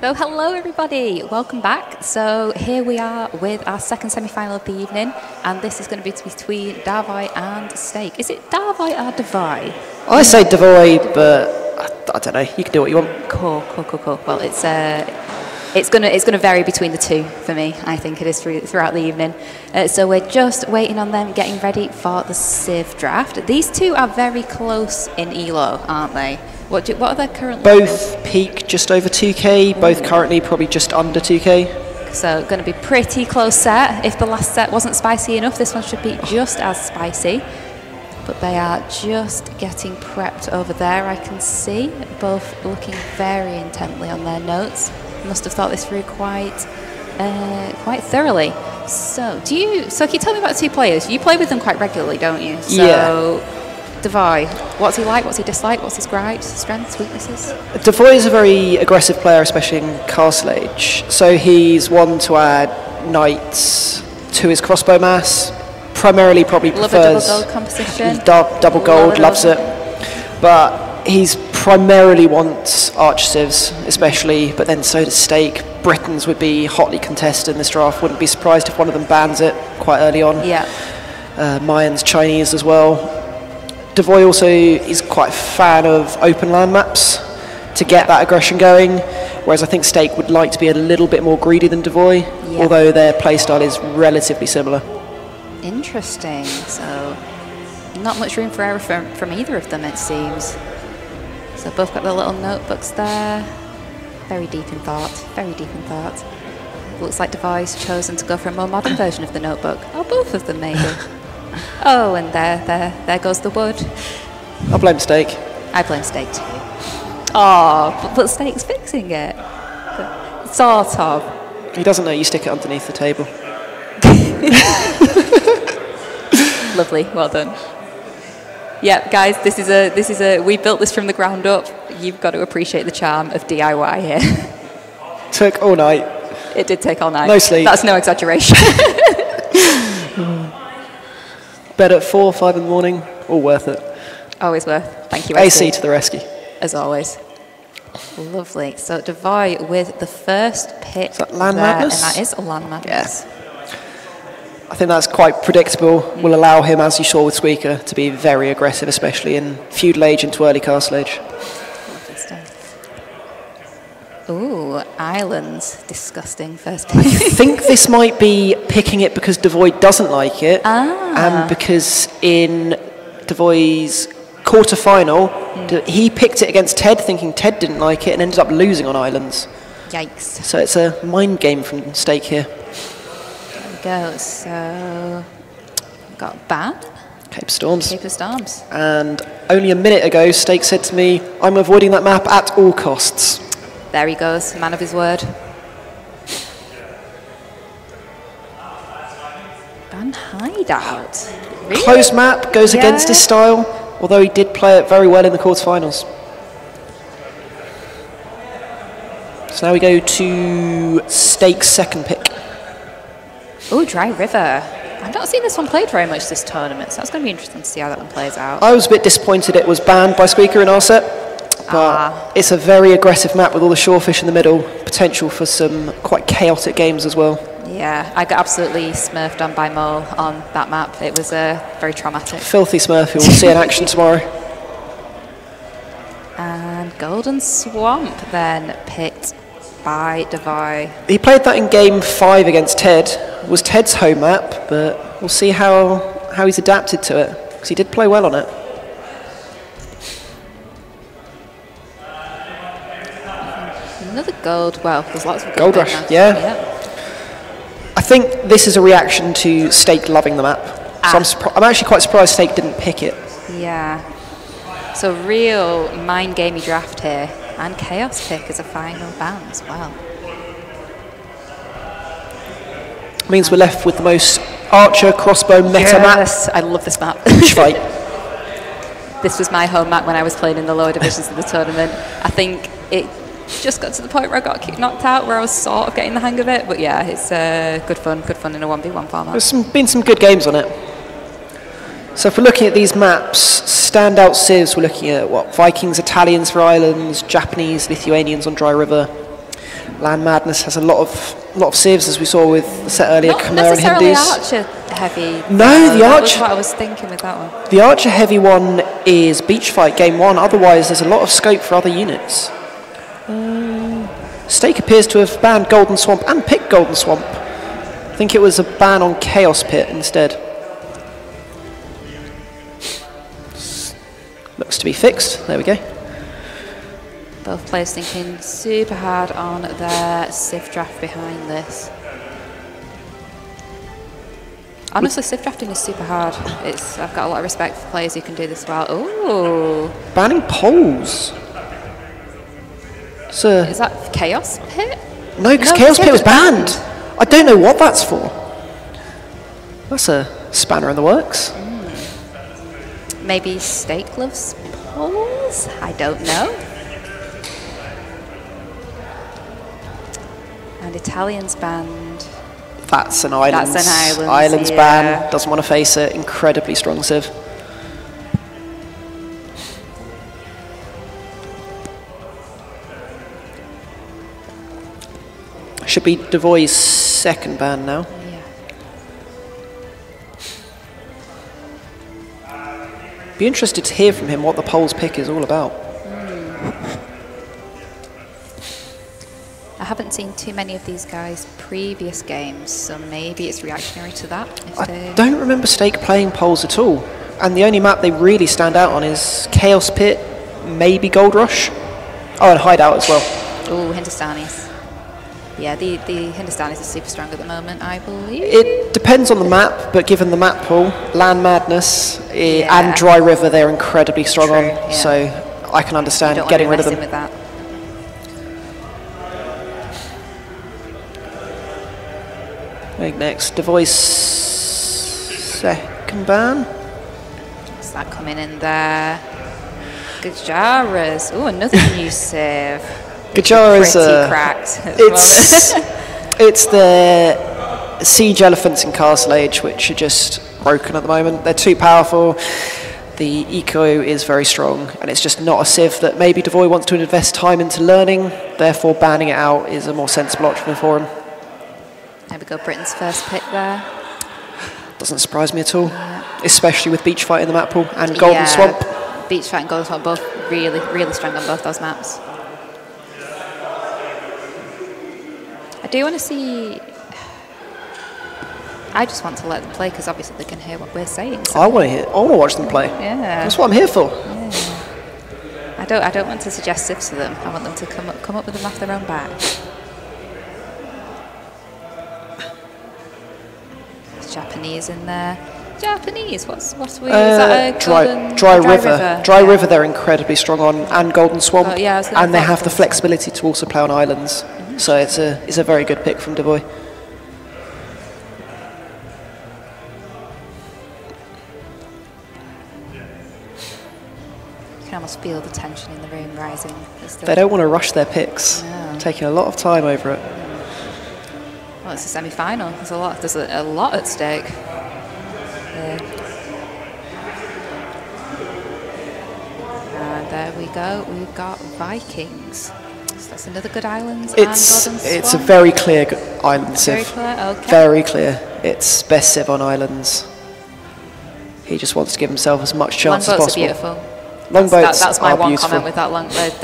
So hello everybody, welcome back. So here we are with our second semi-final of the evening, and this is going to be between darvoi and Steak. Is it darvoi or darvoi? I say darvoi, but I don't know. You can do what you want. Cool. Well, it's gonna vary between the two for me. I think it is throughout the evening. So we're just waiting on them getting ready for the Civ draft. These two are very close in elo, aren't they? What are they currently? Both peak just over 2k, both currently probably just under 2k. So going to be pretty close set. If the last set wasn't spicy enough, this one should be just as spicy. But they are just getting prepped over there, I can see. Both looking very intently on their notes. Must have thought this through quite thoroughly. So can you tell me about the two players? You play with them quite regularly, don't you? So, yeah. darvoi, what's he like? What's he dislike? What's his gripes, strengths, weaknesses? darvoi is a very aggressive player, especially in Castle Age. So he's one to add knights to his crossbow mass. Primarily, probably prefers double gold composition. Double gold, loves it. But he's primarily wants arch civs, especially. But then so does Steak. Britons would be hotly contested in this draft. Wouldn't be surprised if one of them bans it quite early on. Yeah. Mayans, Chinese as well. darvoi also is quite a fan of open land maps to get that aggression going, whereas I think Steak would like to be a little bit more greedy than darvoi, although their playstyle is relatively similar. Interesting. So not much room for error from either of them, it seems. So both got their little notebooks there. Very deep in thought. Very deep in thought. Looks like darvoi's chosen to go for a more modern version of the notebook. Oh, both of them maybe. Oh, and there goes the wood. I blame Steak. I blame Steak too. Oh, but Steak's fixing it. Sort of. He doesn't know you stick it underneath the table. Lovely, well done. Yeah, guys, this is a we built this from the ground up. You've got to appreciate the charm of DIY here. Took all night. It did take all night. No sleep. That's no exaggeration. Bed at 4 or 5 in the morning, all worth it. Always worth. Thank you. AC to the rescue. As always. Lovely. So darvoi with the first pick. Is that LAN Madness? And that is a LAN Madness. Yeah. I think that's quite predictable. Will allow him, as you saw with Squeaker, to be very aggressive, especially in feudal age into early castle age. Lovely stuff. Ooh, islands. Disgusting first pick. I think this might be picking it because darvoi doesn't like it, and because in darvoi's quarter-final, he picked it against Ted, thinking Ted didn't like it, and ended up losing on islands. Yikes. So it's a mind game from Steak here. Go. So we've got Ban. Cape Storms. Cape of Storms. And only a minute ago, Steak said to me, I'm avoiding that map at all costs. There he goes, man of his word. Ban Hideout. Really? Closed map, goes against his style, although he did play it very well in the quarterfinals. So now we go to Steak's second pick. Oh, Dry River. I've not seen this one played very much this tournament, so that's going to be interesting to see how that one plays out. I was a bit disappointed it was banned by Squeaker in our set, but it's a very aggressive map with all the shorefish in the middle, potential for some quite chaotic games as well. Yeah, I got absolutely smurfed on by Mole on that map. It was very traumatic. Filthy Smurf, who we'll see in action tomorrow. And Golden Swamp then picked by darvoi. He played that in game 5 against Ted. It was Ted's home map, but we'll see how he's adapted to it, because he did play well on it. Another gold, well, there's lots of gold rush, yeah. I think this is a reaction to Steak loving the map. So I'm actually quite surprised Steak didn't pick it. Yeah. So real mind gamey draft here. And Chaos pick as a final ban as well. Means we're left with the most archer crossbow meta map. Yes, I love this map. Fight. This was my home map when I was playing in the lower divisions of the tournament. I think it just got to the point where I got knocked out, where I was sort of getting the hang of it. But yeah, it's good fun in a 1v1 format. There's been some good games on it. So if we're looking at these maps, standout civs, we're looking at what? Vikings, Italians for islands, Japanese, Lithuanians on Dry River. LAN Madness has a lot of civs, as we saw with the set earlier. Not Khmer and necessarily Hindus. Archer heavy. No, the that Archer. was what I was thinking with that one. The Archer heavy one is beach fight game 1. Otherwise, there's a lot of scope for other units. Stake appears to have banned Golden Swamp and picked Golden Swamp. I think it was a ban on Chaos Pit instead. Looks to be fixed. There we go. Both players thinking super hard on their Civ draft behind this. Honestly, Civ drafting is super hard. I've got a lot of respect for players who can do this well. Ooh. Banning poles. Is that Chaos Pit? No, because Chaos Pit was banned. I don't know what that's for. That's a spanner in the works. Maybe Stake loves poles? I don't know. And Italians banned. That's an islands. That's an islands. Islands yeah. ban. Doesn't want to face it. Incredibly strong civ. Should be Devoy's second ban now. Yeah. Be interested to hear from him what the Poles pick is all about. I haven't seen too many of these guys' previous games, so maybe it's reactionary to that. I don't remember Stake playing Poles at all. And the only map they really stand out on is Chaos Pit, maybe Gold Rush. Oh, and Hideout as well. Oh, Hindustanis. Yeah, the Hindustanis are super strong at the moment, I believe. It depends on the map, but given the map pool, LAN Madness and Dry River, they're incredibly strong on. Yeah. So I can understand you don't getting want rid to of be them. messing with that. Next, Devoy's second ban. What's that coming in there? Gajaras. Oh, another new save. Gajaras pretty cracked. It's the siege elephants in Castle Age, which are just broken at the moment. They're too powerful. The eco is very strong, and it's just not a civ that maybe Devoy wants to invest time into learning. Therefore, banning it out is a more sensible option for him. There we go, Britain's first pick there. Doesn't surprise me at all, especially with Beach Fight in the map pool and Golden Swamp. Beach Fight and Golden Swamp both really, really strong on both those maps. I do want to see. I just want to let them play because obviously they can hear what we're saying. So. I want to watch them play. Yeah, that's what I'm here for. Yeah. I don't want to suggest civs to them. I want them to come up with them off their own back. There's Japanese in there. Japanese. What's we? Is that a Dry River. Dry River. They're incredibly strong on, and Golden Swamp. Oh, yeah, and they have the flexibility to also play on islands. So it's a very good pick from Devoy. You can almost feel the tension in the room rising. They don't want to rush their picks. No. Taking a lot of time over it. Well, it's a semi-final. There's a lot at stake. And there we go. We've got Vikings. So that's another good island. It's a very clear island civ. Very clear. Okay. Very clear. It's best civ on islands. He just wants to give himself as much chance as possible. Longboats are beautiful. Longboats that's my are one beautiful. comment with that longboat.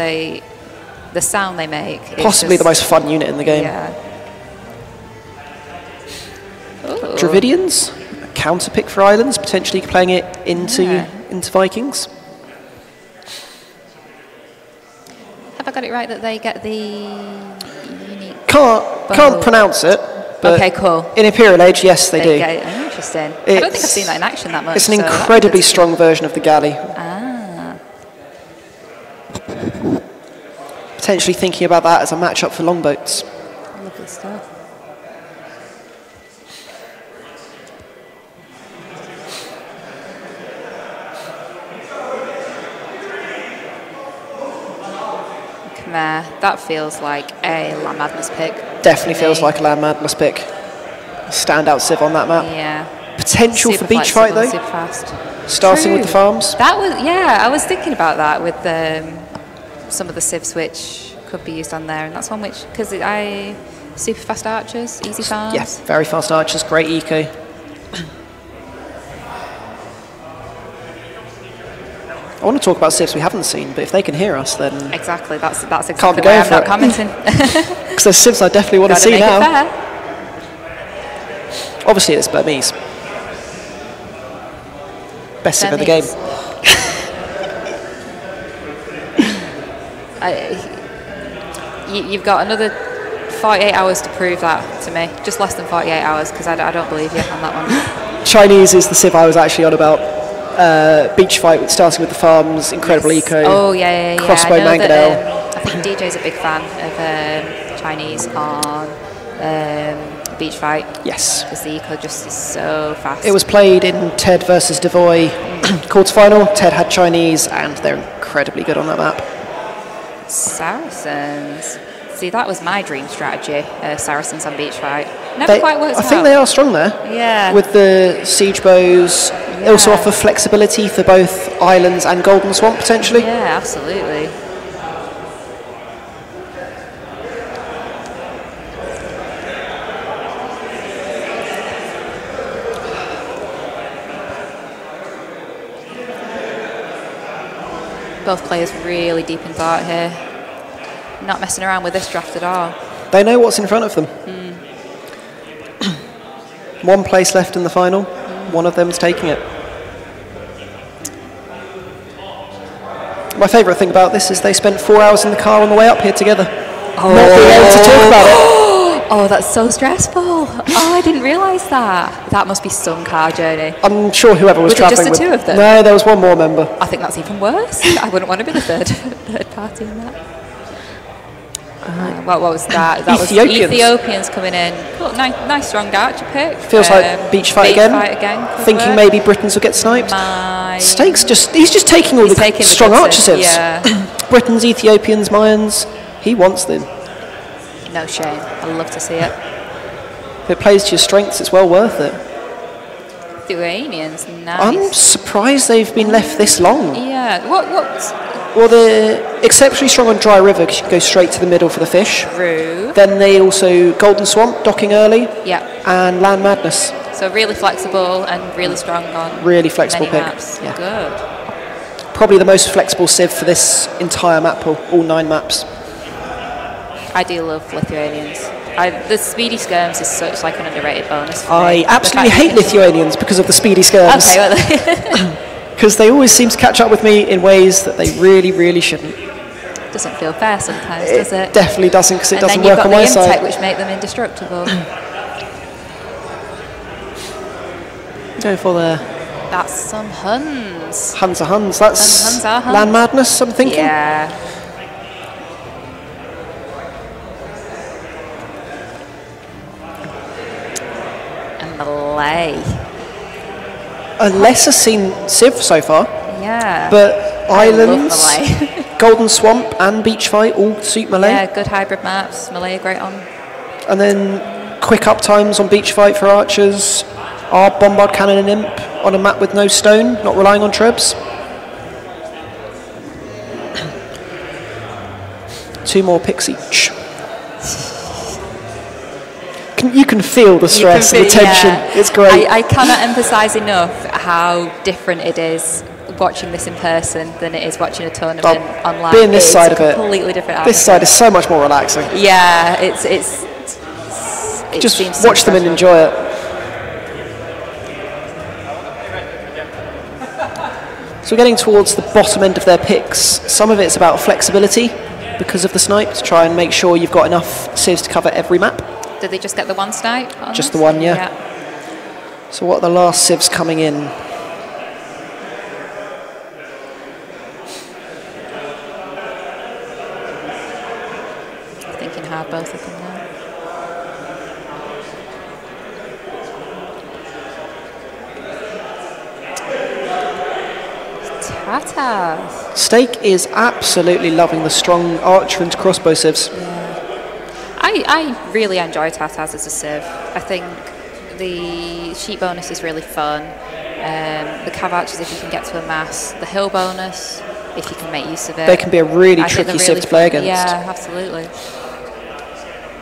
The sound they make. Possibly the most fun unit in the game. Yeah. Dravidians, a counter pick for islands, potentially playing it into Vikings. Have I got it right that they get the unique? Can't pronounce it. But okay, cool. In Imperial Age, yes, they do. Interesting. I don't think I've seen that in action that much. It's an incredibly strong version of the galley. Ah. Potentially thinking about that as a matchup for longboats. Lovely stuff. That feels like a LAN Madness pick. Definitely feels like a LAN Madness pick. Standout civ on that map. Yeah. Potential for beach fight though. Super fast. Starting with the farms. That was I was thinking about that with some of the civs which could be used on there, and that's one which, because I super fast archers, easy farms. Yes, very fast archers, great eco. I want to talk about civs we haven't seen, but if they can hear us, then exactly that's can't exactly be why going I'm for not it. commenting. Because there's civs I definitely want to see make now. It fair. Obviously, it's Burmese. Best civ in the game. You've got another 48 hours to prove that to me. Just less than 48 hours, because I don't believe you on that one. Chinese is the civ I was actually on about. Beach fight, starting with the farms, incredible eco. Oh yeah. Crossbow mangonel. I think DJ's a big fan of Chinese on beach fight. Yes. Because the eco just is so fast. It was played in Ted versus Darvoi quarterfinal. Ted had Chinese, and they're incredibly good on that map. Saracens. See, that was my dream strategy. Saracens on beach fight. Never quite worked out. I think they are strong there. Yeah. With the siege bows. They also offer flexibility for both islands and Golden Swamp, potentially. Yeah, absolutely. Both players really deep in thought here. Not messing around with this draft at all. They know what's in front of them. One place left in the final. One of them's taking it. My favourite thing about this is they spent 4 hours in the car on the way up here together. Not being able to talk about it. Oh, that's so stressful. Oh, I didn't realise that. That must be some car journey. I'm sure whoever was travelling just the with... two of them? No, there was one more member. I think that's even worse. I wouldn't want to be the third party in that. What was that? That was Ethiopians coming in. Cool, nice strong archer pick. Feels like beach fight again. Thinking work. maybe Britons will get sniped. Steak's he's just taking all the strong archer civs. Yeah. Britons, Ethiopians, Mayans. He wants them. No shame. I love to see it. If it plays to your strengths, it's well worth it. Lithuanians, nice. I'm surprised they've been left this long. Yeah. Well, they're exceptionally strong on Dry River because you can go straight to the middle for the fish. True. Then they also Golden Swamp, docking early. Yeah. And Land Madness. So really flexible and really strong on really flexible many pick. Maps. Yeah. Good. Probably the most flexible civ for this entire map pool, all 9 maps. I do love Lithuanians. The speedy skirms is such like an underrated bonus for I me. absolutely hate Lithuanians because of the speedy skirms. Okay, well, because they always seem to catch up with me in ways that they really, really shouldn't. Doesn't feel fair sometimes, does it? Definitely doesn't, because it doesn't work work on my side. And then you've got the side. which make them indestructible. Go for the... That's some Huns. Huns are Huns. That's Huns are Huns. Land Madness, I'm thinking. Yeah. And Malay. A lesser seen civ so far. Yeah. But I Islands, love Malay. Golden Swamp and Beach Fight all suit Malay. Yeah, good hybrid maps. Malay are great on. And then quick up times on Beach Fight for archers. Our Bombard Cannon and Imp on a map with no stone, not relying on trebs. 2 more picks each. You can feel the stress and the tension. Yeah. It's great. I cannot emphasise enough how different it is watching this in person than it is watching a tournament online. Being this side of it, completely different. This side is so much more relaxing. Yeah, it just seems watch so them and enjoy it. So we're getting towards the bottom end of their picks. Some of it's about flexibility because of the snipe, to try and make sure you've got enough civs to cover every map. Did they just get the one snipe? Just the one, yeah. So what are the last civs coming in? Thinking hard, both of them now. Tatas. Steak is absolutely loving the strong archer and crossbow civs. Yeah. I really enjoy Tatas as a civ. I think the sheep bonus is really fun. The cav archers, if you can get to a mass. The hill bonus, if you can make use of it. They can be a really tricky civ to play against. Yeah, absolutely.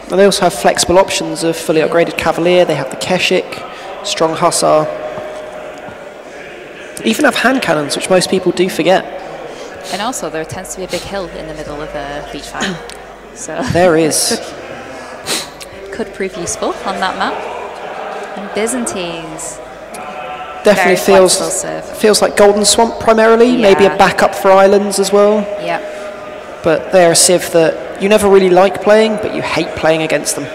And they also have flexible options of fully upgraded Cavalier. They have the Keshik, strong Hussar. They even have hand cannons, which most people do forget. And also, there tends to be a big hill in the middle of a beach fight. So there is. Could prove useful on that map. And Byzantines. Definitely feels like Golden Swamp primarily, maybe a backup for islands as well. Yeah. But they're a civ that you never really like playing, but you hate playing against them.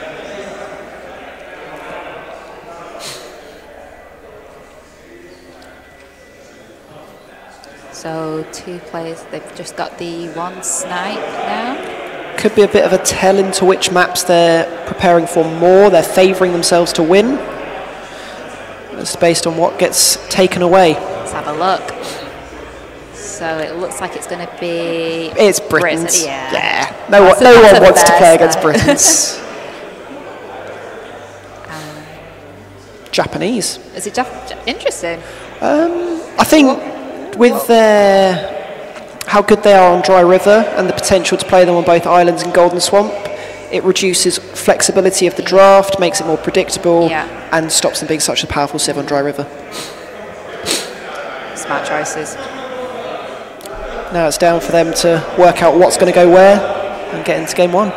So 2 players, they've just got the 1 snipe now. Could be a bit of a tell into which maps they're preparing for more. They're favouring themselves to win. It's based on what gets taken away. Let's have a look. So it looks like it's going to be... It's Britons. Yeah. No one wants to play against Britons. Japanese. Is it interesting? I think with how good they are on Dry River and the potential to play them on both islands and Golden Swamp, it reduces flexibility of the draft, makes it more predictable, and stops them being such a powerful civ on Dry River. Smart choices. Now it's down for them to work out what's going to go where and get into game 1.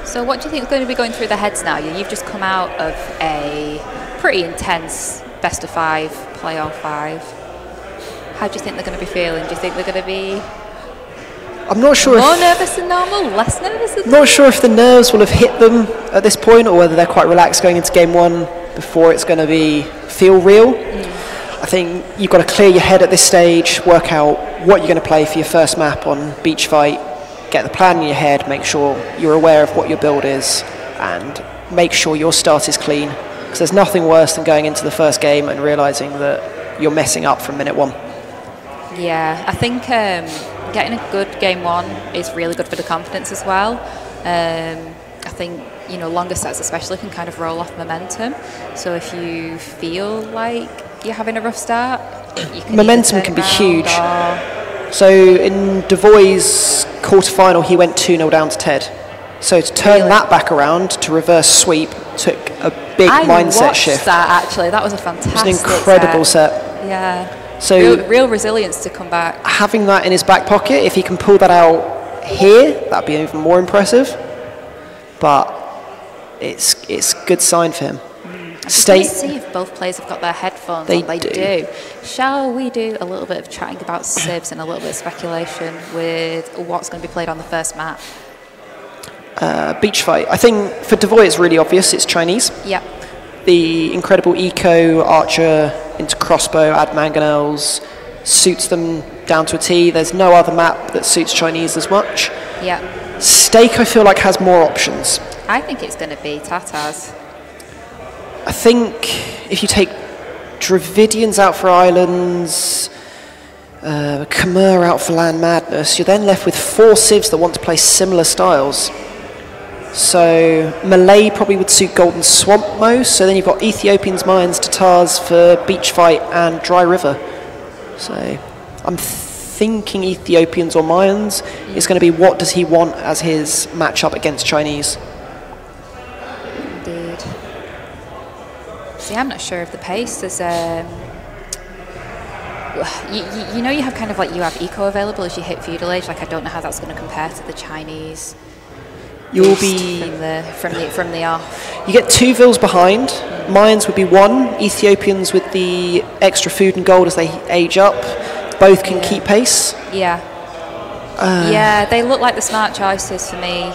So what do you think is going to be going through their heads now? You've just come out of a pretty intense best of 5, playoff 5. How do you think they're going to be feeling? Do you think they're going to be I'm not sure more nervous than normal, less nervous than normal? Not sure if the nerves will have hit them at this point or whether they're quite relaxed going into game 1 before it's going to feel real. I think you've got to clear your head at this stage, work out what you're going to play for your first map on Beach Fight, get the plan in your head, make sure you're aware of what your build is, and make sure your start is clean. Because there's nothing worse than going into the first game and realising that you're messing up from minute 1. Yeah, I think getting a good game 1 is really good for the confidence as well. I think, longer sets especially can kind of roll off momentum. So if you feel like you're having a rough start, you can momentum can be huge. So in Darvoi's quarter-final, he went 2-0 down to Ted. So to turn that back around to reverse sweep took a big mindset shift. That actually, that was a fantastic. It was an incredible set. Yeah. So real resilience to come back. Having that in his back pocket, if he can pull that out here, that'd be even more impressive. But it's a good sign for him. Let's see if both players have got their headphones on. They do. Shall we do a little bit of chatting about civs and a little bit of speculation with what's going to be played on the first map? Beach Fight. I think for Darvoi it's really obvious. It's Chinese. Yep. The incredible eco archer into crossbow, add mangonels, suits them down to a T. There's no other map that suits Chinese as much. Yeah. Stake, I feel like, has more options. I think it's going to be Tatars. I think if you take Dravidians out for islands, Khmer out for land madness, you're then left with 4 civs that want to play similar styles. So Malay probably would suit Golden Swamp most. So then you've got Ethiopians, Mayans, Tatars for Beach Fight and Dry River. So I'm thinking Ethiopians or Mayans is going to be what does he want as his matchup against Chinese. Indeed. See, I'm not sure of the pace. There's you have kind of like you have eco available as you hit feudal age. Like I don't know how that's going to compare to the Chinese. You'll be from the off. You get 2 vills behind. Mayans would be 1. Ethiopians with the extra food and gold as they age up. Both can keep pace. Yeah. Yeah, they look like the smart choices for me.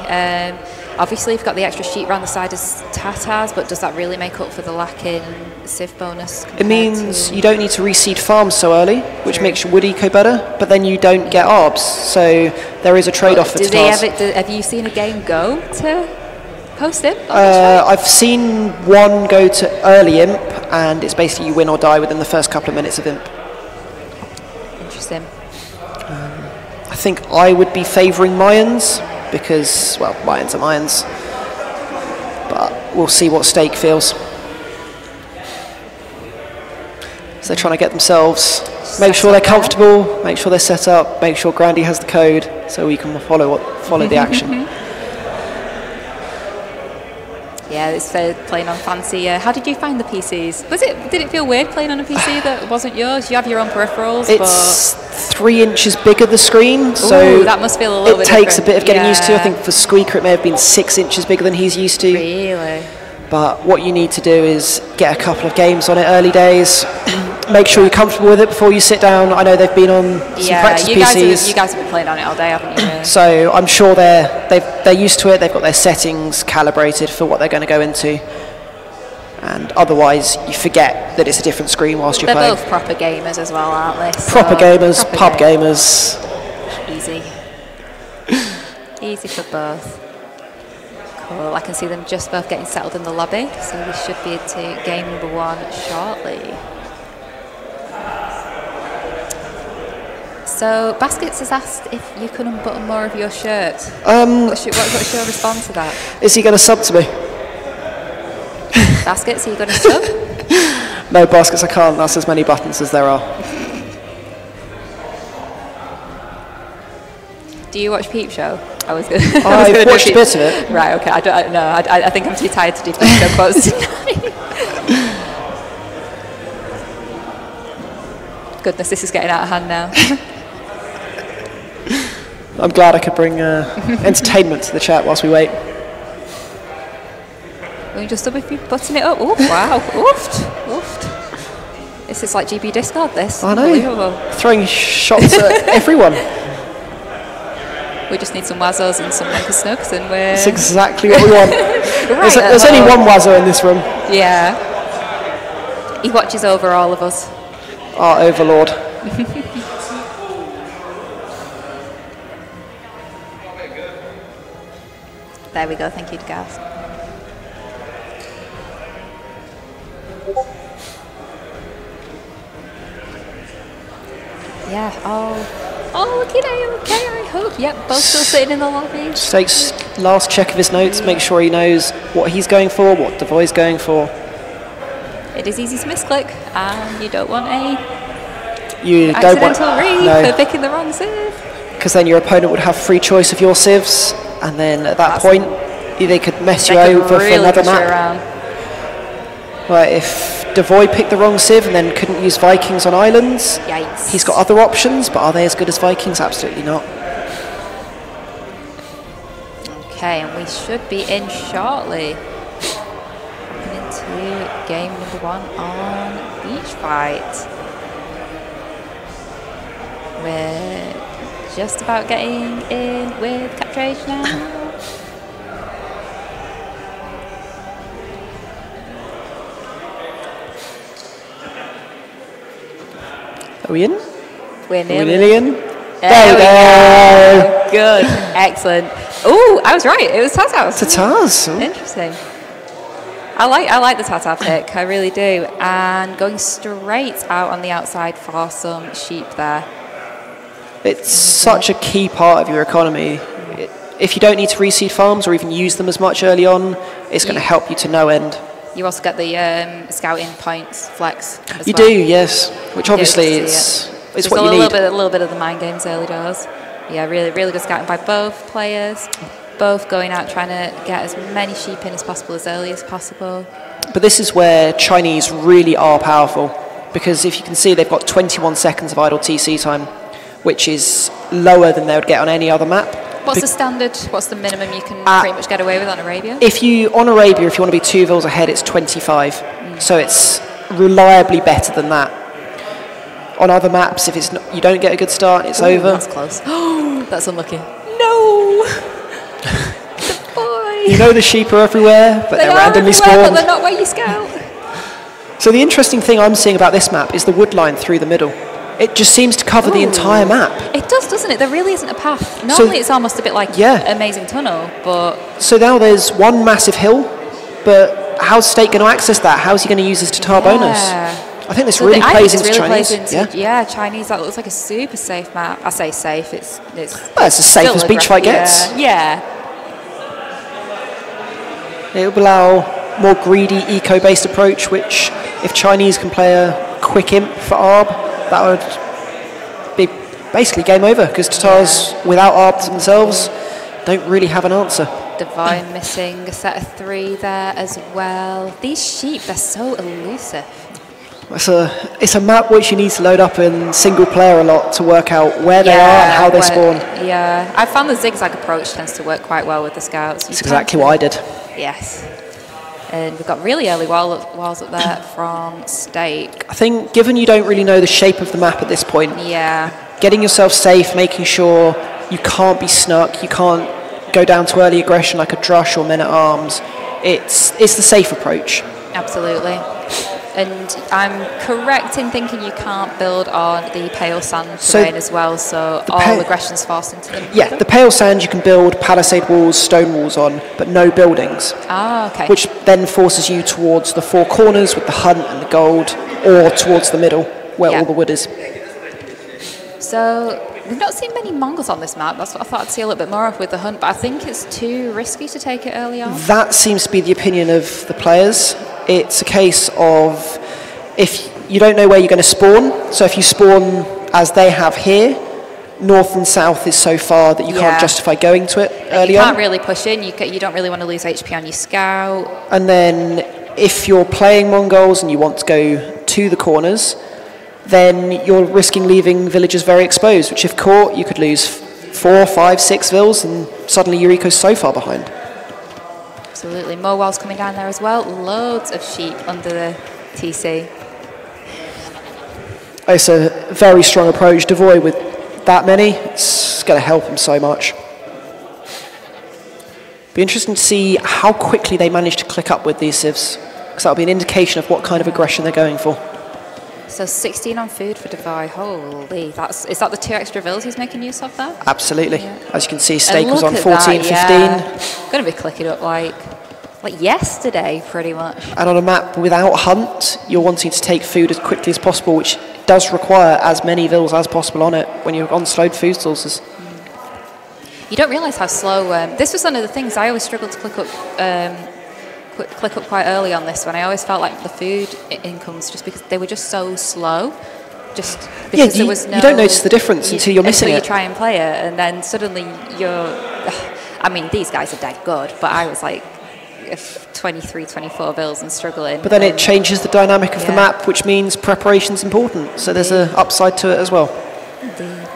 Obviously, you've got the extra sheet around the side as Tatars, but does that really make up for the lack in civ bonus? It means you don't need to reseed farms so early, which makes your wood eco better, but then you don't get arbs, so there is a trade-off for Tatars. Have you seen a game go to post-imp? I've seen one go to early imp, and it's basically you win or die within the first couple of minutes of imp. Interesting. I think I would be favouring Mayans because, well, Mayans are Mayans. But we'll see what Stake feels. So they're trying to get themselves, make sure they're comfortable, make sure they're set up, make sure Grandy has the code so we can follow the action. Yeah, it's playing on fancy. How did you find the PCs? Did it feel weird playing on a PC that wasn't yours? You have your own peripherals. It's 3 inches bigger the screen, so that must feel a little bit it takes different. a bit of getting used to. I think for Squeaker it may have been 6 inches bigger than he's used to. Really? But what you need to do is get a couple of games on it early days. Make sure you're comfortable with it before you sit down. I know they've been on some practice PCs. You guys have been playing on it all day, haven't you? So I'm sure they're used to it. They've got their settings calibrated for what they're going to go into. And otherwise, you forget that it's a different screen whilst you're playing. They're both proper gamers as well, aren't they? So proper gamers, pub gamers. Easy. Easy for both. Cool. I can see them just both getting settled in the lobby, so we should be into game number 1 shortly. So Baskets has asked if you could unbutton more of your shirt. What's your response to that? Is he going to sub to me? Baskets, are you going to sub? No, Baskets, I can't. That's as many buttons as there are. Do you watch Peep Show? I've watched a bit of it. Right, okay. I don't know. I think I'm too tired to do Peep Show quotes tonight. Goodness, this is getting out of hand now. I'm glad I could bring entertainment to the chat whilst we wait. Will you just stop if you're butting it up? Oh, wow. Oofed. Oofed. This is like GB Discord, this. I know. Throwing shots at everyone. We just need some Wazzos and some Linker Snooks and we're... That's exactly what we want. Right, there's only one Wazzo in this room. Yeah. He watches over all of us. Our overlord. There we go, thank you to Gaz. Yeah, oh, looky there, okay, I hope. Yep, both still sitting in the lobby. Just takes last check of his notes, make sure he knows what he's going for, what darvoi's going for. It is easy to misclick, and you don't want accidental read for picking the wrong civ. Because then your opponent would have free choice of your civs, and then at that point they could mess you over for another map. Right, if darvoi picked the wrong civ and then couldn't use Vikings on islands, yikes. He's got other options, but are they as good as Vikings? Absolutely not. Okay, and we should be in shortly. Hopping into game number 1 on Beach Fight. We're just about getting in with Capture Age now. Are we in? We're nearly in. There we go. Good. Excellent. Oh, I was right. It was Tatars. Tatars. Interesting. I like the Tatar pick. I really do. And going straight out on the outside for some sheep there. It's such a key part of your economy. If you don't need to reseed farms or even use them as much early on, it's going to help you to no end. You also get the scouting points flex as You well. do, yes. Which obviously it's what you need. A little bit of the mind games early doors. Yeah, really good scouting by both players. Both going out trying to get as many sheep in as possible as early as possible. But this is where Chinese really are powerful, because if you can see, they've got 21 seconds of idle TC time, which is lower than they would get on any other map. What's the standard? What's the minimum you can pretty much get away with on Arabia? If you want to be 2 vils ahead, it's 25. So it's reliably better than that. On other maps, if it's not, you don't get a good start, it's over. That's close. Oh, that's unlucky. No. The boy. You know the sheep are everywhere, but they're randomly spawned. But they're not where you scout. So the interesting thing I'm seeing about this map is the wood line through the middle. It just seems to cover the entire map. It does, doesn't it? There really isn't a path. Normally it's almost a bit like Amazing Tunnel, but... So now there's one massive hill, but how's Stake going to access that? How's he going to use his Tatar bonus? I think this So really I plays think into this really Chinese. plays into, yeah, Chinese. That looks like a super safe map. I say safe. It's Well, it's as safe as beach fight gets. Yeah. It will allow more greedy, eco-based approach, which if Chinese can play a quick imp for ARB, that would be basically game over, because Tatars without ARBs themselves don't really have an answer. Divine missing a set of 3 there as well. These sheep, they're so elusive. It's a map which you need to load up in single player a lot to work out where they are and how they spawn. Yeah, I found the zigzag approach tends to work quite well with the scouts. That's exactly what I did. Yes. And we've got really early walls up there from Steak. I think, given you don't really know the shape of the map at this point, getting yourself safe, making sure you can't be snuck, you can't go down to early aggression like a drush or men-at-arms, it's the safe approach. Absolutely. And I'm correct in thinking you can't build on the pale sand terrain as well, so all aggression's forced into them. Yeah, the pale sand you can build palisade walls, stone walls on, but no buildings. Ah, okay. Which then forces you towards the 4 corners with the hunt and the gold, or towards the middle where all the wood is. So we've not seen many Mongols on this map. That's what I thought I'd see a little bit more of with the hunt, but I think it's too risky to take it early on. That seems to be the opinion of the players. It's a case of if you don't know where you're going to spawn, so if you spawn as they have here, north and south is so far that you can't justify going to it early on. You can't really push in, you don't really want to lose HP on your scout. And then if you're playing Mongols and you want to go to the corners, then you're risking leaving villages very exposed, which if caught, you could lose 4, 5, 6 vills, and suddenly your eco's so far behind. Absolutely. More walls coming down there as well. Loads of sheep under the TC. It's a very strong approach. Darvoi with that many, it's going to help him so much. Be interesting to see how quickly they manage to click up with these civs, because that'll be an indication of what kind of aggression they're going for. So 16 on food for Darvoi. Holy, is that the 2 extra vills he's making use of there? Absolutely. Yeah. As you can see, Steak was on 14, 15. Going to be clicking up like yesterday, pretty much. And on a map without hunt, you're wanting to take food as quickly as possible, which does require as many vills as possible on it when you're on slowed food sources. You don't realise how slow. This was one of the things I always struggled to click up quite early on this one. I always felt like the food incomes, just because they were just so slow. Just because there was no... You don't notice the difference until you're missing it. Until you try and play it, and then suddenly you're... I mean, these guys are dead good, but I was like 23, 24 vills and struggling. But then it changes the dynamic of the map, which means preparation's important. So there's an upside to it as well. Indeed.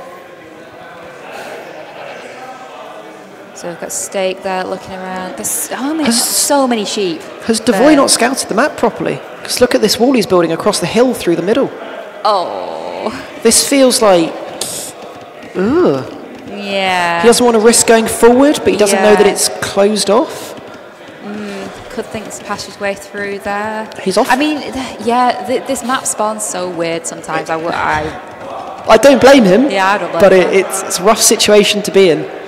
So we've got Steak there looking around. There's so many sheep. Has Darvoi not scouted the map properly? Because look at this wall he's building across the hill through the middle. Oh. This feels like... Ugh. Yeah. He doesn't want to risk going forward, but he doesn't know that it's closed off. Could think it's passageway through there. He's off. I mean, this map spawns so weird sometimes. I don't blame him. Yeah, I don't blame him. But it's a rough situation to be in.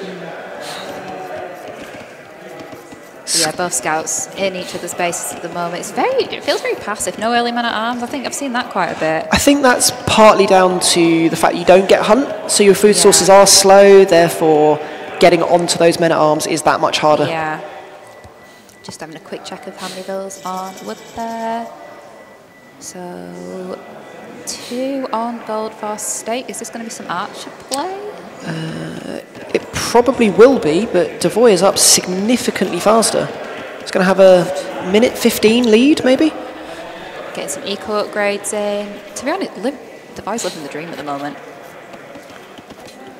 Yeah, both scouts in each other's bases at the moment. It feels very passive. No early men at arms. I think I've seen that quite a bit. I think that's partly down to the fact you don't get hunt, so your food sources are slow. Therefore, getting onto those men at arms is that much harder. Yeah. Just having a quick check of how many vills on wood there. So 2 on gold for Steak. Is this going to be some archer play? It probably will be, but Darvoi is up significantly faster. It's going to have a minute 15 lead, maybe? Getting some eco upgrades in. To be honest, Darvoi's living the dream at the moment.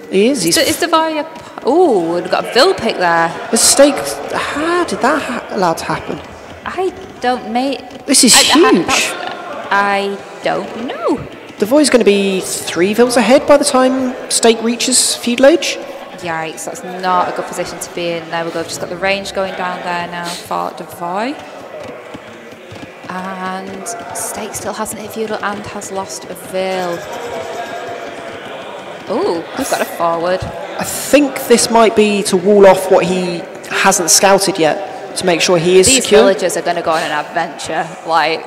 He is. Is Darvoi oh, we've got a Vill pick there. Steak. How did that allow to happen? I don't, mate. This is huge. I don't know. Darvoi's going to be 3 vills ahead by the time Steak reaches feudal age. Yikes, that's not a good position to be in. There we go, we've just got the range going down there now for Darvoi. And Steak still hasn't hit feudal and has lost a Vill. Oh, we've got a forward. I think this might be to wall off what he hasn't scouted yet. to make sure he is These secure. villagers are going to go on an adventure. Like,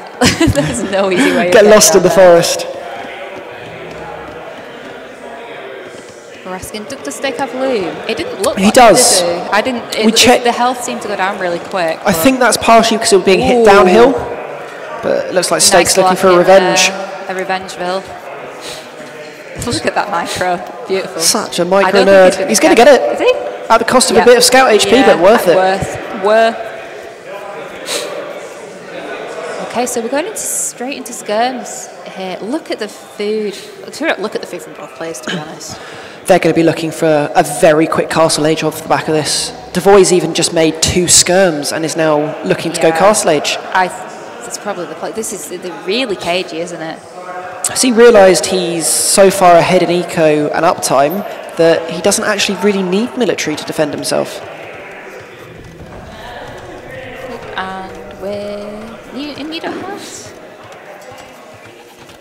there's no easy way. Get lost in the forest. We're asking, does Steak have loom? It didn't look like He does. It, did it? I didn't. The health seemed to go down really quick. I think that's partially because it was being hit downhill. But it looks like Steak's looking for a revenge. A revengeville. Look at that micro. Beautiful. Such a micro nerd. He's going to get it. Is he? At the cost of a bit of scout HP, but worth it. Worth. Okay, so we're going straight into skirms here. Look at the food. Look at the food from both players, to be honest. They're going to be looking for a very quick castle age off the back of this. Devoy's even just made 2 skirms and is now looking to go castle age. That's probably the play. This is really cagey, isn't it? Has he realised he's so far ahead in eco and uptime that he doesn't actually really need military to defend himself? And we're in Meadow House.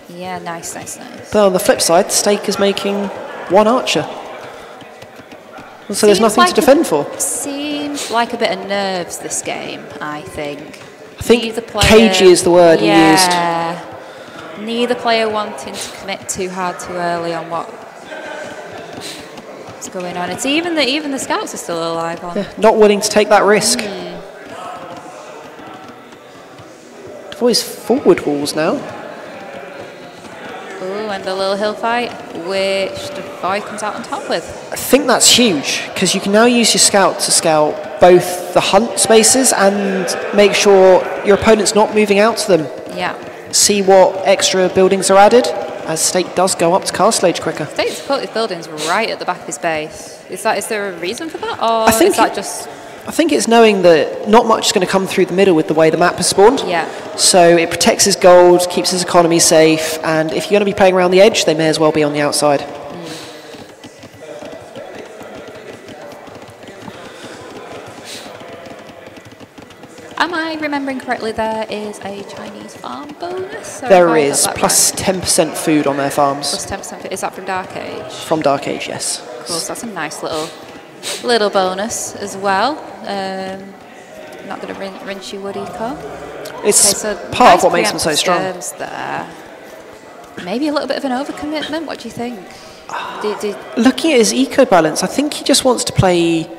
Yeah, nice. But on the flip side, Steak is making 1 archer. So there's nothing to defend for. Seems like a bit of nerves, this game, I think. I think cagey is the word he used. Neither player wanting to commit too hard too early on what's going on. It's even the scouts are still alive on. Yeah, not willing to take that risk. Devoy's forward walls now. Ooh, and the little hill fight, which Devoy comes out on top with. I think that's huge, because you can now use your scout to scout both the hunt spaces and make sure your opponent's not moving out to them. Yeah. See what extra buildings are added, as Steak does go up to castle age quicker. Steak's put his buildings right at the back of his base. Is there a reason for that, or is that just... I think it's knowing that not much is going to come through the middle with the way the map has spawned. Yeah. So it protects his gold, keeps his economy safe, and if you're going to be playing around the edge, they may as well be on the outside. Am I remembering correctly, there is a Chinese farm bonus? There is, plus 10% food on their farms. Plus 10% food. Is that from Dark Age? From Dark Age, yes. Cool, so that's a nice little bonus as well. Not going to rinse you, wood eco. It's okay, so part nice of what makes them so strong. There. Maybe a little bit of an overcommitment. What do you think? Looking at his eco balance, I think he just wants to play...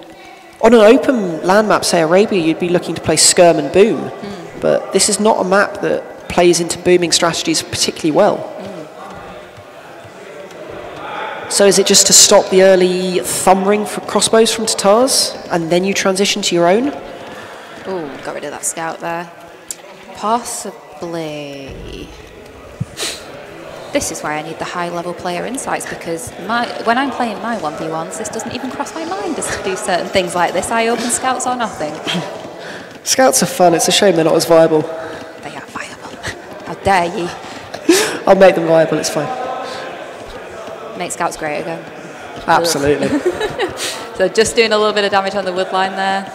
On an open land map, say Arabia, you'd be looking to play skirm and boom. But this is not a map that plays into booming strategies particularly well. So is it just to stop the early thumb ring for crossbows from Tatars, and then you transition to your own? Oh, got rid of that scout there. Possibly. This is why I need the high-level player insights, because when I'm playing my 1v1s, this doesn't even cross my mind as to do certain things like this. I open scouts or nothing. Scouts are fun. It's a shame they're not as viable. They are viable. How dare ye? I'll make them viable. It's fine. Make scouts great again. Absolutely. So just doing a little bit of damage on the wood line there.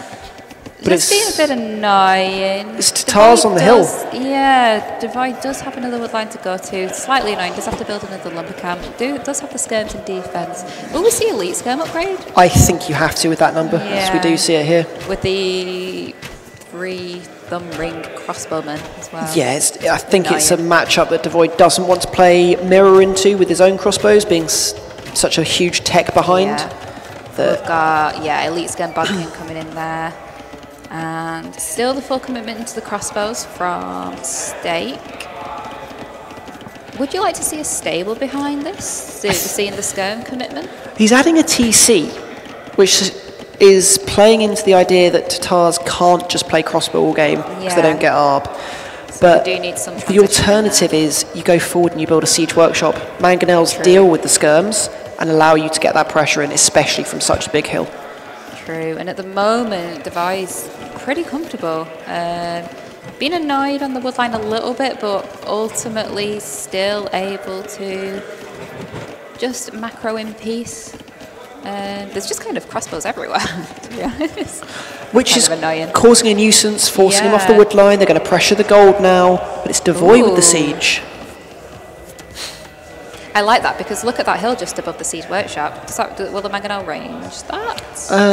But it's being a bit annoying. It's Tatars on the hill. Yeah, Devoy does have another wood line to go to. Slightly annoying, does have to build another lumber camp. Does have the skirms in defence. Will we see elite skirm upgrade? I think you have to with that number, as we do see it here. With the 3 thumb ring crossbowmen as well. Yeah, I think it's a matchup that Devoy doesn't want to play mirror into with his own crossbows, being such a huge tech behind. Yeah. We've got, elite skirm bunking coming in there. And still the full commitment into the crossbows from Steak. Would you like to see a stable behind this? Seeing the skirm commitment? He's adding a TC, which is playing into the idea that Tatars can't just play crossbow all game because they don't get ARB. So but do need some the alternative is you go forward and you build a siege workshop. Mangonels deal with the skirms and allow you to get that pressure in, especially from such a big hill. True, and at the moment, Devoy's pretty comfortable. Been annoyed on the woodline a little bit, but ultimately still able to just macro in peace. There's just kind of crossbows everywhere, to be honest. Which is causing a nuisance, forcing him off the woodline. They're going to pressure the gold now, but it's Darvoi with the siege. I like that because look at that hill just above the siege workshop. Will the mangonel range that?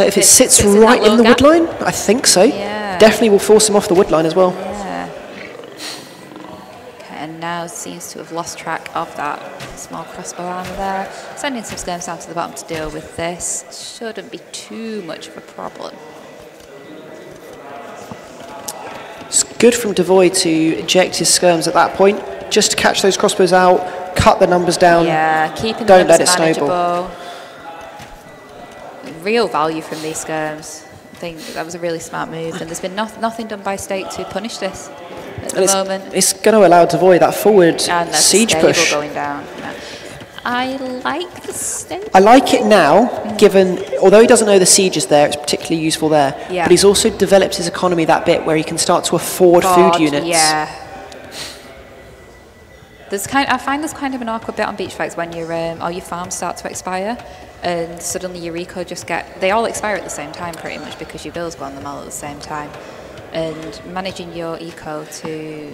If it sits right in the wood line, I think so. Yeah. Definitely will force him off the wood line as well. Yeah. Okay, and now seems to have lost track of that small crossbow armor there. Sending some skirms down to the bottom to deal with this. Shouldn't be too much of a problem. It's good from darvoi to eject his skirms at that point, just to catch those crossbows out, cut the numbers down. Yeah, keeping don't the let it manageable. snowball. Real value from these skirms. I think that was a really smart move, and there's been nothing done by Stake to punish this at the moment. It's going to allow darvoi that forward And siege push. going down. No. I like the Stake. I like it now, given, although he doesn't know the siege is there, it's particularly useful there. Yeah. But he's also developed his economy that bit where he can start to afford food units. Yeah. I find there's kind of an awkward bit on beach fights when all your farms start to expire, and suddenly your eco they all expire at the same time pretty much because your bills go on them all at the same time, and managing your eco to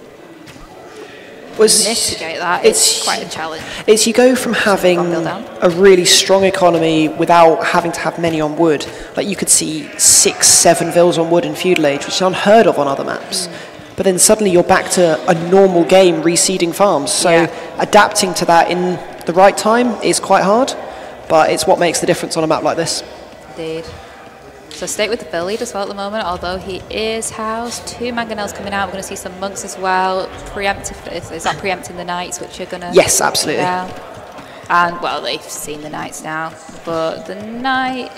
mitigate that is quite a challenge. It's you go from having a really strong economy without having to have many on wood. Like you could see 6, 7 vills on wood in feudal age, which is unheard of on other maps. But then suddenly you're back to a normal game reseeding farms. So adapting to that in the right time is quite hard, but it's what makes the difference on a map like this. Indeed. So Stake with the Bill lead as well at the moment, although he is housed. 2 mangonels coming out. We're going to see some monks as well. Is that preempting the knights, which are going to... Yes, absolutely. And, well, they've seen the knights now. But the knight...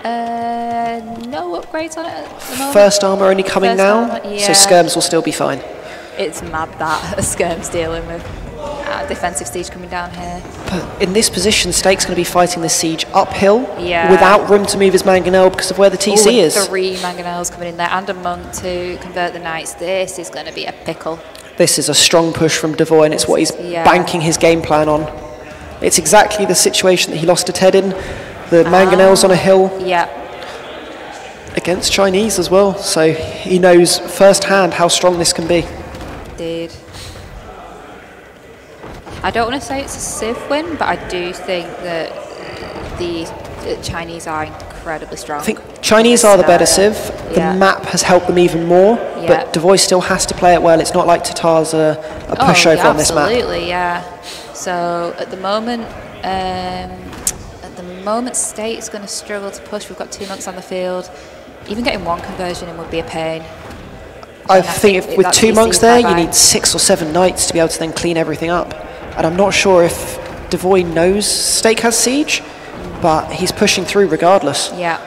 no upgrades on it at the moment. First armor only coming now, so skirms will still be fine. It's mad that a skirm's dealing with defensive siege coming down here. But in this position, Stake's going to be fighting this siege uphill without room to move his mangonel because of where the TC is. 3 mangonels coming in there and a monk to convert the knights. This is going to be a pickle. This is a strong push from darvoi, and it's what he's banking his game plan on. It's exactly the situation that he lost to Ted in. The mangonels on a hill against Chinese as well, so he knows firsthand how strong this can be. Indeed. I don't want to say it's a Civ win, but I do think that the Chinese are incredibly strong. I think Chinese are the better Civ. The map has helped them even more, but darvoi still has to play it well. It's not like Tatar's a pushover on this map. Absolutely, yeah. So at the moment, State's going to struggle to push. We've got 2 monks on the field. Even getting 1 conversion in would be a pain. I think with 2 monks there, you need 6 or 7 knights to be able to then clean everything up. And I'm not sure if darvoi knows Stake has siege, but he's pushing through regardless. Yeah.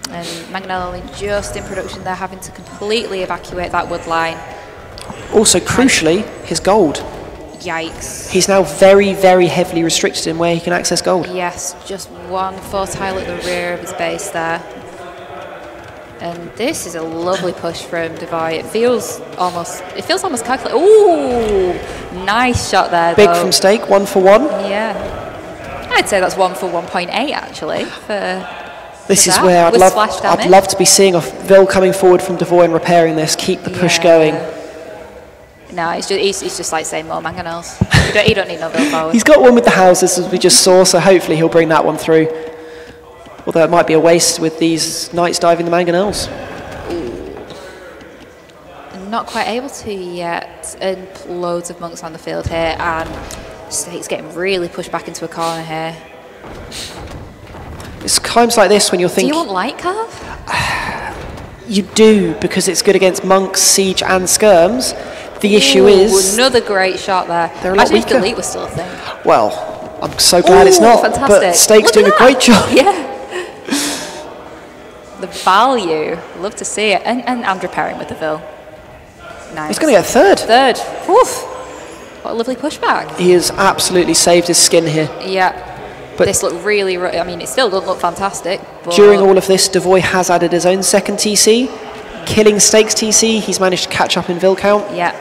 And mangonel only just in production. They're having to completely evacuate that wood line. Also, crucially, his gold. Yikes. He's now very, very heavily restricted in where he can access gold. Yes, just 1 4-tile at the rear of his base there. And this is a lovely push from darvoi. It feels almost calculated. Ooh, nice shot there. Big from Stake, 1 for 1. Yeah, I'd say that's 1 for 1.8 actually. This is where I'd love to be seeing a Vil coming forward from darvoi and repairing this. Keep the push going. No, he's just like saying more mangonels. You don't need no Vil forward. He's got one with the houses as we just saw, so hopefully he'll bring that one through. Although it might be a waste with these knights diving the mangonels. Not quite able to yet, and loads of monks on the field here, and State's getting really pushed back into a corner here. It's times like this when you're thinking... Do you want light carve? You do, because it's good against monks, siege and skirms. The issue is... Another great shot there. They're a lot Imagine if weaker. delete was still a thing. Well, I'm so glad it's not, fantastic. But Stake's doing a great job. Yeah. The value, love to see it. And Andrew Perrin with the Vil. Nice. He's going to get third. Third. Oof. What a lovely pushback. He has absolutely saved his skin here. Yeah. But this looked really, I mean, it still doesn't look fantastic. But during all of this, darvoi has added his own second TC. Killing Stake's TC, he's managed to catch up in Vil count. Yeah.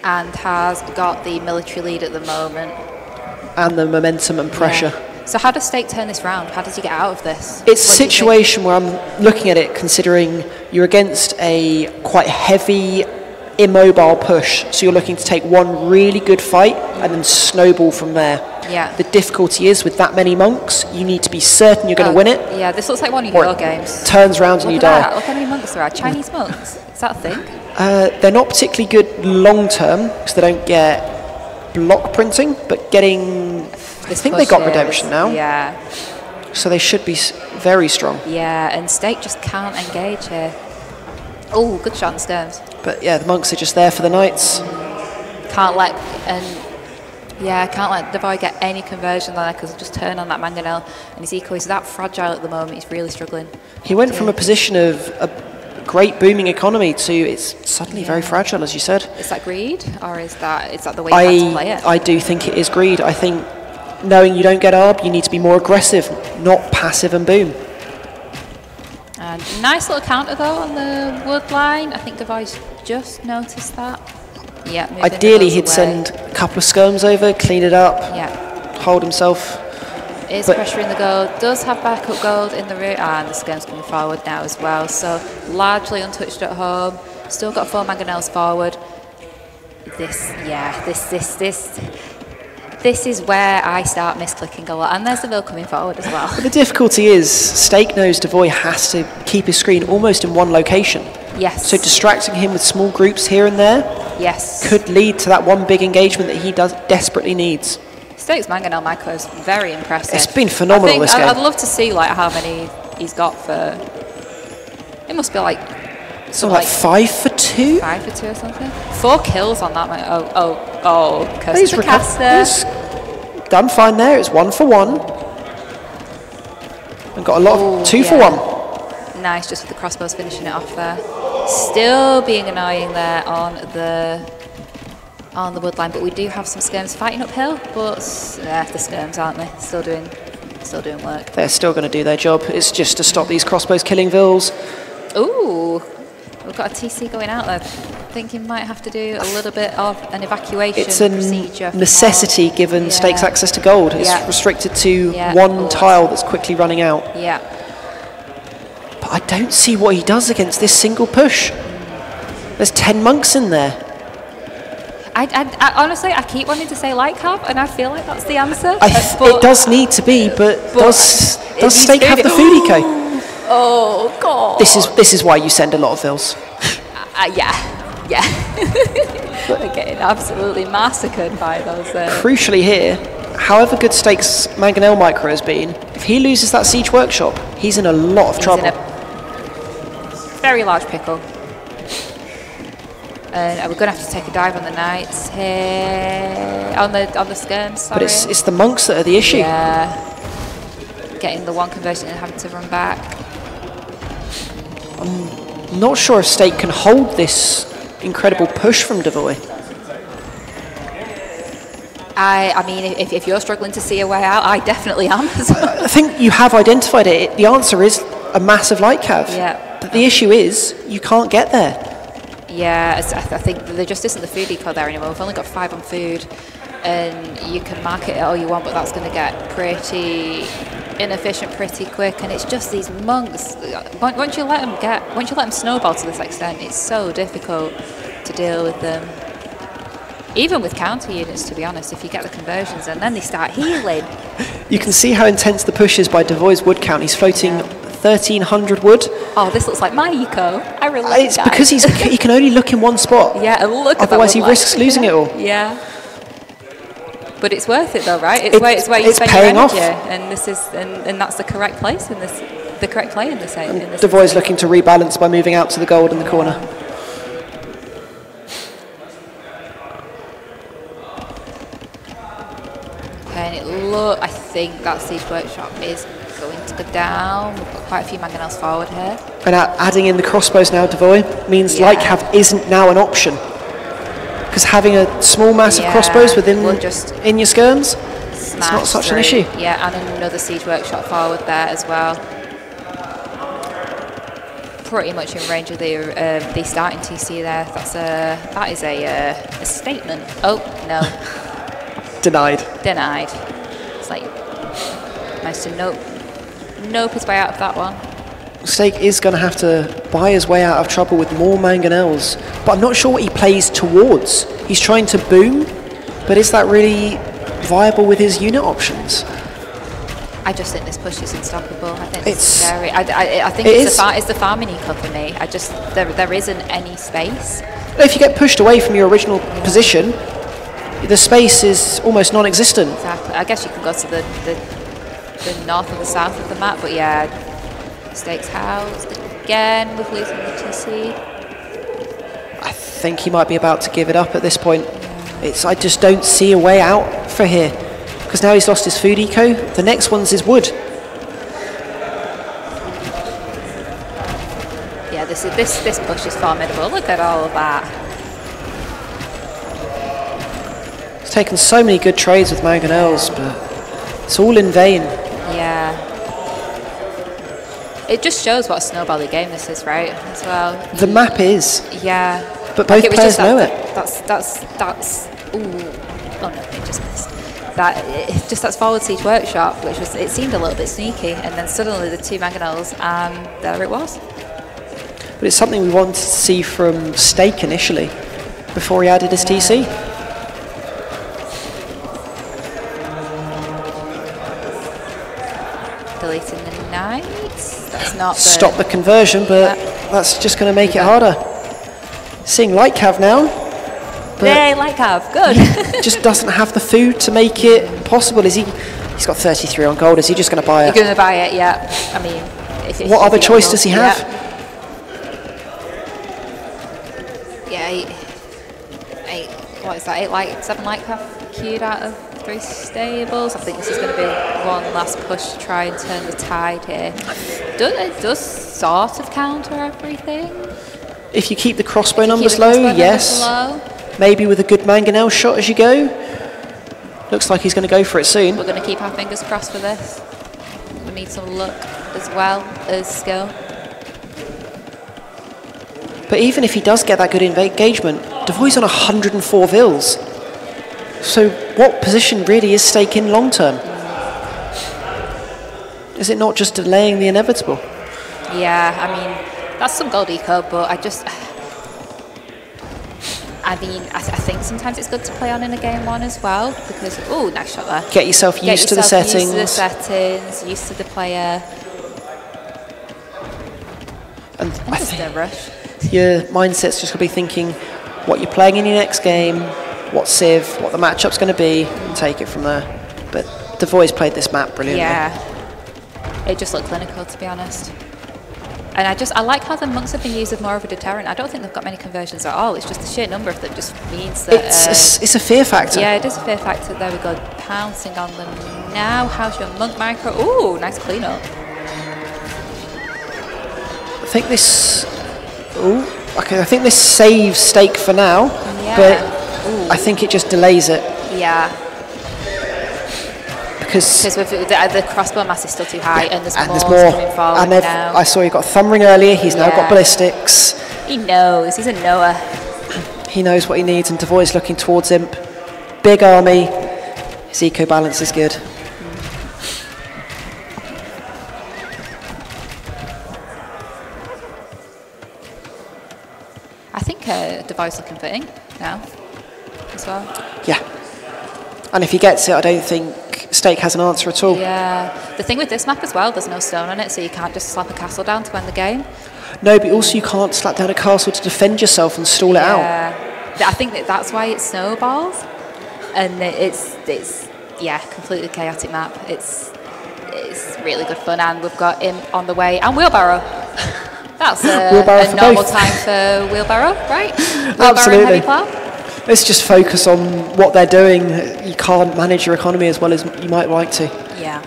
And has got the military lead at the moment. And the momentum and pressure. Yeah. So how does Stake turn this round? How does he get out of this? It's a situation where I'm looking at it considering you're against a quite heavy immobile push. So you're looking to take one really good fight and then snowball from there. Yeah. The difficulty is with that many monks, you need to be certain you're going to win it. Yeah, this looks like one of your games. Turns around and you die. Look how many monks there are. Chinese monks. Is that a thing? They're not particularly good long term because they don't get block printing, but getting. I think they got redemption now. Yeah. So they should be very strong. Yeah, and Steak just can't engage here. Oh, good shot on Stearns. But yeah, the monks are just there for the knights. Can't let Darvoi get any conversion there because he'll just turn on that mangonel, and his eco is that fragile at the moment. He's really struggling. He went from a position of a great booming economy to it's suddenly very fragile, as you said. Is that greed, or is that the way you have to play it? I do think it is greed. I think knowing you don't get ARB, you need to be more aggressive, not passive and boom. And nice little counter though on the wood line. I think Darvoi's just noticed that. Yeah. Ideally, he'd send a couple of skirms over, clean it up, hold himself. Is pressuring the gold, does have backup gold in the route, and the skirm's coming forward now as well. So largely untouched at home. Still got 4 mangonels forward. This is where I start misclicking a lot, and there's the mill coming forward as well. But the difficulty is, Steak knows Darvoi has to keep his screen almost in one location. Yes. So distracting him with small groups here and there could lead to that one big engagement that he desperately needs. Steak's mangonel micro is very impressive. It's been phenomenal this game. I'd love to see like how many he's got for. It must be like. So like 5 for 2? 5 for 2 or something. 4 kills on that one. Oh, curse the caster. He's done fine there. It's 1 for 1. And got a lot of 2 for 1. Nice, just with the crossbows finishing it off there. Still being annoying there on the wood line, but we do have some skirms fighting uphill. But the skirms, aren't they? Still doing work. They're still going to do their job. It's just to stop these crossbows killing vills. Ooh. We've got a TC going out there. I think he might have to do a little bit of an evacuation procedure. It's a necessity given Steak's access to gold. It's restricted to one tile that's quickly running out. Yeah. But I don't see what he does against this single push. There's 10 monks in there. I honestly, I keep wanting to say light cap, and I feel like that's the answer. It does need to be, but does Steak have the food eco? Oh God! This is why you send a lot of vills. Yeah. We're getting absolutely massacred by those. Crucially here, however good Steak's mangonel micro has been, if he loses that siege workshop, he's in a lot of trouble. In a very large pickle. And we're going to have to take a dive on the knights here, on the skirms. Sorry. But it's the monks that are the issue. Yeah. Getting the one conversion and having to run back. I'm not sure if Steak can hold this incredible push from Darvoi. I mean, if you're struggling to see a way out, I definitely am as well. I think you have identified it. The answer is a massive light cav. Yeah. But the issue is you can't get there. Yeah, I think there just isn't the food eco there anymore. We've only got 5 on food, and you can market it all you want, but that's going to get pretty inefficient pretty quick. And it's just these monks. Once you let them snowball to this extent, it's so difficult to deal with them. Even with counter units, to be honest, if you get the conversions and then they start healing. You can see how intense the push is by Darvoi's wood count. He's floating 1,300 wood. Oh, this looks like my eco. I relate. It's because he can only look in one spot. Yeah, and look. Otherwise, he risks losing it all. Yeah. But it's worth it, though, right? It's where you spend your energy, off. And this is and that's the correct place in this. The correct play in this. Darvoi's looking to rebalance by moving out to the gold in the corner. Okay, and I think that siege workshop is going to go down. We've got quite a few mangonels forward here. And adding in the crossbows now, Darvoi, means light cav isn't now an option. Because having a small mass of crossbows within in your skirms, it's not such an issue. Yeah, and another siege workshop forward there as well. Pretty much in range of the starting TC there. That is a statement. Oh no. Denied. It's like nice to nope his way out of that one. Steak is going to have to buy his way out of trouble with more mangonels, but I'm not sure what he plays towards. He's trying to boom, but is that really viable with his unit options? I just think this push is unstoppable. I think it's scary. I think it's the farming eco for me. There isn't any space. If you get pushed away from your original position, the space is almost non-existent. Exactly. I guess you can go to the north or the south of the map, but yeah, Steak's housed again with losing the TC. I think he might be about to give it up at this point. I just don't see a way out for here, because now he's lost his food eco. The next one's his wood. Yeah, this push is formidable. Look at all of that. He's taken so many good trades with mangonels, but it's all in vain. Yeah. It just shows what a snowbally game this is, right? As well. The map is. Yeah. But both players know it. That's. Ooh. Oh no, it just missed. That's forward siege workshop, which was, it seemed a little bit sneaky, and then suddenly the 2 mangonels, and there it was. But it's something we wanted to see from Steak initially, before he added his TC. Deleting the knights. That's not Stop the conversion, but that's just going to make it harder. Seeing Lightcav now. Yay, Lightcav, good. Just doesn't have the food to make it possible. He's got 33 on gold. Is he just going to buy it? You're going to buy it, yeah. I mean, what other choice does he have? Yeah, what is that? 7 Lightcav queued out of 3 stables. I think this is going to be one last push to try and turn the tide here. It does sort of counter everything. If you keep the crossbow numbers low, yes. Maybe with a good mangonel shot as you go. Looks like he's going to go for it soon. We're going to keep our fingers crossed for this. We need some luck as well as skill. But even if he does get that good engagement, darvoi's on 104 vils. So what position really is Steak in long term? Is it not just delaying the inevitable? Yeah, I mean, that's some gold eco, but I think sometimes it's good to play on in a game 1 as well, because, ooh, nice shot there. Get yourself used to the settings. Used to the settings, used to the player. And I think a rush. Your mindset's just going to be thinking what you're playing in your next game, what civ, what the matchup's going to be, and take it from there. But darvoi's played this map brilliantly. Yeah, it just looked clinical, to be honest. And I like how the monks have been used as more of a deterrent. I don't think they've got many conversions at all. It's just the sheer number of them just means that... It's a fear factor. Yeah, it is a fear factor. There we go, pouncing on them now. How's your monk micro? Ooh, nice clean up. I think this... Ooh, okay, I think this saves Steak for now, but I think it just delays it. Yeah. Because with the crossbow mass is still too high, and there's more coming forward now. I saw he got thumb ring earlier. He's now got ballistics. He knows. He's a knower. He knows what he needs, and darvoi's looking towards him. Big army. His eco balance is good. I think darvoi's looking fitting now as well. Yeah. And if he gets it, I don't think Steak has an answer at all. Yeah. The thing with this map as well, there's no stone on it, so you can't just slap a castle down to end the game. No, but also you can't slap down a castle to defend yourself and stall it out. I think that's why it snowballs, and it's completely chaotic map. It's really good fun, and we've got him on the way, and wheelbarrow. That's a normal time for wheelbarrow, right? Absolutely. Let's just focus on what they're doing. You can't manage your economy as well as you might like to. Yeah.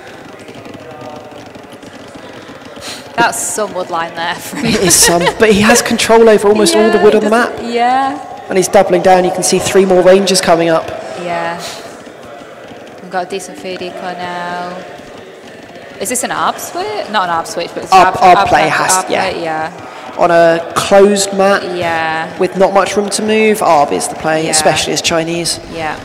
That's some wood line there for him. It is some, but he has control over almost all the wood on the map. Yeah. And he's doubling down. You can see 3 more rangers coming up. Yeah. We've got a decent food eco now. Is this an ARB switch? Not an ARB switch, but it's ARB play has, yeah. On a closed map with not much room to move, ARB is the play, especially as Chinese. Yeah.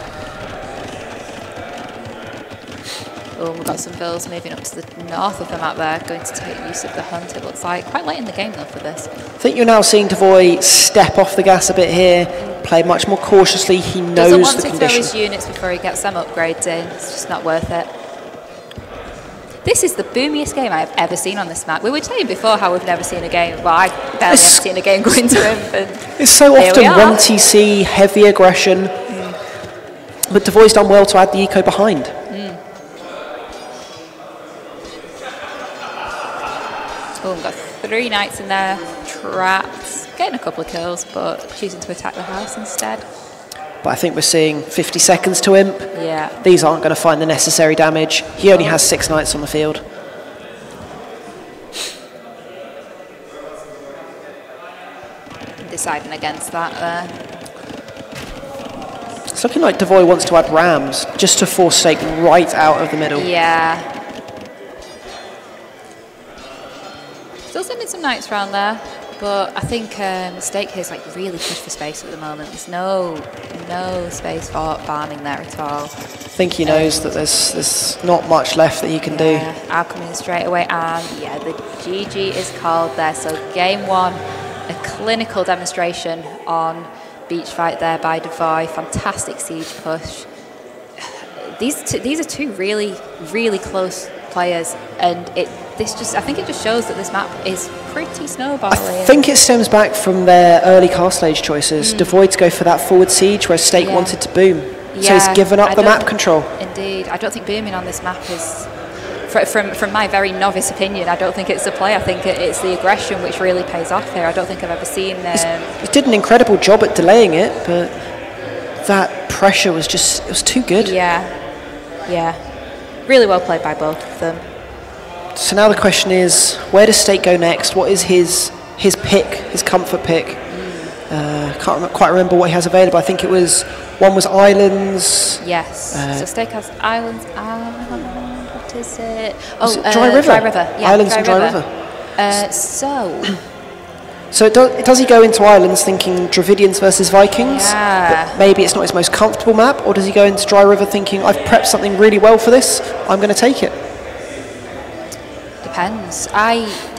Oh, we've got some bills moving up to the north of the map there, going to take use of the hunt, it looks like. Quite late in the game, though, for this. I think you're now seeing darvoi step off the gas a bit here, play much more cautiously. He knows the condition. Doesn't want to throw his units before he gets them upgrades in. It's just not worth it. This is the boomiest game I've ever seen on this map. We were saying before how we've never seen a game. Well, I've barely ever seen a game go into him. It's so often 1 TC, heavy aggression. But darvoi's done well to add the eco behind. Oh, we've got 3 knights in there, trapped, getting a couple of kills, but choosing to attack the house instead. But I think we're seeing 50 seconds to imp. Yeah. These aren't going to find the necessary damage. He only has 6 knights on the field. Deciding against that there. It's looking like darvoi wants to add rams, just to force stake right out of the middle. Yeah. Still sending some knights around there, but I think Stake here is like really pushed for space at the moment. There's no space for farming there at all. I think he knows that there's not much left that he can do. I'll come in straight away, and yeah, the GG is called there. So game 1, a clinical demonstration on beach fight there by darvoi. Fantastic siege push. These are two really close players, and I think it just shows that this map is pretty snowballing. I think it stems back from their early castle stage choices. darvoi to go for that forward siege, whereas Stake wanted to boom. So he's given up the map control. Indeed. I don't think booming on this map is, from my very novice opinion, I don't think it's the play. I think it's the aggression which really pays off here. I don't think I've ever seen... He did an incredible job at delaying it, but that pressure was just, it was too good. Yeah. Really well played by both of them. So now the question is, where does Stake go next? What is his pick, his comfort pick? Can't quite remember what he has available. I think one was islands. Yes. So Stake has islands and what is it? Dry River. Dry River. Yeah, Islands and Dry River. So does he go into islands thinking Dravidians versus Vikings? Yeah. But maybe it's not his most comfortable map, or does he go into Dry River thinking I've prepped something really well for this, I'm going to take it? Depends.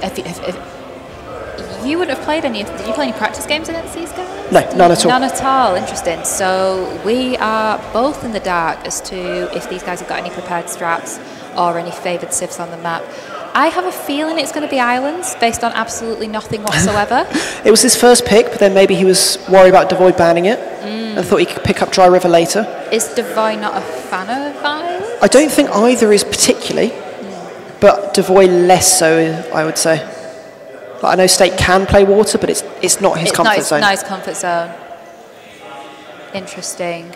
If you wouldn't have played any. Did you play any practice games against these guys? No, none at all. None at all. Interesting. So we are both in the dark as to if these guys have got any prepared straps or any favoured civs on the map. I have a feeling it's going to be islands based on absolutely nothing whatsoever. It was his first pick, but then maybe he was worried about darvoi banning it and thought he could pick up Dry River later. Is darvoi not a fan of islands? I don't think either is particularly, but darvoi less so, I would say. Like, I know Stake can play water, but it's not his comfort zone. It's not his comfort zone. Interesting.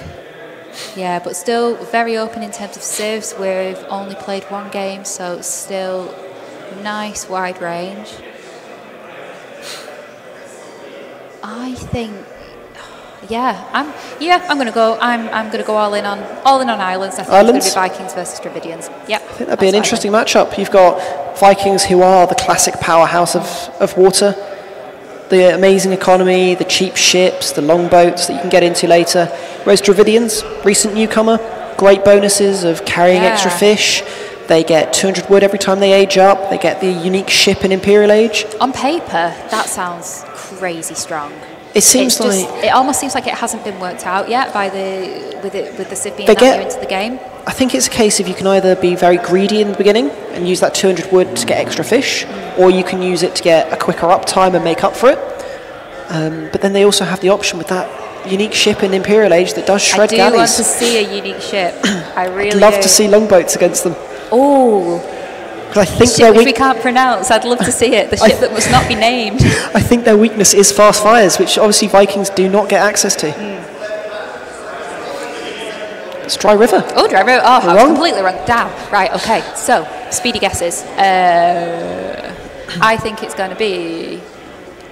Yeah, but still very open in terms of civs. We've only played 1 game, so it's still nice wide range. I think, I'm going to go. I'm going to go all in on islands. I think it's going to be Vikings versus Dravidians. Yep. I think that'd be an interesting matchup. You've got Vikings, who are the classic powerhouse of water. The amazing economy, the cheap ships, the longboats that you can get into later. Whereas Dravidians, recent newcomer, great bonuses of carrying extra fish. They get 200 wood every time they age up. They get the unique ship in Imperial Age. On paper, that sounds crazy strong. It almost seems like it hasn't been worked out yet with the civ being that new into the game. I think it's a case of you can either be very greedy in the beginning and use that 200 wood to get extra fish, or you can use it to get a quicker uptime and make up for it. But then they also have the option with that unique ship in Imperial Age that does shred galleys. I do want to see a unique ship. I really I'd love to see longboats against them. Oh, I think ship which we can't pronounce. I'd love to see it. The ship that must not be named. I think their weakness is fast fires, which obviously Vikings do not get access to. It's Dry River. Oh, Dry River. Oh, I was completely wrong. Damn. Right, okay. So, speedy guesses. I think it's going to be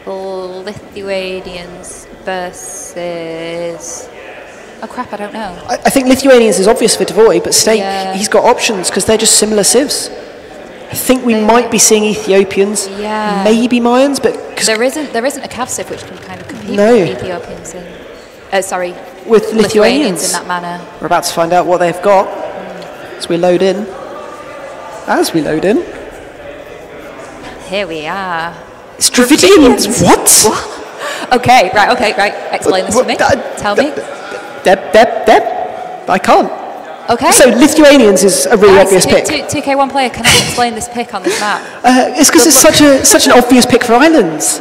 Lithuanians versus... Oh crap, I don't know. I think Lithuanians is obvious for darvoi, but Stake, he's got options because they're just similar civs. I think we might be seeing Ethiopians, maybe Mayans, but... There isn't a cav civ which can kind of compete with Ethiopians with Lithuanians in that manner. We're about to find out what they've got as we load in. As we load in. Here we are. It's Dravidians. What? Okay, right. Explain this to me. Tell me. Deb. I can't. Okay. So Lithuanians is a really obvious pick. 2K1 player, can I explain this pick on this map? It's because it's such an obvious pick for islands.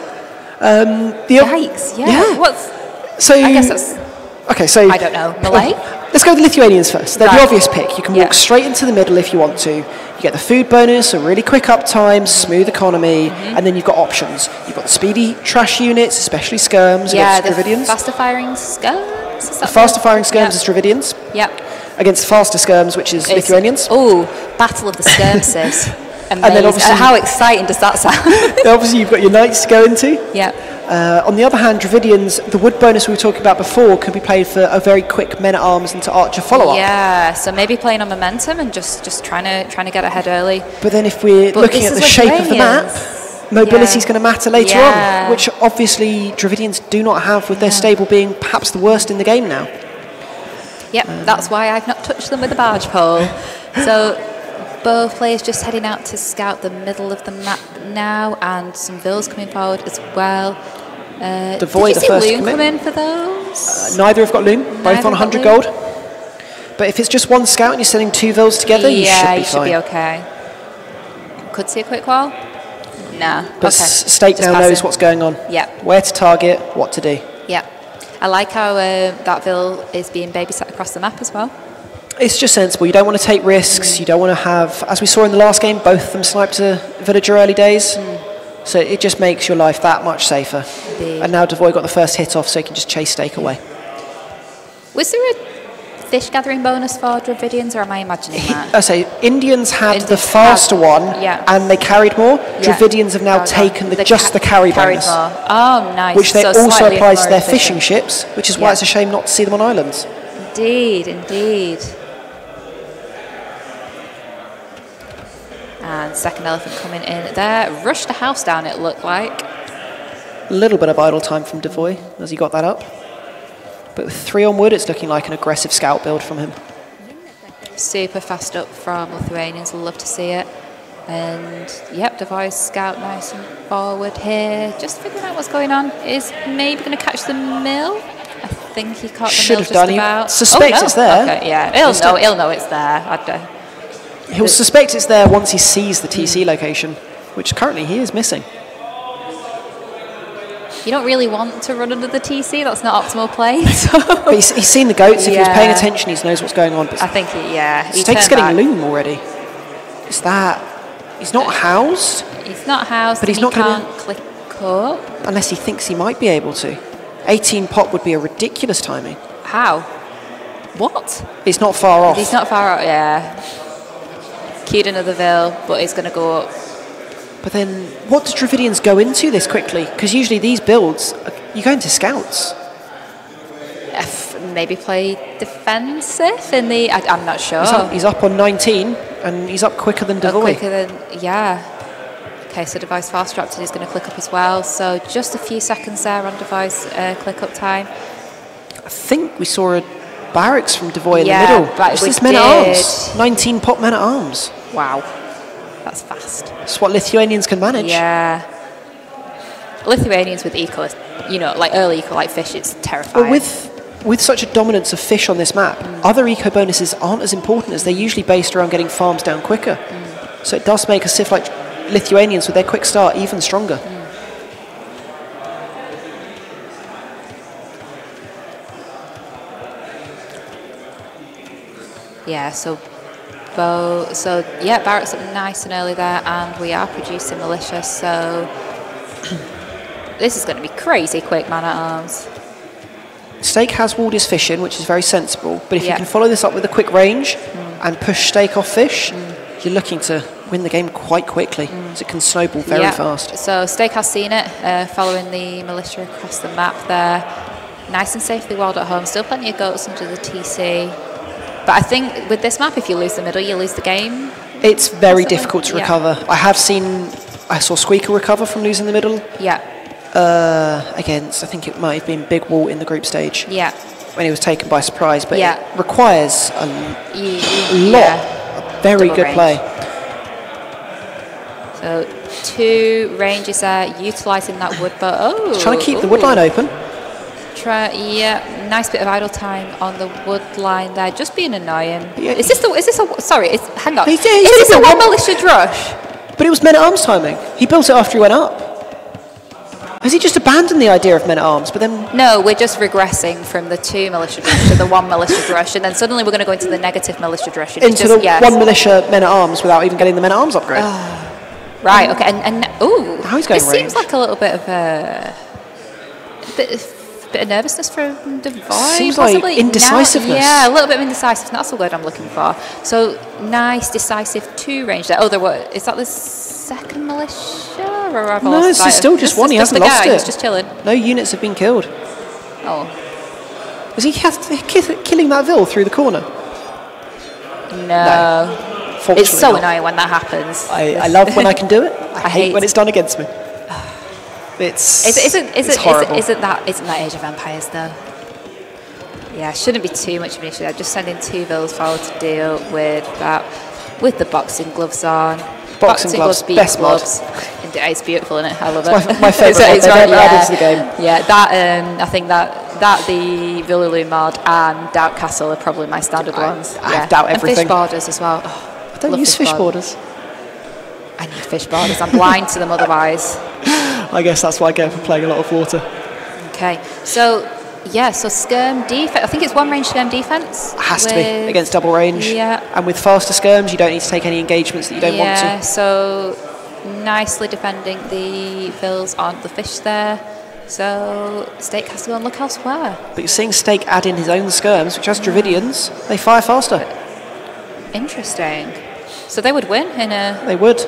Yikes, yeah. I guess that's... Okay, so... I don't know. Malay? Let's go with the Lithuanians first. They're the Right. obvious pick. You can walk straight into the middle if you want to. You get the food bonus, a really quick uptime, smooth economy, and then you've got options. You've got the speedy trash units, especially skirms against Dravidians. Faster firing skirms? The faster firing skirms is Dravidians. Yep. Against faster skirms, which is Lithuanians. Oh, Battle of the Skirmses. And then obviously, how exciting does that sound? Obviously, you've got your knights to go into. Yeah. On the other hand, Dravidians, the wood bonus we were talking about before, can be played for a very quick men-at-arms into archer follow-up. Yeah, so maybe playing on momentum and just trying to get ahead early. But then if we're looking at the shape of the map, mobility is going to matter later on, which obviously Dravidians do not have, with their stable being perhaps the worst in the game now. Yep, that's why I've not touched them with a barge pole. So both players just heading out to scout the middle of the map now, and some vills coming forward as well. Darvoi, the first Loon come in for those? Neither have got Loon, both on 100 gold. But if it's just one scout and you're sending two vills together, you should be fine. Should be okay. Could see a quick wall? Nah. But Stake now knows what's going on. Yep. Where to target, what to do. Yep. I like how that vill is being babysat across the map as well. It's just sensible. You don't want to take risks. You don't want to have, as we saw in the last game, both of them sniped a villager early days. So it just makes your life that much safer. Indeed. And now Darvoi got the first hit off, so he can just chase Stake away. Was there a fish gathering bonus for Dravidians, or am I imagining that? I say Indians had the faster one, and they carried more. Dravidians have now taken just the carry bonus. More. Oh, nice. Which they also applies to their fishing ships, which is why it's a shame not to see them on islands. Indeed. And second elephant coming in there. Rushed the house down, it looked like. A little bit of idle time from Darvoi as he got that up. But with 3 on wood, it's looking like an aggressive scout build from him. Super fast up from Lithuanians, love to see it. And yep, Darvoi's scout nice and forward here. Just figuring out what's going on. Is maybe going to catch the mill. I think he caught the mill just about. He suspects it's there. Okay, yeah, he'll know it's there. He'll suspect it's there once he sees the TC location, which currently he is missing. You don't really want to run under the TC, that's not optimal play. So. But he's seen the goats, if he was paying attention, he knows what's going on. But I think Stake's getting loom already. Is that... He's not housed? He's not housed, but he can't click up. Unless he thinks he might be able to. 18 pop would be a ridiculous timing. How? What? He's not far off. He's not far off, yeah. Queued another vill, but he's going to go up. But then, what do Dravidians go into this quickly? Because usually these builds, you go into scouts. Maybe play defensive in the... I'm not sure. He's up on 19, and he's up quicker than Darvoi. Okay, so Darvoi's fast strapped and he's going to click up as well. So just a few seconds there on Darvoi's click up time. I think we saw a barracks from Darvoi in the middle. Just this men-at-arms. 19 pop men-at-arms. Wow. That's fast. That's what Lithuanians can manage. Yeah. Lithuanians with eco, like early eco, like fish, it's terrifying. Well, with such a dominance of fish on this map, other eco bonuses aren't as important, as they're usually based around getting farms down quicker. So it does make a Sith like Lithuanians with their quick start even stronger. Yeah, Barrett's up nice and early there, and we are producing militia, so this is going to be crazy quick man-at-arms. Stake has walled his fish in, which is very sensible, but if you can follow this up with a quick range and push Stake off fish, you're looking to win the game quite quickly, so it can snowball very fast. So Stake has seen it, following the militia across the map there. Nice and safely walled at home, still plenty of goats under the TC. But I think with this map, if you lose the middle, you lose the game. It's very difficult to recover. I saw Squeaker recover from losing the middle. Yeah. Against, I think it might have been Big Wall in the group stage. Yeah. When he was taken by surprise, but it requires a lot of very good play. So 2 ranges there, utilising that wood bow. Oh, He's trying to keep the wood line open. Yeah, nice bit of idle time on the wood line there, just being annoying. Yeah. Is this a, sorry, hang on. He's Is this a doing one one- militia rush? But it was men-at-arms timing. He built it after he went up. Has he just abandoned the idea of men-at-arms, but then... No, we're just regressing from the 2 militia rush to the 1 militia rush, and then suddenly we're going to go into the negative militia rush. And Into the 1 militia men-at-arms without even getting the men-at-arms upgrade. Right, okay, and ooh, Now he's going this range. seems like a little bit of a bit of nervousness from Darvoi. Seems like possibly. indecisiveness. Yeah, a little bit of indecisiveness. That's the word I'm looking for. So nice, decisive 2 range there. Oh, is that the 2nd militia? Or have I No, lost this is sight of- still just 1. He hasn't the lost guy. it. He's just chilling. No units have been killed. Oh Was he killing that Vil through the corner? no. Fortunately It's so not. annoying when that happens. I love when I can do it. I hate hate- when it's done against me. It's horrible. Isn't that Age of Empires though? Yeah, shouldn't be too much of an issue there. Just sending 2 vills forward to deal with that, with the boxing gloves on. Boxing gloves, beat best mod. gloves. It's beautiful, isn't it? I love It's it. my favourite mod It's they've right, ever added to the game. Yeah, that I think that the Villaloon mod and Doubt Castle are probably my standard ones. I doubt everything. And fish borders as well. Oh, I don't love use fish borders. borders. I need fish borders. I'm blind to them otherwise. I guess that's what I get for playing a lot of water. Okay, so skirm defense. I think it's 1 range skirm defense. It has to be against double range. Yeah. And with faster skirms, you don't need to take any engagements that you don't want Yeah, to. so nicely defending the fills on the fish there. So Stake has to go and look elsewhere. But you're seeing Stake add in his own skirms, which has Dravidians. They fire faster. Interesting. So they would win in a... They would.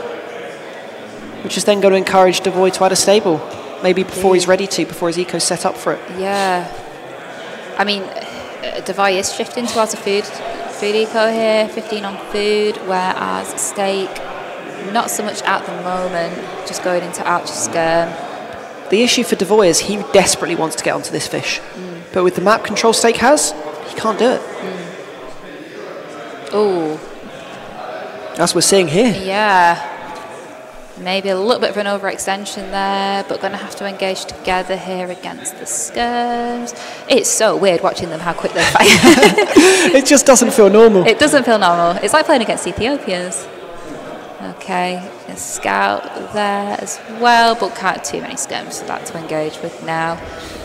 Which is then going to encourage Darvoi to add a stable. Maybe before he's ready to, before his eco's set up for it. Yeah. I mean, Darvoi is shifting towards a food eco here, 15 on food, whereas Stake, not so much at the moment, just going into Archer Skirm. The issue for Darvoi is he desperately wants to get onto this fish. But with the map control Stake has, he can't do it. Ooh. As we're seeing here. Yeah. Maybe a little bit of an overextension there, but going to have to engage together here against the skirms. It's so weird watching them, how quick they fight. It just doesn't feel normal. It doesn't feel normal. It's like playing against Ethiopians. Okay, a scout there as well, but can't too many skirms for that to engage with now.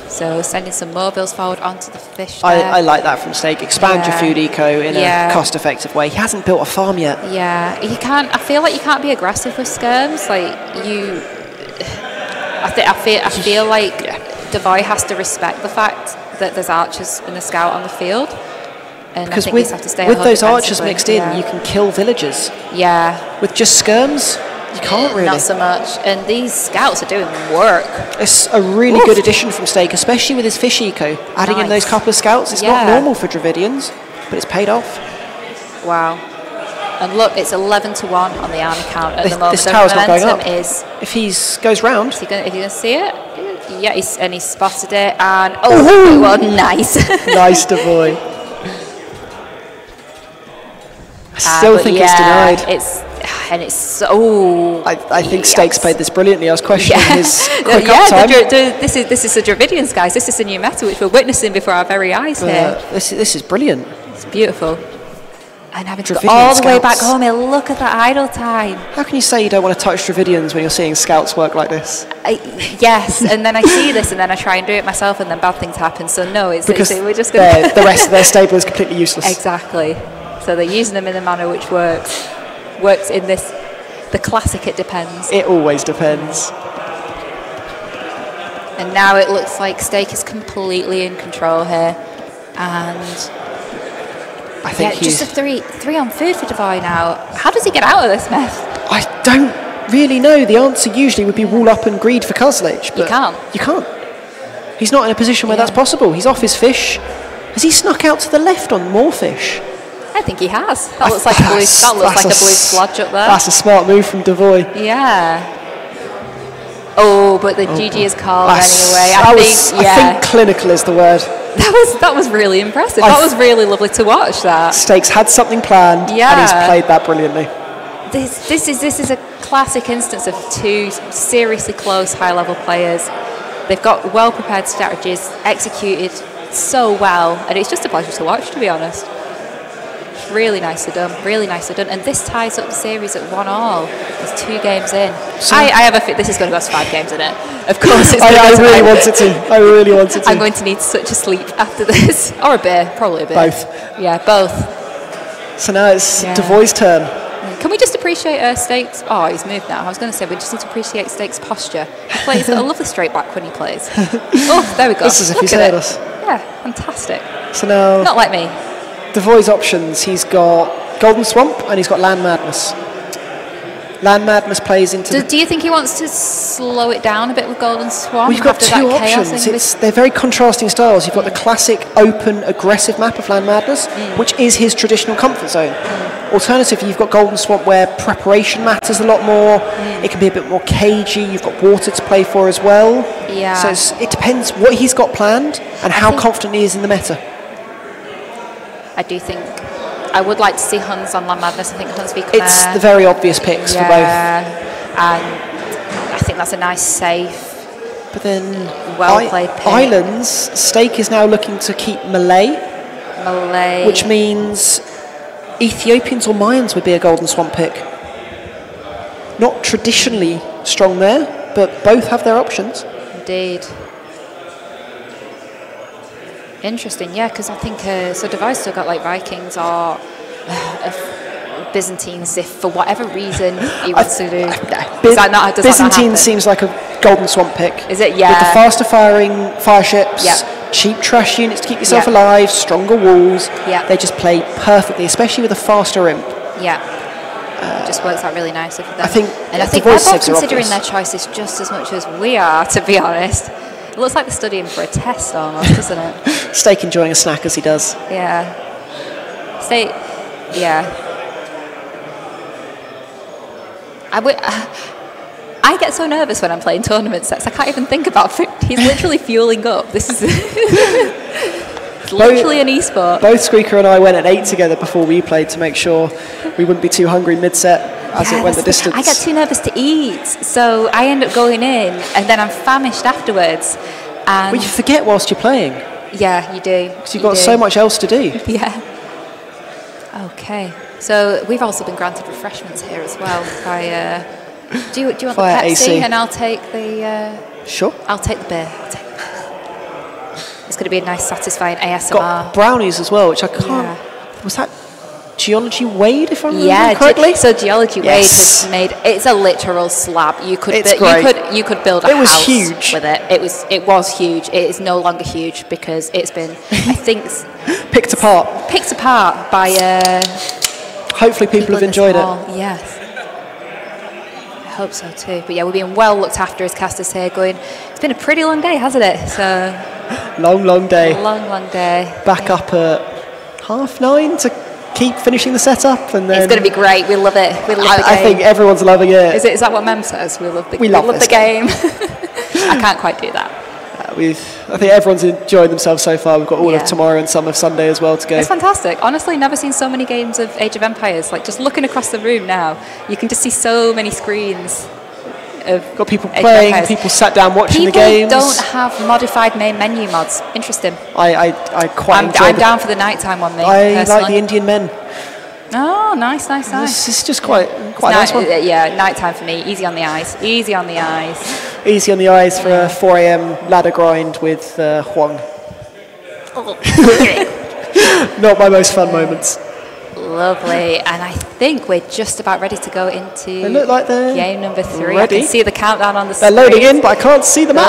So sending some mobiles forward onto the fish there. I like that from Stake. Expand your food eco in Yeah. a cost-effective way. He hasn't built a farm yet. Yeah, you can't. I feel like you can't be aggressive with skirms. Like you, I feel like Darvoi has to respect the fact that there's archers and a scout on the field, and Because I think these have to stay with at home those archers defensively. mixed in, Yeah. you can kill villagers. Yeah, With just skirms, you can't really. not so much. And these scouts are doing work. It's a really good addition from Stake, especially with his fish eco. Adding in those Nice. couple of scouts, it's not normal for Dravidians, but it's paid off. Wow. And look, it's 11-1 on the army count at the moment. This So tower's not going momentum up. is. If he goes round, Is he going to see it? Yeah, he's spotted it, and oh, well, nice. nice Darvoi. I still think it's denied. It's so. I think Stake's played this brilliantly. I was questioning his quick yeah, uptime. this is the Dravidians, guys. This is a new meta which we're witnessing before our very eyes here. This is brilliant. It's beautiful. And having to go Dravidian all the way back scouts. home here, look at that idle time. How can you say you don't want to touch Dravidians when you're seeing scouts work like this? Yes, and then I see this, and then I try and do it myself, and then bad things happen. So no, Because we're just going the rest of their stable is completely useless. Exactly. So they're using them in a manner which works in this, the classic it depends. It always depends. And now it looks like Stake is completely in control here. And I think just a three on food for Darvoi now. How does he get out of this mess? I don't really know. The answer usually would be wall up and greed for Kazlich, but can't. You can't. He's not in a position where that's possible. He's off his fish. Has he snuck out to the left on more fish? I think he has. That looks like a blue sludge up there. That's a smart move from Darvoi. Yeah. Oh, but the GG is called anyway. I think clinical is the word. That was really impressive. That was really lovely to watch. That Stakes had something planned, and he's played that brilliantly. This is a classic instance of two seriously close high-level players. They've got well-prepared strategies, executed so well, and it's just a pleasure to watch, to be honest. Really nicely done, really nicely done. And this ties up the series at 1-1. There's 2 games in. So I have a this is going to go to 5 games, isn't it? Of course it's going to go to really want it to. I really want it to. I'm going to need such a sleep after this. Or a beer, probably a beer. Both. Yeah, both. So now it's Darvoi's turn. Can we just appreciate Stake's... Oh, he's moved now. I was going to say, we just need to appreciate Stake's posture. He plays a lovely straight back when he plays. Oh, there we go. This is if he's heard us. Yeah, fantastic. So now... Not like me. Darvoi's options, he's got Golden Swamp and he's got Land Madness. Land Madness plays into... Do you think he wants to slow it down a bit with Golden Swamp? We've got 2 options. They're very contrasting styles. You've got the classic open, aggressive map of Land Madness, which is his traditional comfort zone. Alternatively, you've got Golden Swamp where preparation matters a lot more. It can be a bit more cagey. You've got water to play for as well. Yeah. So it depends what he's got planned and how confident he is in the meta. I do think I would like to see Huns on Land Madness. I think Huns v Khmer. It's the very obvious picks for both. And I think that's a nice safe. But then well played pick. Islands, Stake is now looking to keep Malay. Which means Ethiopians or Mayans would be a Golden Swamp pick. Not traditionally strong there, but both have their options. Indeed. Interesting, yeah, because I think so. Darvoi's still got like Vikings or Byzantines if for whatever reason he wants to do. Byzantine seems like a Golden Swamp pick. Is it? Yeah. With the faster firing fire ships, cheap trash units to keep yourself alive, stronger walls. Yeah. They just play perfectly, especially with a faster imp. Yeah. It just works out really nicely for them. I think they're both considering their choices just as much as we are, to be honest. It looks like they're studying for a test almost, doesn't it? Stake enjoying a snack as he does. Yeah. Stake, yeah. I get so nervous when I'm playing tournament sets. I can't even think about food. He's literally fueling up. This is it's literally an e-sport. Both Squeaker and I went at 8 together before we played to make sure we wouldn't be too hungry mid-set as it went the distance. I get too nervous to eat, so I end up going in and then I'm famished afterwards. And well, you forget whilst you're playing. Yeah, you do. Because you've got so much else to do. Yeah. Okay. So we've also been granted refreshments here as well. Do you want the Pepsi? AC. And I'll take the... Sure. I'll take the beer. It's going to be a nice, satisfying ASMR. Got brownies as well, which I can't... Yeah. Was that Geology Wade, if I remember correctly? So Geology Wade has made... It's a literal slab. You could build a house huge with it. It was huge. It is no longer huge because it's been, I think... Picked apart. Picked apart by... Hopefully people have enjoyed it. Yes. I hope so too. But yeah, we're being well looked after as casters here going... It's been a pretty long day, hasn't it? So... Long day. Long day. Back up at 9:30 to keep finishing the setup, and then it's going to be great. We love it. We love the game. I think everyone's loving it. Is that what Mem says? We love the game. I can't quite do that. I think everyone's enjoyed themselves so far. We've got all of tomorrow and some of Sunday as well to go. It's fantastic. Honestly, never seen so many games of Age of Empires. Like just looking across the room now, you can just see so many screens. Got people playing, people sat down watching the games. People don't have modified main menu mods. Interesting. I quite enjoy I'm down for the nighttime one, mate. I like the Indian men. Oh, nice. This is just quite a nice one. Yeah, nighttime for me. Easy on the eyes. Easy on the eyes for a 4 a.m. ladder grind with Huang. Not my most fun moments. Lovely, and I think we're just about ready to go into they look like they're game number 3. ready. I can see the countdown on the screen. They're loading in, but I can't see the map.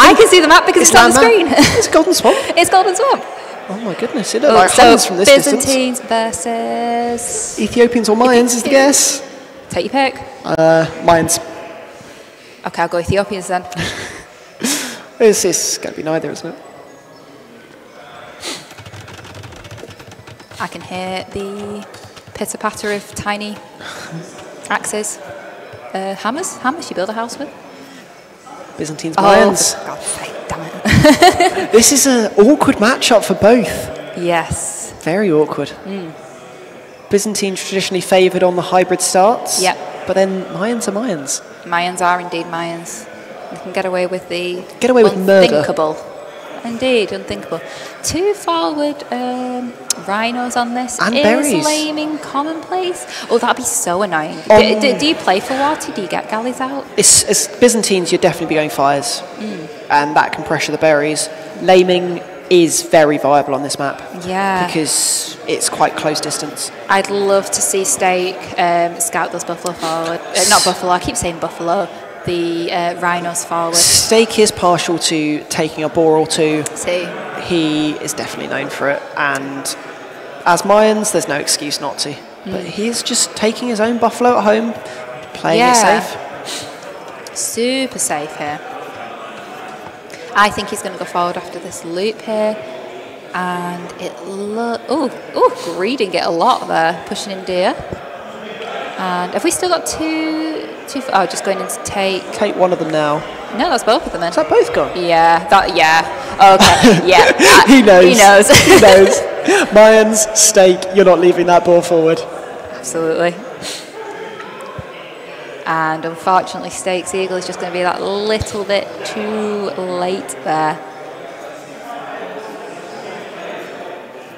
I can see the map because it's on the screen. It's Golden Swamp. It's Golden Swamp. Oh my goodness, it looks like Huns from this Byzantines distance. versus... Ethiopians or Mayans is the guess. Take your pick. Mayans. Okay, I'll go Ethiopians then. It's going to be neither, isn't it? I can hear the pitter-patter of tiny axes. Hammers you build a house with? Byzantines, Mayans. For God's sake, damn it. This is an awkward matchup for both. Yes. Very awkward. Byzantine traditionally favoured on the hybrid starts. Yep. But then Mayans are Mayans. Mayans are indeed Mayans. They can get away with the unthinkable. Murder. Indeed, unthinkable. 2 forward rhinos on this. And is berries. Laming commonplace? Oh, that'd be so annoying. Do you play for water? Do you get galleys out? It's Byzantines, you'd definitely be going fires. And that can pressure the berries. Laming is very viable on this map. Yeah. Because it's quite close distance. I'd love to see Steak scout those buffalo forward. Not buffalo, I keep saying buffalo. The rhinos forward. Steak is partial to taking a boar or two. See. He is definitely known for it. And as Mayans, there's no excuse not to. But he's just taking his own buffalo at home, playing it safe. Super safe here. I think he's going to go forward after this loop here. And it greeding it a lot there, pushing in deer. And have we still got two? Oh, just going in to take. Take one of them now. No, that's both of them then. Is that both gone? Yeah. Okay. Yeah. He knows. He knows. He knows. Mayans, Steak, you're not leaving that ball forward. Absolutely. And unfortunately, Steak's Eagle is just going to be that little bit too late there.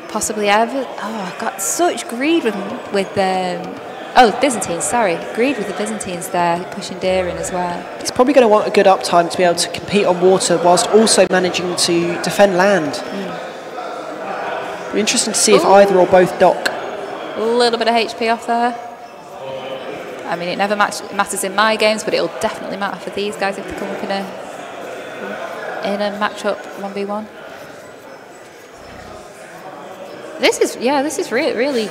Possibly ever. Oh, I've got such greed with Byzantines, sorry. Greed with the Byzantines there, pushing deer in as well. He's probably going to want a good uptime to be able to compete on water whilst also managing to defend land. Be interesting to see if either or both dock. A little bit of HP off there. I mean, it never matters in my games, but it'll definitely matter for these guys if they come up in a matchup 1v1. This is really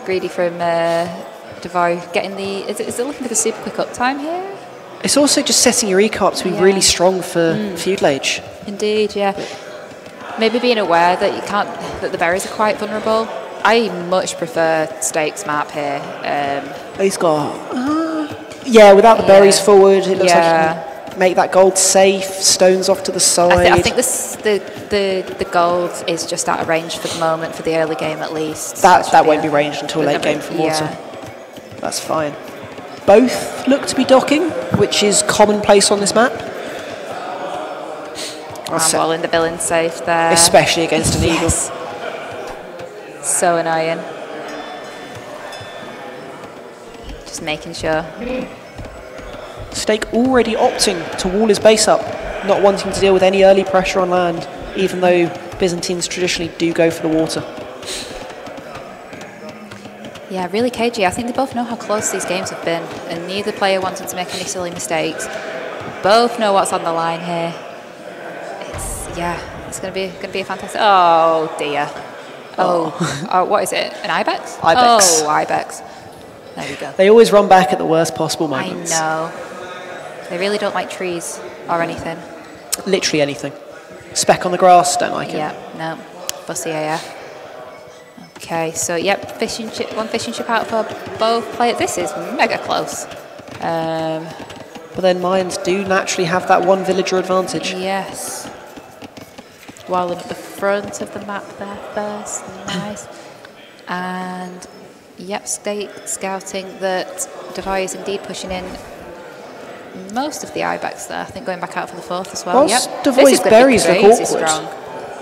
greedy from darvoi, getting the. Is it looking for the super quick uptime here? It's also just setting your eco up to be really strong for feud age. Indeed, yeah. Maybe being aware that the berries are quite vulnerable. I much prefer Steak's map here. He's got without the berries forward, it looks like he can make that gold safe. Stones off to the side. I think the gold is just out of range for the moment, for the early game at least. That won't be ranged until late game from water. That's fine. Both look to be docking, which is commonplace on this map. Well in the billing safe there. Especially against an eagle. So annoying. Just making sure. Steak already opting to wall his base up, not wanting to deal with any early pressure on land, even though Byzantines traditionally do go for the water. Yeah, really cagey. I think they both know how close these games have been, and neither player wanted to make any silly mistakes. Both know what's on the line here. It's going to be a fantastic. Oh dear. Oh, what is it? An ibex? Ibex. Oh, ibex. There we go. They always run back at the worst possible moments. I know. They really don't like trees or anything. Literally anything. Speck on the grass, don't like it. Yeah, no. Fussy AF. Okay, so one fishing ship out for both players. This is mega close. But then Mayans do naturally have that one villager advantage. Yes. While at the front of the map there first. Nice. And Steak scouting that darvoi is indeed pushing in most of the ibex there. I think going back out for the fourth as well. Whilst darvoi's berries look awkward, strong.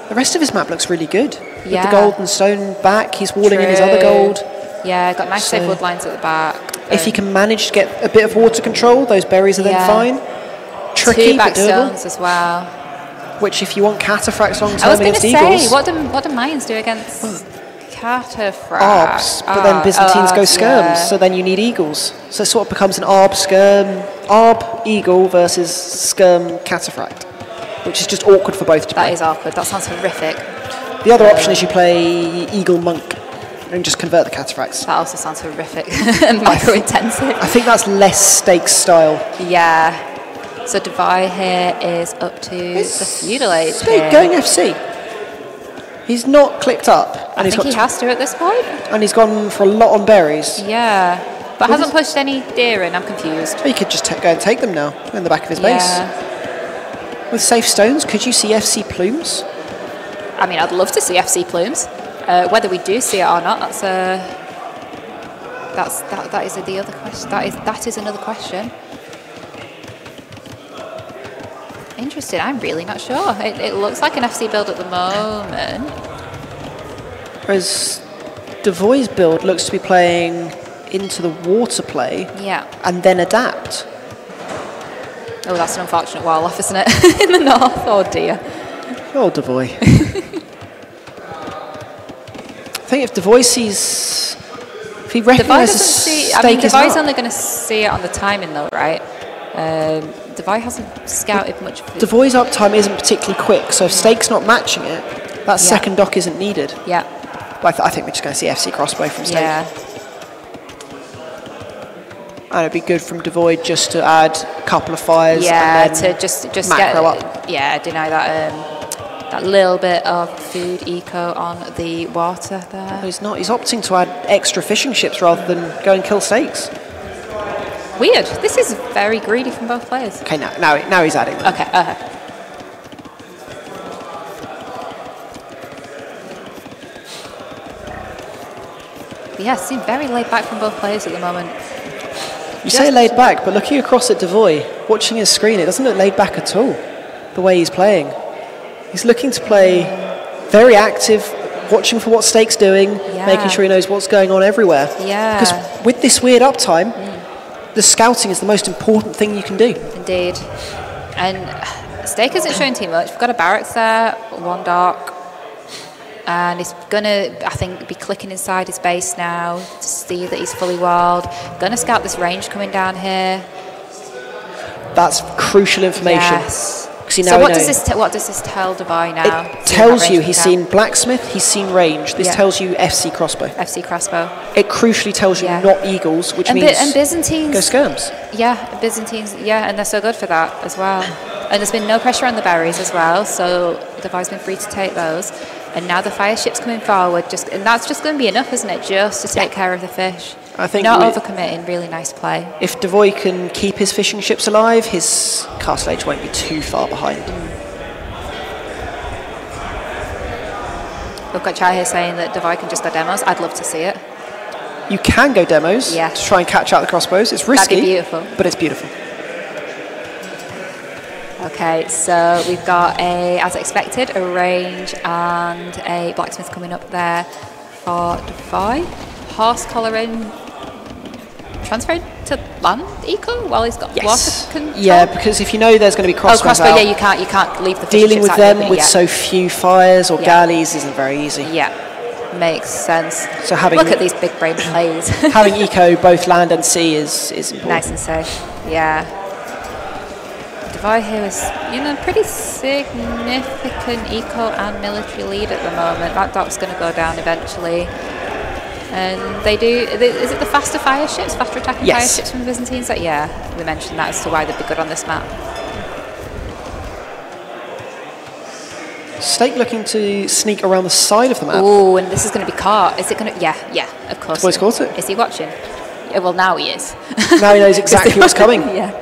The rest of his map looks really good. Yeah. With the golden stone back, he's walling in his other gold. Yeah, got nice safe wood lines at the back. If he can manage to get a bit of water control, those berries are then fine. Tricky, 2 back but doable. stones as well. Which, if you want cataphracts long I term was going against to eagles, say, what do Mayans do against cataphracts? arbs, but then Byzantines go skirms, so then you need eagles. So it sort of becomes an arb eagle versus skirm cataphract, which is just awkward for both to play. That is awkward. That sounds horrific. The other option is you play eagle monk and just convert the cataphracts. That also sounds horrific and micro-intensive. I think that's less Steak style. Yeah. So darvoi here is up to the feudal age. Steak going FC. He's not clicked up. And I think he has to at this point. And he's gone for a lot on berries. Yeah. But hasn't pushed any deer in. I'm confused. He could just go and take them now in the back of his base. With safe stones, could you see FC plumes? I mean, I'd love to see FC plumes. Whether we do see it or not, that's That is the other question. That is another question. Interesting. I'm really not sure. It looks like an FC build at the moment. Whereas darvoi's build looks to be playing into the water play. Yeah. And then adapt. Oh, that's an unfortunate wall off, isn't it? In the north. Oh dear. Oh, darvoi. I think if darvoi sees, if he recognises Steak, I mean, darvoi's only going to see it on the timing though, right? darvoi hasn't scouted much. darvoi's uptime isn't particularly quick, so if Steak's not matching it, that second dock isn't needed. Yeah. But I think we're just going to see FC crossbow from Steak. Yeah. And it'd be good from darvoi just to add a couple of fires. Yeah, and then to just macro up. Yeah, deny that little bit of food eco on the water there. He's not. He's opting to add extra fishing ships rather than go and kill Steaks. Weird. This is very greedy from both players. Okay, now he's adding them. Okay. Yeah, seem very laid back from both players at the moment. You say laid back, but looking across at darvoi, watching his screen, it doesn't look laid back at all, the way he's playing. He's looking to play very active, watching for what Steak's doing, making sure he knows what's going on everywhere. Yeah. Because with this weird uptime, the scouting is the most important thing you can do. Indeed. And Steak isn't showing too much. We've got a barracks there, one dock. And he's going to, I think, be clicking inside his base now to see that he's fully walled. Going to scout this range coming down here. That's crucial information. Yes. So what does this tell darvoi now? It tells you he's seen blacksmith, he's seen range. This tells you FC crossbow. FC crossbow. It crucially tells you not eagles, which means and Byzantines go skirms. Yeah, Byzantines. Yeah, and they're so good for that as well. And there's been no pressure on the berries as well, so darvoi's been free to take those. And now the fire ship's coming forward, and that's just going to be enough, isn't it? Just to take care of the fish. I think not overcommitting. Really nice play. If darvoi can keep his fishing ships alive, his castle age won't be too far behind. We've got Chai here saying that darvoi can just go demos. I'd love to see it. You can go demos to try and catch out the crossbows. It's risky, that'd be beautiful. But it's beautiful. Okay, so we've got as expected, a range and a blacksmith coming up there for darvoi. Horse collaring, transferred to land eco while he's got water control. Yeah, because if you know there's going to be crossbows out, you can't leave the dealing with them with so few fires or galleys isn't very easy. Yeah, makes sense. So look at these big brain plays. Having eco both land and sea is important. Nice and safe. Yeah. darvoi here is, pretty significant eco and military lead at the moment. That dock's going to go down eventually. And they do, is it the faster fire ships, faster attacking fire ships from the Byzantines? Yeah, we mentioned that as to why they'd be good on this map. Steak looking to sneak around the side of the map. Oh, and this is going to be caught. Is it going to, yeah, of course. darvoi's caught it. Is he watching? Yeah, well, now he is. Now he knows exactly what's coming. Yeah.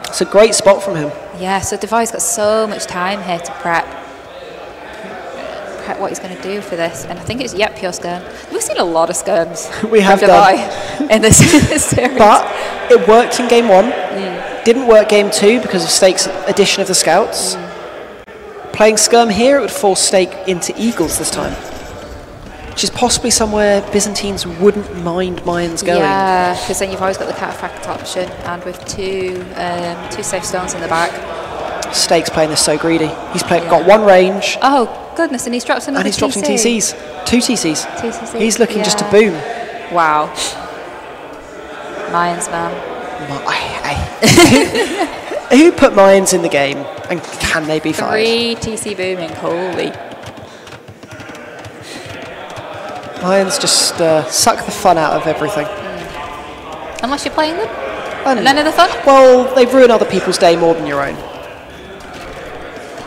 It's a great spot from him. Yeah, so darvoi's got so much time here to prep what he's going to do for this, and I think it's pure skirm. We've seen a lot of skirms. We have done in this series, but it worked in game 1. Didn't work game 2 because of Steak's addition of the scouts. Playing skirm here, it would force Steak into eagles this time, which is possibly somewhere Byzantines wouldn't mind Mayans going. Yeah, because then you've always got the cataphract option, and with two safe stones in the back. Steak's playing this so greedy. He's got one range. Oh goodness, and he's dropped another. And he's dropped in TCs. 2 TCs. 2 TCs. He's looking just to boom. Wow. Mayans, man. Who put Mayans in the game, and can they be fired? 3 TC booming, holy. Mayans just suck the fun out of everything. Unless you're playing them? None of the fun? Well, they ruin other people's day more than your own.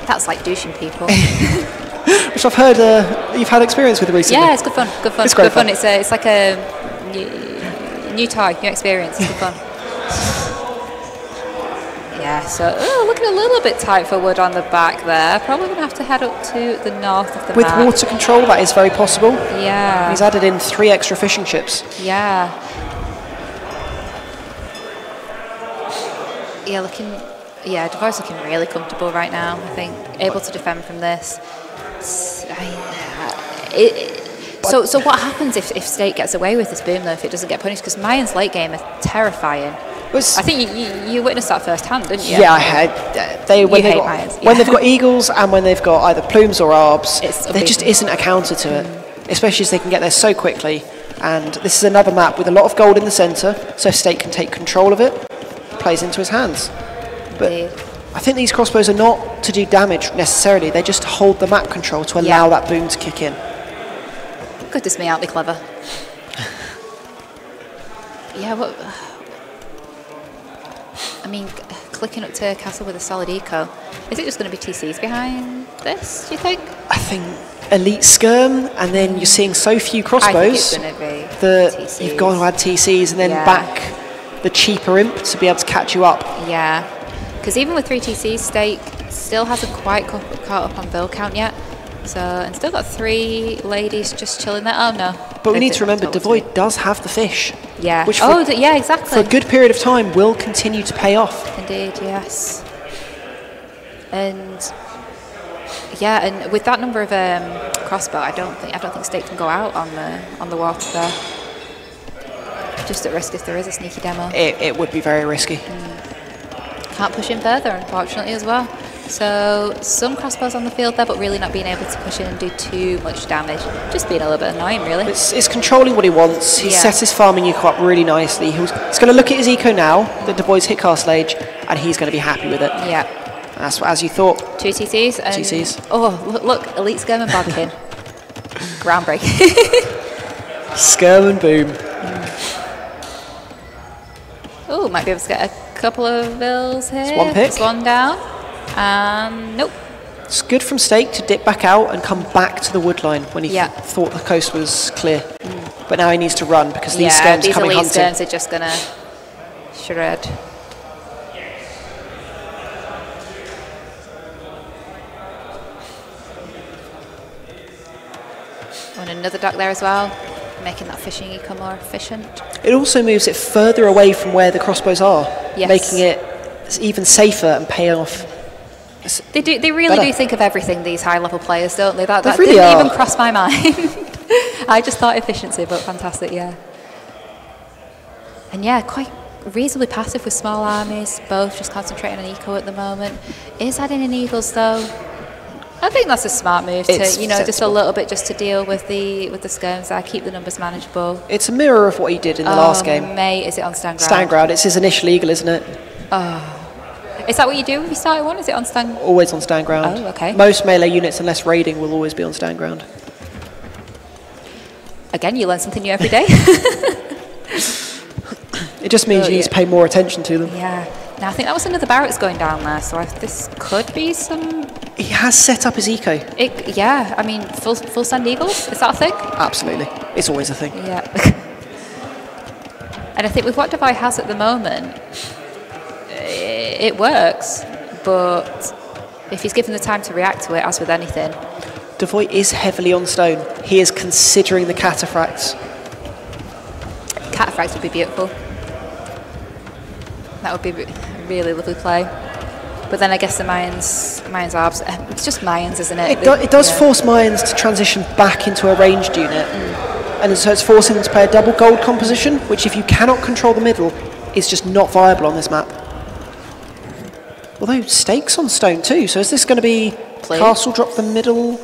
That's like douching people. Which I've heard you've had experience with recently. Yeah, it's good fun. Good fun. It's great fun. It's like a new toy, new experience. It's good fun. Yeah, Yeah, so looking a little bit tight for Wood on the back there. Probably going to have to head up to the north of the With map. water control, that is very possible. Yeah. He's added in 3 extra fishing ships. Yeah. Yeah, Devoy's looking really comfortable right now, I think. Able to defend from this. So what happens if State gets away with this boom, though, if it doesn't get punished? Because Mayan's late game are terrifying. I think you witnessed that firsthand, didn't you? Yeah, I had. When they've got eagles and when they've got either plumes or arbs, there just isn't a counter to it, especially as they can get there so quickly. And this is another map with a lot of gold in the centre, so if State can take control of it, it plays into his hands. But I think these crossbows are not to do damage necessarily, they just hold the map control to allow that boom to kick in. Goodness me, aren't they clever? Yeah, what... I mean, clicking up to Castle with a solid eco, is it just going to be TCs behind this, do you think? I think elite skirm, and then you're seeing so few crossbows that you've got to add TCs and then back the cheaper imp to be able to catch you up. Yeah, because even with 3 TCs, Stake still hasn't quite caught up on build count yet. So, and still got 3 ladies just chilling there. Oh no. But we need to remember, Devoy does have the fish. Yeah. Which yeah, exactly. For a good period of time will continue to pay off. Indeed, yes. And yeah, and with that number of crossbow, I don't think State can go out on the water there. Just at risk if there is a sneaky demo. It would be very risky. Can't push in further, unfortunately, as well. So some crossbows on the field there, but really not being able to push in and do too much damage. Just being a little bit annoying, really. It's controlling what he wants. He's set his farming eco up really nicely. He's going to look at his eco now, the Devoy's hit castle age, and he's going to be happy with it. Yeah. That's as you thought. 2 TCs. And TCs. Oh, look, Elite Skirm and Bodkin. Groundbreaking. Skirm and boom. Oh, might be able to get a couple of bills here. It's 1 pick. It's 1 down. Nope. It's good from Stake to dip back out and come back to the wood line when he thought the coast was clear. But now he needs to run because these skirms are coming hunting. These elite skirms are just going to shred. And another duck there as well, making that fishing eco more efficient. It also moves it further away from where the crossbows are, making it even safer and paying off. They really do think of everything, these high-level players, don't they? That really didn't even cross my mind. I just thought efficiency, but fantastic, yeah. And yeah, quite reasonably passive with small armies, both just concentrating on eco at the moment. Is adding in eagles, though. I think that's a smart move to, just a little bit just to deal with the skirms there, keep the numbers manageable. It's a mirror of what he did in the last game. Mate, is it on stand ground? Stand ground, it's his initial eagle, isn't it? Oh. Is that what you do if you start one? Is it on stand? Always on stand ground. Oh, okay. Most melee units, unless raiding, will always be on stand ground. Again, you learn something new every day. It just means you need to pay more attention to them. Yeah. Now, I think that was another barracks going down there, so this could be some... He has set up his eco. Yeah, I mean, full send eagles, is that a thing? Absolutely. It's always a thing. Yeah. And I think with what Devoy has at the moment, it works, but if he's given the time to react to it, as with anything... Devoy is heavily on stone. He is considering the cataphracts. Cataphracts would be beautiful. That would be a really lovely play. But then I guess the Mayans Arbs, it's just Mayans, isn't it? It does force Mayans to transition back into a ranged unit. And so it's forcing them to play a double gold composition, which if you cannot control the middle, is just not viable on this map. Although Stake's on stone too, so is this going to be castle drop the middle?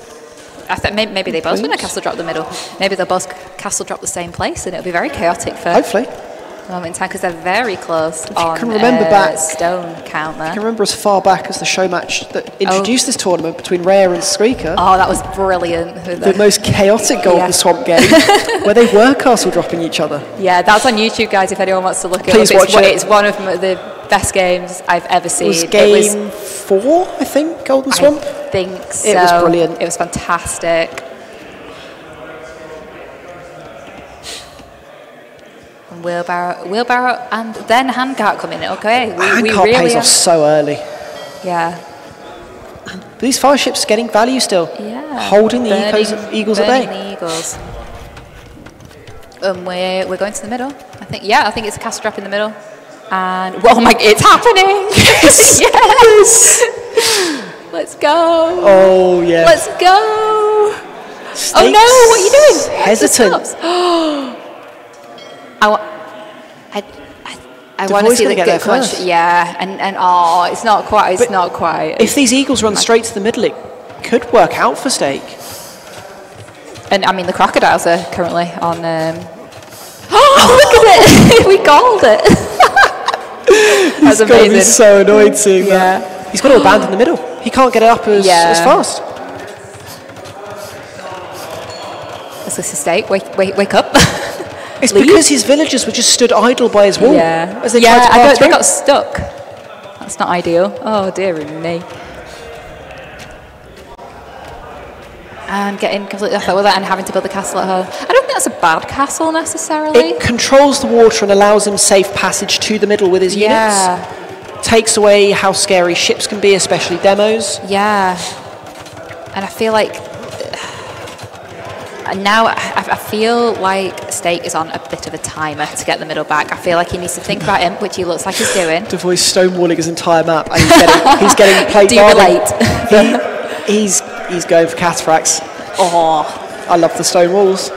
I think maybe they both going to castle drop the middle. Maybe they'll both castle drop the same place, and it'll be very chaotic for hopefully the moment in time, because they're very close on can remember back, stone count there. I can remember as far back as the show match that introduced this tournament between Rare and Squeaker. Oh, that was brilliant. The most chaotic Golden Swamp game, where they were castle dropping each other. Yeah, that's on YouTube, guys, if anyone wants to look it up. Please watch it. It's one of the best games I've ever seen. It was game 4, I think, Golden Swamp? I think so. It was brilliant. It was fantastic. And wheelbarrow, and then handcart coming in. Okay, Handcart really pays off so early. Yeah. But these fire ships are getting value still. Yeah. Holding the Eagles at bay. The Eagles. We're going to the middle. I think it's a castle drop in the middle. And oh my, it's happening! Yes. Yes. Let's go. Oh yeah. Let's go. Stakes. Oh no! What are you doing? Hesitant. I want to see the get there first. Yeah, and oh, it's not quite. It's not quite. If these Eagles run straight to the middle, it could work out for Stake. And I mean, the crocodiles are currently on. Oh, look at it! We called it. That's He's going to be amazing. so annoyed seeing that. He's got to abandon the middle. He can't get it up as fast. This is a Stake. Wake up. It's because his villagers were just stood idle by his wall. Yeah. As they tried to pass they through. got stuck. That's not ideal. Oh dear me. And getting completely off that with it and having to build a castle at home. I don't think that's a bad castle necessarily. It controls the water and allows him safe passage to the middle with his units. Takes away how scary ships can be, especially demos. Yeah. And I feel like now I feel like Stake is on a bit of a timer to get the middle back. I feel like he needs to think about Imp, which he looks like he's doing. Devoy's stonewalling his entire map, and he's getting played. Do you relate? He's going for cataphracts. Oh, I love the stone walls.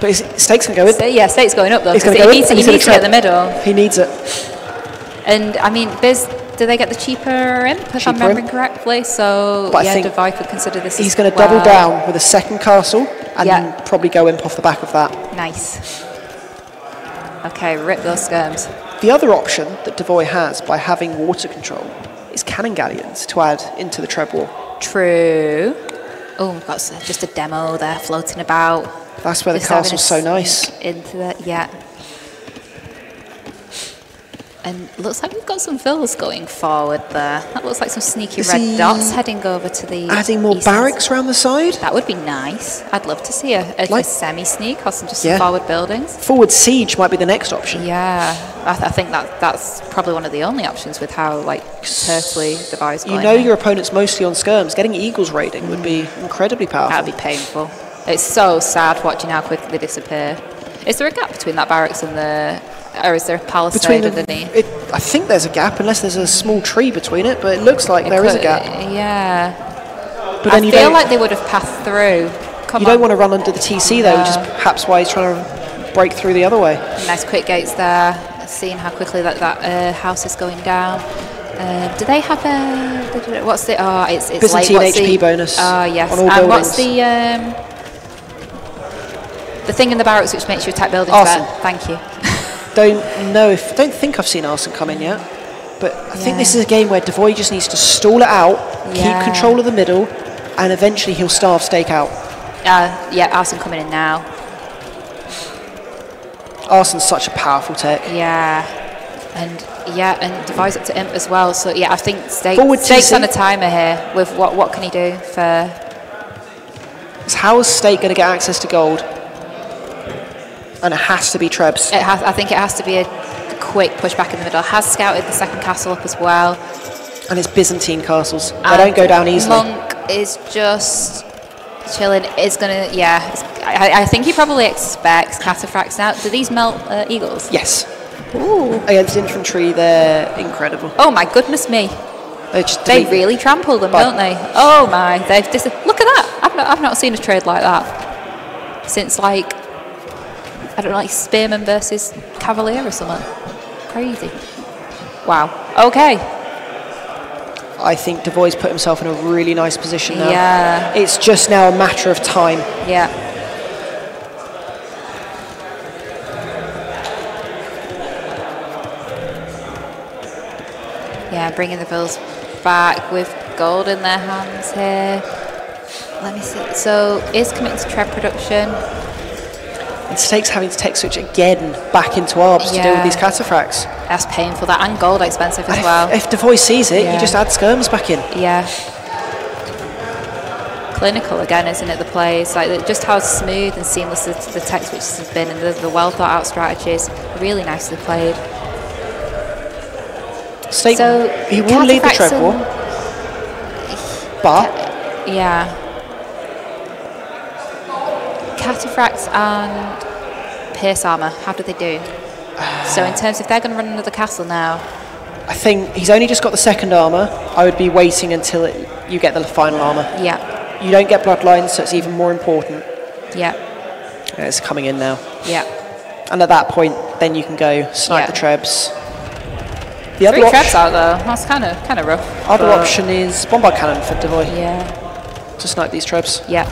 But Stake's going to go in. Yeah, Stake's going up though. He's going to He go needs in. to get in the middle. He needs it. And I mean, do they get the cheaper Imp, if I'm remembering correctly? So but yeah, I think Devai could consider this. He's going to double down with a second castle and then probably go Imp off the back of that. Nice. Okay, rip those skirms. The other option that Devoy has by having water control is cannon galleons to add into the Treb War. True. Oh, we've got just a demo there floating about. That's where the castle's so nice. Into that, yeah. And looks like we've got some villas going forward there. That looks like some sneaky red dots heading over to the adding more barracks around the side? That would be nice. I'd love to see a semi-sneak or some forward buildings. Forward siege might be the next option. Yeah, I think that's probably one of the only options with how turtly Devai's going. You know your opponent's mostly on skirms. Getting Eagles raiding would be incredibly powerful. That would be painful. It's so sad watching how quickly they disappear. Is there a gap between that barracks and the... Or is there a palisade underneath? I think there's a gap, unless there's a small tree between it, but it looks like there is a gap. Yeah. But then I feel like they would have passed through. You don't want to run under the TC, though, which is perhaps why he's trying to break through the other way. Nice quick gates there, seeing how quickly that house is going down. Do they have a... What's the... Oh, it's Byzantine HP bonus. Oh, yes. On all and buildings. what's the thing in the barracks which makes you attack buildings better? Thank you. Don't think I've seen Arson come in yet, but I think this is a game where Devoy just needs to stall it out, keep control of the middle, and eventually he'll starve Stake out. Arson coming in now. Arson's such a powerful tech. And Devoy's up to Imp as well. So I think Stake's on a timer here. With what can he do for? How is Stake going to get access to gold? And it has to be Trebs. I think it has to be a quick push back in the middle. Has scouted the second castle up as well. And it's Byzantine castles. They don't go down easily. Monk is just chilling. Is gonna I think he probably expects cataphracts now. Do these melt eagles? Yes. Ooh. Against infantry, they're incredible. Oh my goodness me. They really trample them, don't they? Oh my, look at that. I've not seen a trade like that since I don't know, Spearman versus Cavalier or something. Crazy. Wow. Okay. I think Devoy's put himself in a really nice position now. Yeah. It's just now a matter of time. Yeah. Yeah, bringing the Bills back with gold in their hands here. Let me see. So, is committing to Treb production. And Stake's having to tech switch again back into ARBs to deal with these cataphracts. That's painful. That and gold expensive as well. If Devoy sees it, you just add skirms back in. Yeah. clinical again, isn't it? The plays, like just how smooth and seamless the tech switches have been, and the well thought out strategies, really nicely played. Steak, So he will lead the tread war, but yeah, Cataphracts and Pierce armor, how do they do? So in terms of if they're going to run another castle now, I think he's only just got the second armor. I would be waiting until you get the final armor. yeah, You don't get bloodlines, so it's even more important. yeah, It's coming in now. yeah. And at that point, then you can go snipe the trebs. The Three other trebs out though. That's kind of rough. other option is bombard cannon for Devoy Yeah, to snipe these trebs. yeah.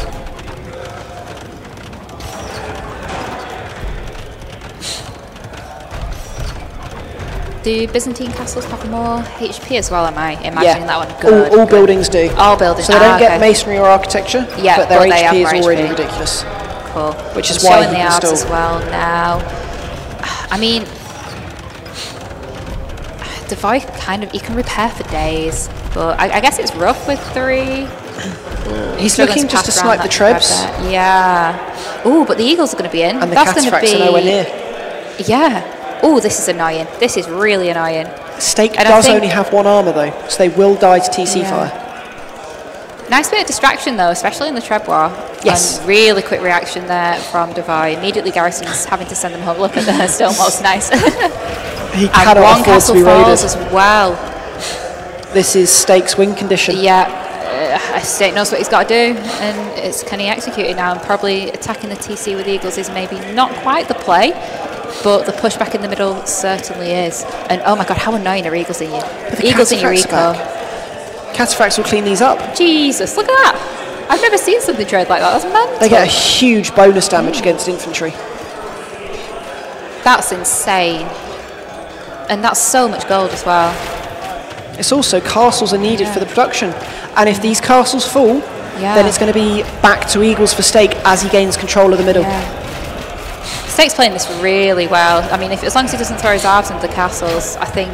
Do Byzantine castles have more HP as well? Am I imagining that one? Good. All buildings do. All buildings. So they don't get okay. masonry or architecture, Yeah, but their but they have HP is more already HP. ridiculous. Cool. Which is I'm why showing he the can Alps still- as well now. I mean, Devoy kind of, he can repair for days, but I guess it's rough with 3. He's Struggling looking just to pass around snipe the that treb trebs, there. Yeah. Oh, but the Eagles are going to be in. and the That's going to Cataphracts be are nowhere near. Yeah. Oh, this is annoying. This is really annoying. Steak And I does think- only have 1 armor though, so they will die to TC Yeah. fire. Nice bit of distraction though, especially in the treb war. Yes. And really quick reaction there from Devoy. Immediately Garrison's having to send them home. Look at the Stonewall's nice. He And cannot one afford to castle be falls raided. as well. This is Steak's win condition. Yeah, State knows what he's got to do, and it's can he execute it now? And probably attacking the TC with Eagles is maybe not quite the play, but the pushback in the middle certainly is. And oh my God, how annoying are Eagles in you? But the Eagles in your Cataphracts eco. are back. Cataphracts will clean these up. Jesus, look at that! I've never seen something trade like that. That's mental. They get a huge bonus damage against infantry. That's insane, and that's so much gold as well. It's also castles are needed for the production, and if these castles fall, then it's going to be back to Eagles for Steak as he gains control of the middle. Yeah. Stake's playing this really well. I mean, as long as he doesn't throw his arms into the castles, I think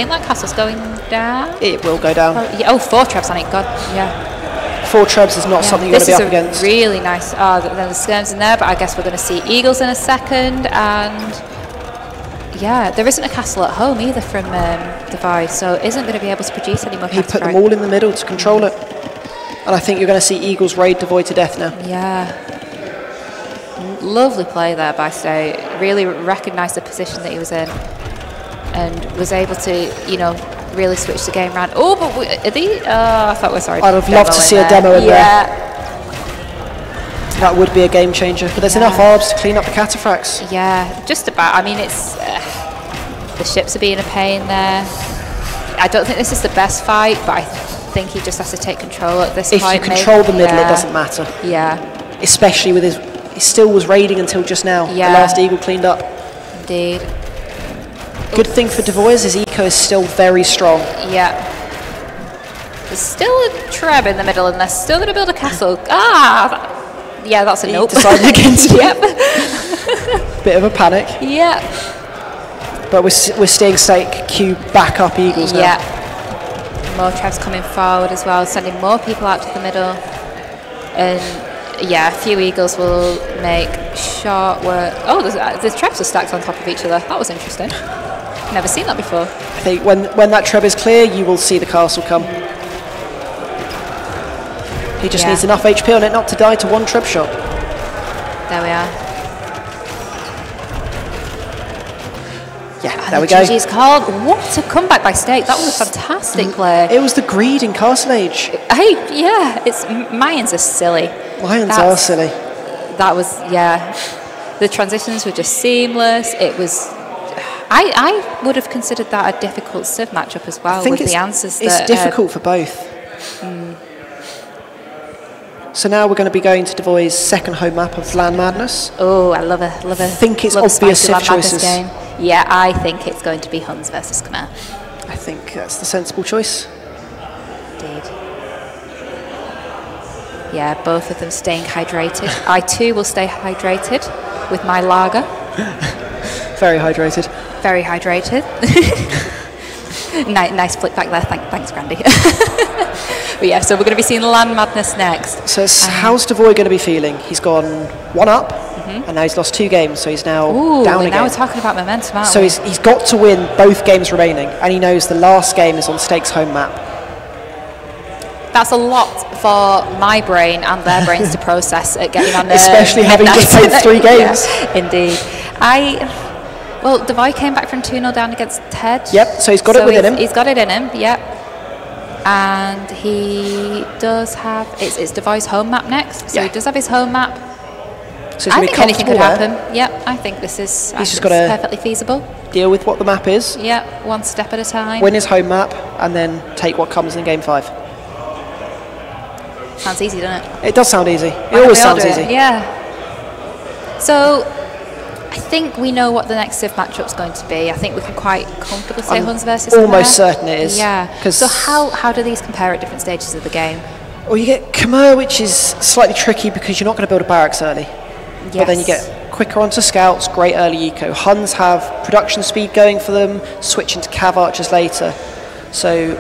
that castle's going down. It will go down. Yeah, oh, 4 trebs on it. God, yeah. 4 trebs is not something you're going to be up against. This is a really nice. Then the skirms in there, but I guess we're going to see Eagles in a second, and yeah, there isn't a castle at home either from Devoy, so isn't going to be able to produce any more. He put them all in the middle to control it, and I think you're going to see Eagles raid Devoy to death now. Yeah. Lovely play there by State. Really recognised the position that he was in, and was able to, really switch the game around. Oh, but are they? I thought we're sorry. I'd have loved to see a demo in there. That would be a game changer. But there's enough arbs to clean up the Cataphracts. Yeah, just about. I mean, it's the ships are being a pain there. I don't think this is the best fight, but I think he just has to take control at this If point. you control the middle, it doesn't matter. Yeah. Especially with he still was raiding until just now. Yeah. The last Eagle cleaned up. Indeed. Good thing for Devoy is his eco is still very strong. Yeah. There's still a treb in the middle, and they're still going to build a castle. Yeah, that's a nope. He decided against it. Yep. Bit of a panic. Yeah. But we're seeing Steak queue back up Eagles now. Yeah. More trebs coming forward as well, sending more people out to the middle. And yeah, a few Eagles will make short work. Oh, the trebs are stacked on top of each other. That was interesting. Never seen that before. I think when that treb is clear, you will see the castle come. He just needs enough HP on it not to die to 1 treb shot. There we are. Yeah, there we go. GG's called. What a comeback by Steak. That was a fantastic play. It was the greed in Castle Age. Mayans are silly. Lions are silly. That was, the transitions were just seamless. It was, I would have considered that a difficult Civ matchup as well, with the answers. It's difficult for both. So now we're going to be going to Devoy's second home map of LAN Madness. Oh, I love it. I think it's obvious Civ choices. Game. Yeah, I think it's going to be Huns versus Khmer. I think that's the sensible choice. Indeed. Yeah, both of them staying hydrated. I too will stay hydrated with my lager. Very hydrated. Very hydrated. Nice flick back there. Thanks, Grandy. But yeah, so we're going to be seeing LAN Madness next. So how's darvoi going to be feeling? He's gone 1 up, and now he's lost 2 games, so he's now down again. Now we're talking about momentum, aren't so we? he's got to win both games remaining, and he knows the last game is on Stake's home map. That's a lot for my brain and their brains to process at getting on there. Especially having just played 3 games. Yeah, indeed. Well, darvoi came back from 2-0 down against Ted. Yep, so he's got it within him. He's got it in him, yep. And he does have, it's darvoi's home map next, so he does have his home map. So I think anything could happen. Yep, I think this is perfectly feasible. Deal with what the map is. Yep, one step at a time. Win his home map, and then take what comes in game 5. Sounds easy, doesn't it? It does sound easy. It always sounds easy. Yeah. So, I think we know what the next Civ matchup's going to be. I think we can quite comfortably say Huns versus almost certain it is. Yeah. So how do these compare at different stages of the game? Well, you get Khmer, which is slightly tricky because you're not going to build a barracks early. Yes. But then you get quicker onto scouts, great early eco. Huns have production speed going for them, switching to cav archers later. So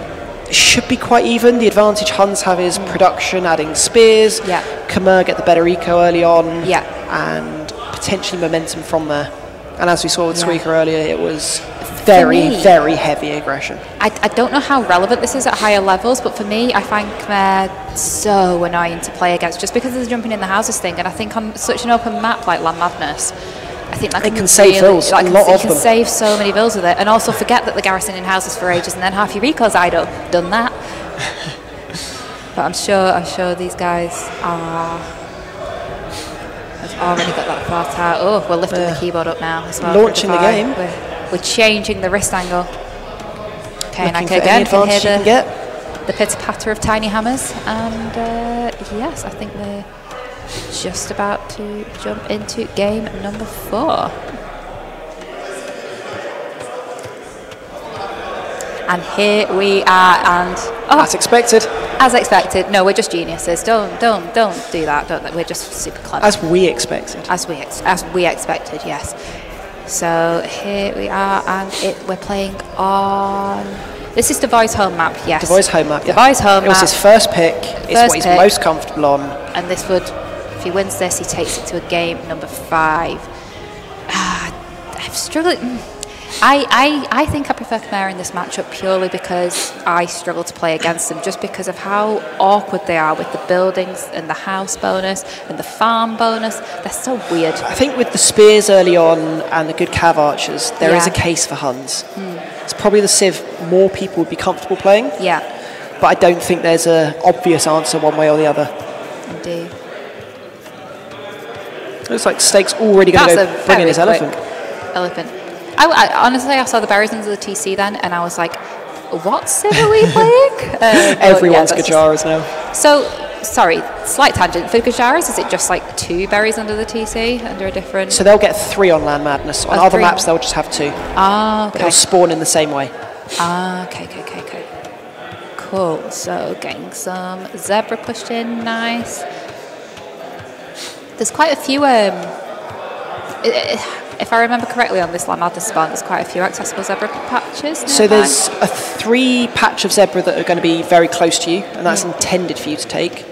it should be quite even. The advantage Huns have is production, adding spears. Yeah. Khmer get the better eco early on. Yeah. And potentially momentum from there. And as we saw with Squeaker earlier, it was very, very heavy aggression. I don't know how relevant this is at higher levels, but for me, I find Khmer so annoying to play against just because of the jumping in the houses thing. And I think on such an open map like LAN Madness, I think that can save vills, a lot of them. It can save so many vills with it, and also forget that the garrison in houses for ages, and then half your recal's idle. Done that. But I'm sure these guys have already got that thought out. Oh, we're lifting the keyboard up now as well. Launching the game. We're changing the wrist angle. Okay, and I can hear the pitter-patter of tiny hammers. And yes, I think we're just about to jump into game number 4. And here we are, and as expected. As expected. No, we're just geniuses. Don't do that. We're just super clever. As we expected. As we expected. Yes. So here we are, and we're playing on. This is darvoi's home map. Yes. darvoi's home map. darvoi's home map. It was his first pick. It's what he's most comfortable on. And this would, if he wins this, he takes it to a game number 5. I'm struggling. I think I prefer Khmer in this matchup purely because I struggle to play against them, just because of how awkward they are with the buildings and the house bonus and the farm bonus. They're so weird. I think with the spears early on and the good cav archers, there is a case for Huns. It's probably the Civ more people would be comfortable playing. Yeah. But I don't think there's an obvious answer one way or the other. Indeed. Looks like Stake's already going to go bring in his elephant. I honestly, I saw the berries under the TC then, and I was like, what Civ are we playing? Everyone's Gajaras now. So, sorry, slight tangent. For Gajaras, is it just like 2 berries under the TC, under a different... So they'll get 3 on LAN Madness. On other maps, they'll just have 2. Ah, okay. They'll spawn in the same way. Ah, okay. Cool. So, getting some zebra pushed in, nice. There's quite a few... if I remember correctly on this LAN Madness spawn, there's quite a few accessible zebra patches. So there's a 3 patch of zebra that are going to be very close to you, and that's intended for you to take.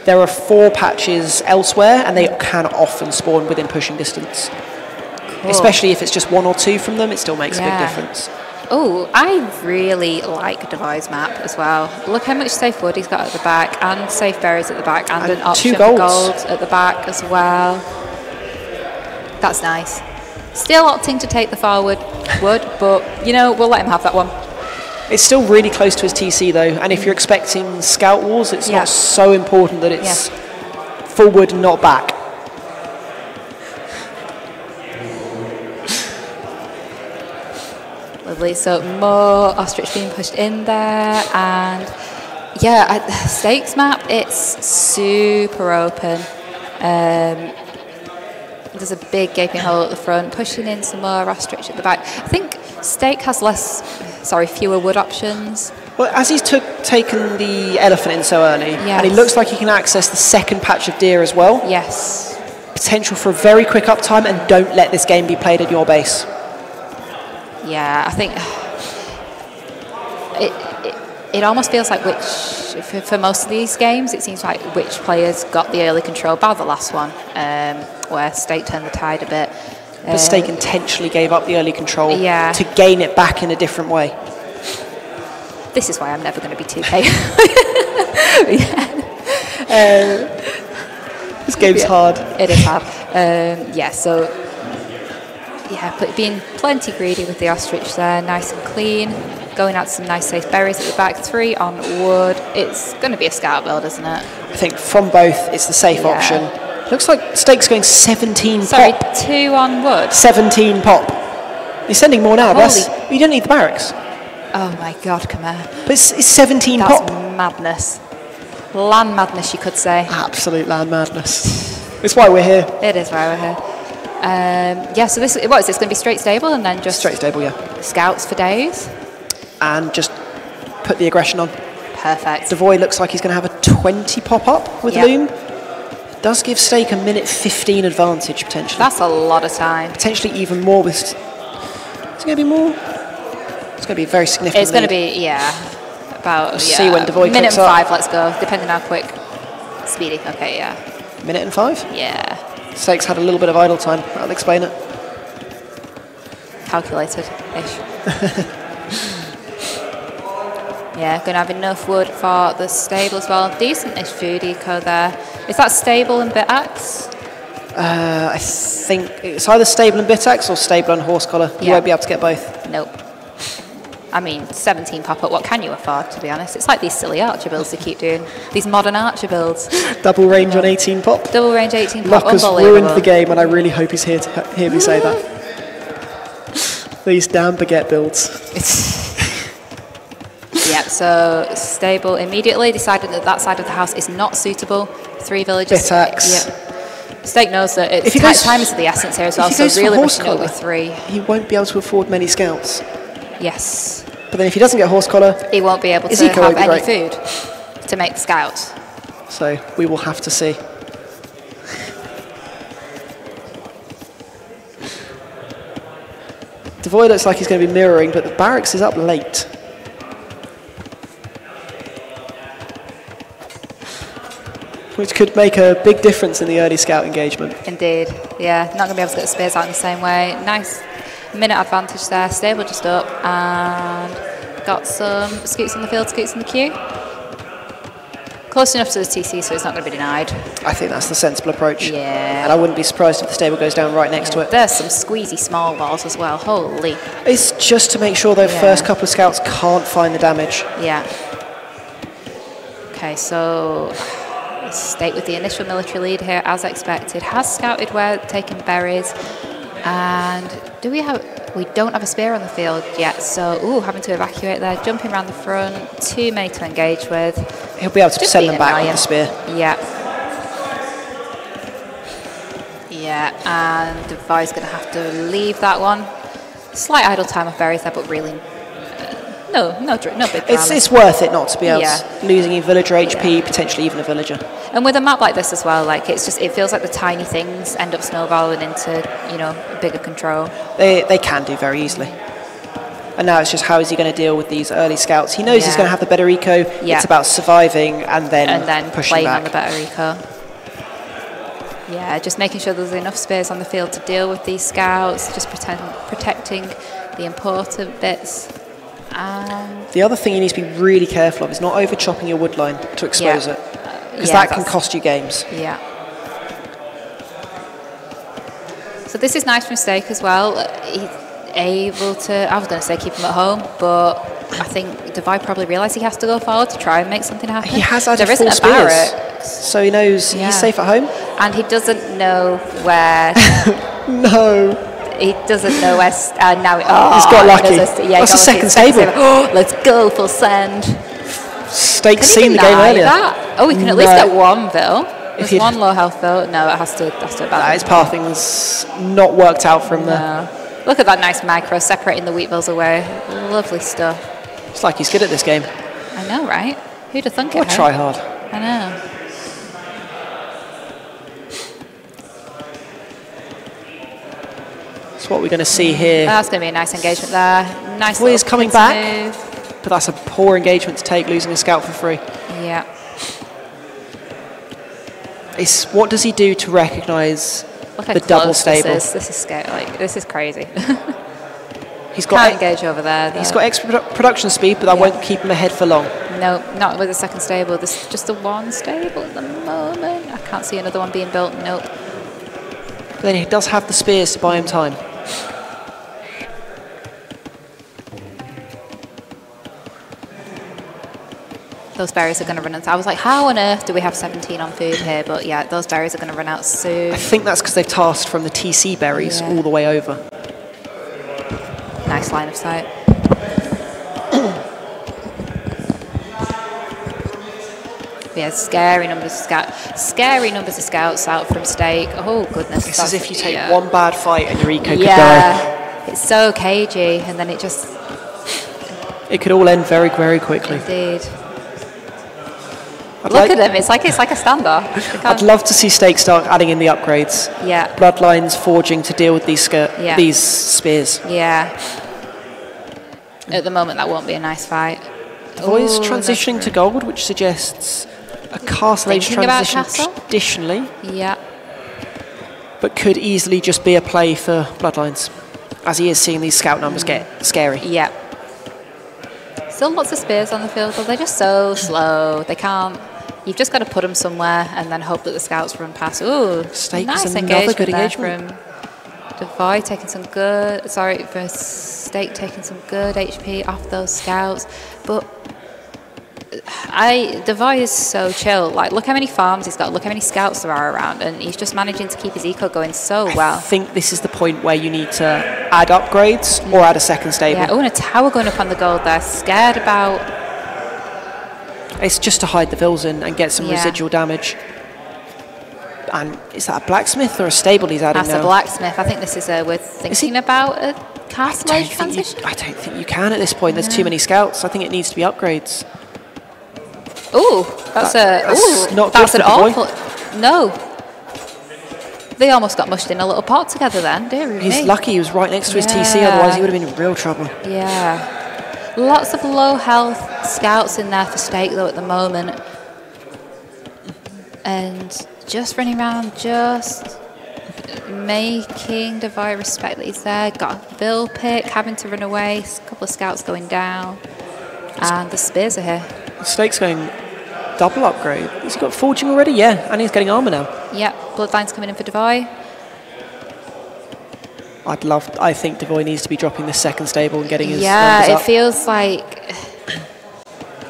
There are 4 patches elsewhere, and they can often spawn within pushing distance. Cool. Especially if it's just 1 or 2 from them, it still makes a big difference. Oh, I really like darvoi's map as well. Look how much safe wood he's got at the back, and safe berries at the back, and an option for gold at the back as well. That's nice. Still opting to take the forward wood, but, you know, we'll let him have that one. It's still really close to his TC, though, and if you're expecting scout wars, it's not so important that it's forward, not back. Lovely, so more ostrich being pushed in there, and yeah, Stakes map, it's super open. There's a big gaping hole at the front, pushing in some more ostrich at the back. I think Stake has fewer wood options. Well, as he's taken the elephant in so early, and he looks like he can access the second patch of deer as well. Yes. Potential for a very quick uptime, and don't let this game be played at your base. Yeah, I think it almost feels like for most of these games, it seems like which players got the early control, bar the last one, where Stake turned the tide a bit. But Stake intentionally gave up the early control Yeah. to gain it back in a different way. This is why I'm never going to be 2K. This game's hard. It is hard. Yeah, so being plenty greedy with the ostrich there, nice and clean. Going out to some nice safe berries at the back. 3 on wood. It's going to be a scout build, isn't it? I think from both, it's the safe option. Looks like Stake's going 17 Sorry, pop. 2 on wood. 17 pop. He's sending more now. You don't need the barracks. Oh my God, come here. But it's 17 That's pop. madness. Land madness, you could say. Absolute land madness. It's why we're here. It is why we're here. Yeah, so what is this going to be straight stable and then just Straight stable, yeah. scouts for days? And just put the aggression on. Perfect. Darvoi looks like he's going to have a 20 pop up with Loom. Does give Stake a minute 15 advantage potentially. That's a lot of time. Potentially even more with. Is it going to be more? It's going to be a very significant. It's going to be about We'll see when Darvoi minute clicks and up. 5. Let's go. Depending how quick. Speedy. Okay, yeah. Minute and 5. Yeah. Stake's had a little bit of idle time. That'll explain it. Calculated-ish. Yeah, going to have enough wood for the stable as well. Decent-ish food eco there. Is that stable and bit axe? I think it's either stable and bit axe or stable and horse collar. You won't be able to get both. Nope. I mean, 17 pop-up, what can you afford, to be honest? It's like these silly archer builds they keep doing. These modern archer builds. Double range on 18 pop. Double range 18 pop, Luck has unbelievable. ruined the game, and I really hope he's here to hear me say that. These damn baguette builds. Yeah, so stable immediately decided that side of the house is not suitable. 3 villages. Bit axe. Yeah. Stake knows that it's time is the essence here as well, so really pushing it with 3. He won't be able to afford many scouts. Yes. But then if he doesn't get horse collar, he won't be able to have any food to make the scouts. So we will have to see. Darvoi looks like he's going to be mirroring, but the barracks is up late. Which could make a big difference in the early scout engagement. Indeed, yeah. Not going to be able to get the spears out in the same way. Nice minute advantage there. Stable just up and got some scoots in the field, scoots in the queue. Close enough to the TC so it's not going to be denied. I think that's the sensible approach. Yeah. And I wouldn't be surprised if the stable goes down right next to it. There's some squeezy small walls as well. Holy. It's just to make sure those first couple of scouts can't find the damage. Yeah. Okay, so Stake with the initial military lead here, as expected. Has scouted where, taken berries. And we don't have a spear on the field yet, so having to evacuate there, jumping around the front, too many to engage with. He'll be able to send them back with the spear. Yeah. Yeah, and Darvoi's going to have to leave that one. Slight idle time of berries there, but really no big drama. It's worth it not to be else. Losing a villager HP, potentially even a villager. And with a map like this as well, like it feels like the tiny things end up snowballing into bigger control. They can do very easily. And now it's just how is he going to deal with these early scouts? He knows he's going to have the better eco. It's about surviving and then pushing playing back. on the better eco. Yeah, just making sure there's enough space on the field to deal with these scouts, just protecting the important bits. The other thing you need to be really careful of is not over chopping your wood line to expose it, because that can cost you games. Yeah. So this is nice from Stake as well. He's able to, I was going to say keep him at home, but I think Darvoi probably realised he has to go forward to try and make something happen. He has added there isn't 4 a spears, barracks, so he knows he's safe at home. and he doesn't know where. No. He doesn't know where. He's got lucky. That's the second stable. Let's go full send. Stake's seen the game earlier. That? We can at least get one Ville. There's one low health Ville. No, it has to abandon. His pathing's not worked out from there. Look at that nice micro separating the wheat Villes away. Lovely stuff. It's like he's good at this game. I know, right? Who'd have thunk it? Or try hard. I know. That's what we're going to see here. That's going to be a nice engagement there. Nice. Darvoi is coming back. Move. but that's a poor engagement to take, losing a scout for free. Yeah. It's, what does he do to recognise the double stable? This is scary. Like, this is crazy. He's got Can't engage over there. He's got extra production speed, but that won't keep him ahead for long. No, not with the second stable. This is just the one stable at the moment. I can't see another one being built. Nope. But then he does have the spears to buy him time. Those berries are going to run out. I was like, how on earth do we have 17 on food here? But yeah, those berries are going to run out soon. I think that's because they've tasked from the TC berries all the way over. Nice line of sight. Yeah, scary numbers of scouts out from stake. Oh goodness! It's as if you take one bad fight and your eco could die. Yeah, it's so cagey, and then it could all end very, very quickly. Indeed. Look at them! It's like a standoff. I'd love to see Stake start adding in the upgrades. Yeah. Bloodlines forging to deal with these spears. Yeah. At the moment, that won't be a nice fight. Devoi's transitioning to gold, which suggests a Castle Age transition traditionally. Yeah. But could easily just be a play for Bloodlines, as he is seeing these scout numbers get scary. Yeah. Still lots of spears on the field, but they're just so slow. They can't. You've just got to put them somewhere and then hope that the scouts run past. Ooh, Stake nice is another good from engagement. darvoi taking some good. Sorry, for Stake taking some good HP off those scouts, but. darvoi is so chill. Like, look how many farms he's got. Look how many scouts there are around, and he's just managing to keep his eco going so well. I think this is the point where you need to add upgrades or add a second stable. Yeah. Oh, and a tower going up on the gold there. Scared about. It's just to hide the vills in and get some residual damage. And is that a blacksmith or a stable he's adding now? That's a blacksmith. I think this is we're thinking about a castle age transition. I don't think you can at this point. There's too many scouts. I think it needs to be upgrades. Ooh, that's an awful. No, they almost got mushed in a little pot together. Then, dear He's lucky he was right next to his TC. Otherwise, he would have been in real trouble. Yeah, lots of low health scouts in there for Stake though at the moment, and just running around, just making darvoi respect that he's there. Got a bill pick, having to run away. A couple of scouts going down, and the spears are here. Stake's going double upgrade. He's got forging already, yeah, and he's getting armor now. Yeah, bloodlines coming in for darvoi. I think darvoi needs to be dropping the second stable and getting his numbers up. It feels like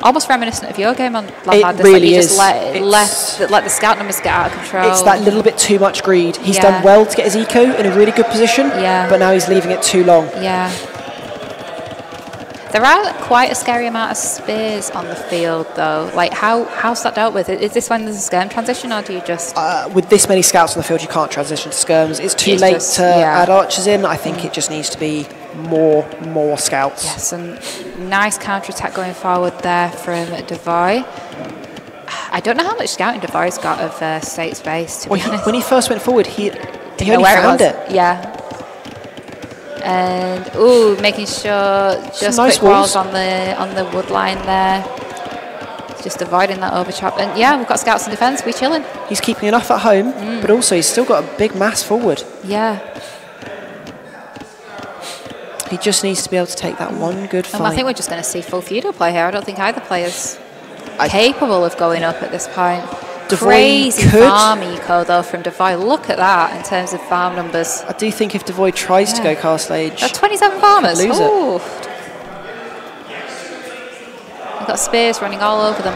almost reminiscent of your game on It really is. Just let the scout numbers get out of control. It's that little bit too much greed. He's done well to get his eco in a really good position, but now he's leaving it too long. Yeah. There are quite a scary amount of spears on the field, though. Like, how's that dealt with? Is this when there's a skirm transition, or do you just... with this many scouts on the field, you can't transition to skirms. It's too late to add archers in. I think it just needs to be more scouts. Yes, and nice counter-attack going forward there from darvoi. I don't know how much scouting darvoi's got of state space, to be honest. When he first went forward, he only found it. Yeah. And making sure just nice quick walls on the wood line there, just avoiding that overchop. And yeah, we've got scouts in defence. We chilling. He's keeping enough at home, but also he's still got a big mass forward. Yeah. He just needs to be able to take that one good fight. I think we're just going to see full feudal play here. I don't think either player's capable of going up at this point. Crazy farm eco though from darvoi. Look at that in terms of farm numbers. I do think if darvoi tries to go Castle Age, that's 27 farmers. Lose it. We've got spears running all over them.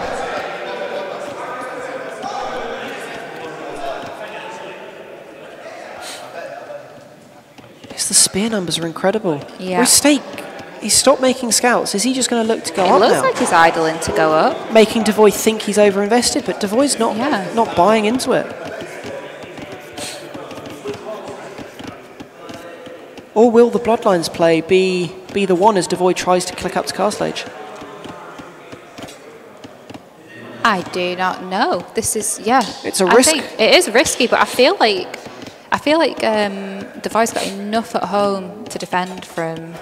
The spear numbers are incredible. Yeah. Where's Stake? He's stopped making scouts. Is he just going to look to go up now? It looks like he's idling to go up. Making darvoi think he's overinvested, but darvoi's not buying into it. Or will the Bloodlines play be the one as darvoi tries to click up to Castle Age? I do not know. This is, It's a risk. It is risky, but I feel like darvoi's got enough at home to defend from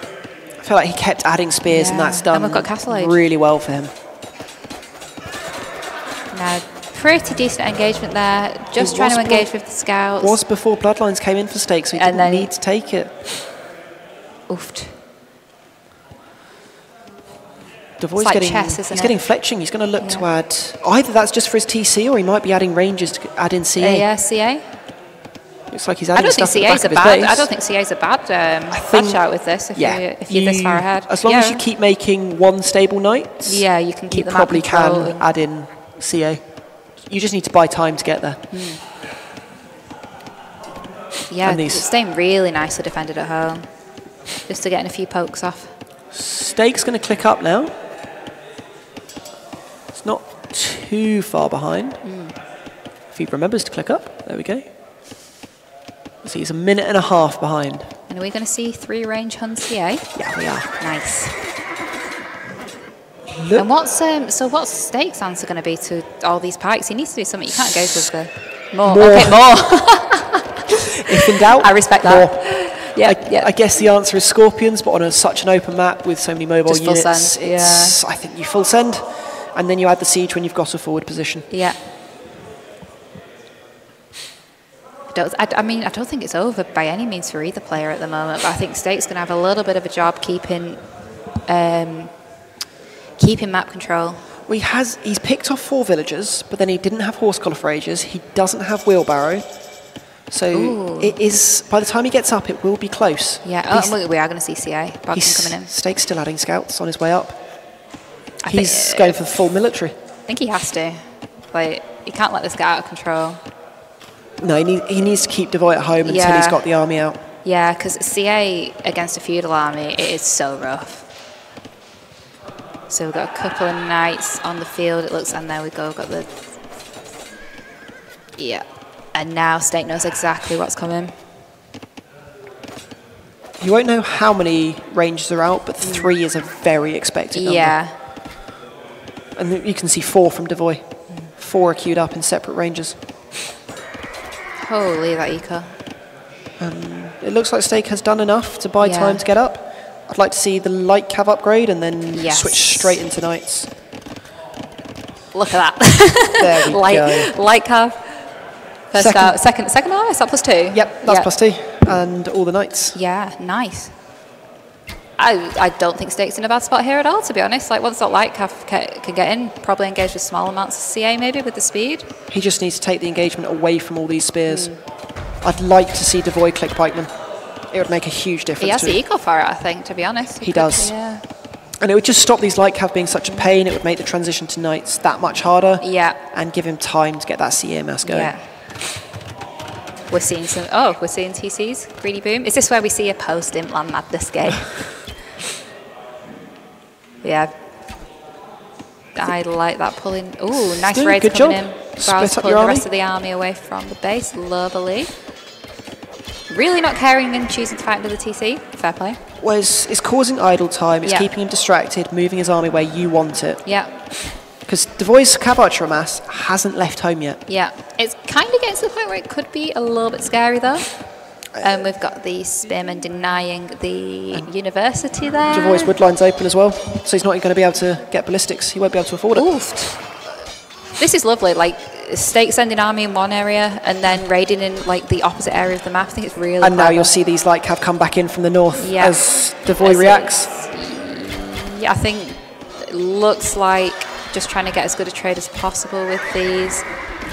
I feel like he kept adding spears, and that's done we've got Castle Age. really well for him. Now, pretty decent engagement there. Just trying to engage with the scouts. Was before Bloodlines came in for Stake, so he didn't need to take it. Oofed. Devoy's like getting, chess, isn't he's it? getting fletching. He's going to look to add, either that's just for his TC, or he might be adding ranges to add in CA. Yeah, CA. Looks like he's adding stuff at the back of his base. I don't think CA's a bad shout with this if you're this far ahead. As long as you keep making one stable knights, you can keep you the probably map can add in CA. You just need to buy time to get there. Yeah, it's staying really nicely defended at home. Just to getting a few pokes off. Stake's going to click up now. It's not too far behind. If he remembers to click up, there we go. See, he's a minute and a half behind. And are we going to see 3 range Hun CA? Yeah, we are. Nice. And what's Stake's answer going to be to all these pikes? He needs to do something. You can't go with the more. Okay, more. If in doubt, I respect that. I guess the answer is Scorpions, but on such an open map with so many mobile just units, full send. I think you full send, and then you add the siege when you've got a forward position. Yeah. I mean, I don't think it's over by any means for either player at the moment, but I think Stake's going to have a little bit of a job keeping map control. Well, he's picked off 4 villagers, but then he didn't have horse collar for ages. He doesn't have wheelbarrow. So it is, by the time he gets up, it will be close. Yeah, we are going to see CA coming in. Stake's still adding scouts on his way up. He's going for the full military. I think he has to. Like, you can't let this get out of control. No, he needs to keep Devoy at home until he's got the army out. Yeah, because CA against a feudal army, it is so rough. So we've got a couple of knights on the field, it looks, and there we go, we've got the... Yeah. And now Stake knows exactly what's coming. You won't know how many ranges are out, but 3 is a very expected number. Yeah. And you can see 4 from Devoy. 4 are queued up in separate ranges. Holy, that eco. It looks like Stake has done enough to buy time to get up. I'd like to see the light cav upgrade and then switch straight into knights. Look at that. There we go. Light cav. First out, second hour, is that +2? Yep, that's +2. And all the knights. Yeah, nice. I don't think Stake's in a bad spot here at all, to be honest. Like, once that light cav can get in, probably engage with small amounts of CA maybe with the speed. He just needs to take the engagement away from all these spears. I'd like to see Devoy click pikeman. It would make a huge difference. He has the eco for it, I think, to be honest. He does. Yeah. And it would just stop these light cav being such a pain. It would make the transition to knights that much harder. Yeah. And give him time to get that CA mass going. Yeah. We're seeing TCs. Greedy boom. Is this where we see a post-imp land madness game? Yeah. I like that pulling. Ooh, nice raids coming in. Browse pulling the rest of the army away from the base. Lovely. Really not caring and choosing to fight under the TC. Fair play. Well, it's causing idle time. It's keeping him distracted, moving his army where you want it. Yeah. Because Devoy's cav archer mass hasn't left home yet. Yeah. It's kind of getting to the point where it could be a little bit scary, though. We've got the Spearman denying the university there. Devoy's woodline's open as well, so he's not going to be able to get ballistics. He won't be able to afford it. Oofed. This is lovely. Like, Stake sending army in one area and then raiding in like the opposite area of the map. I think it's really And clever. Now you'll see these light cav come back in from the north as Devoy reacts. Yeah, I think it looks like just trying to get as good a trade as possible with these.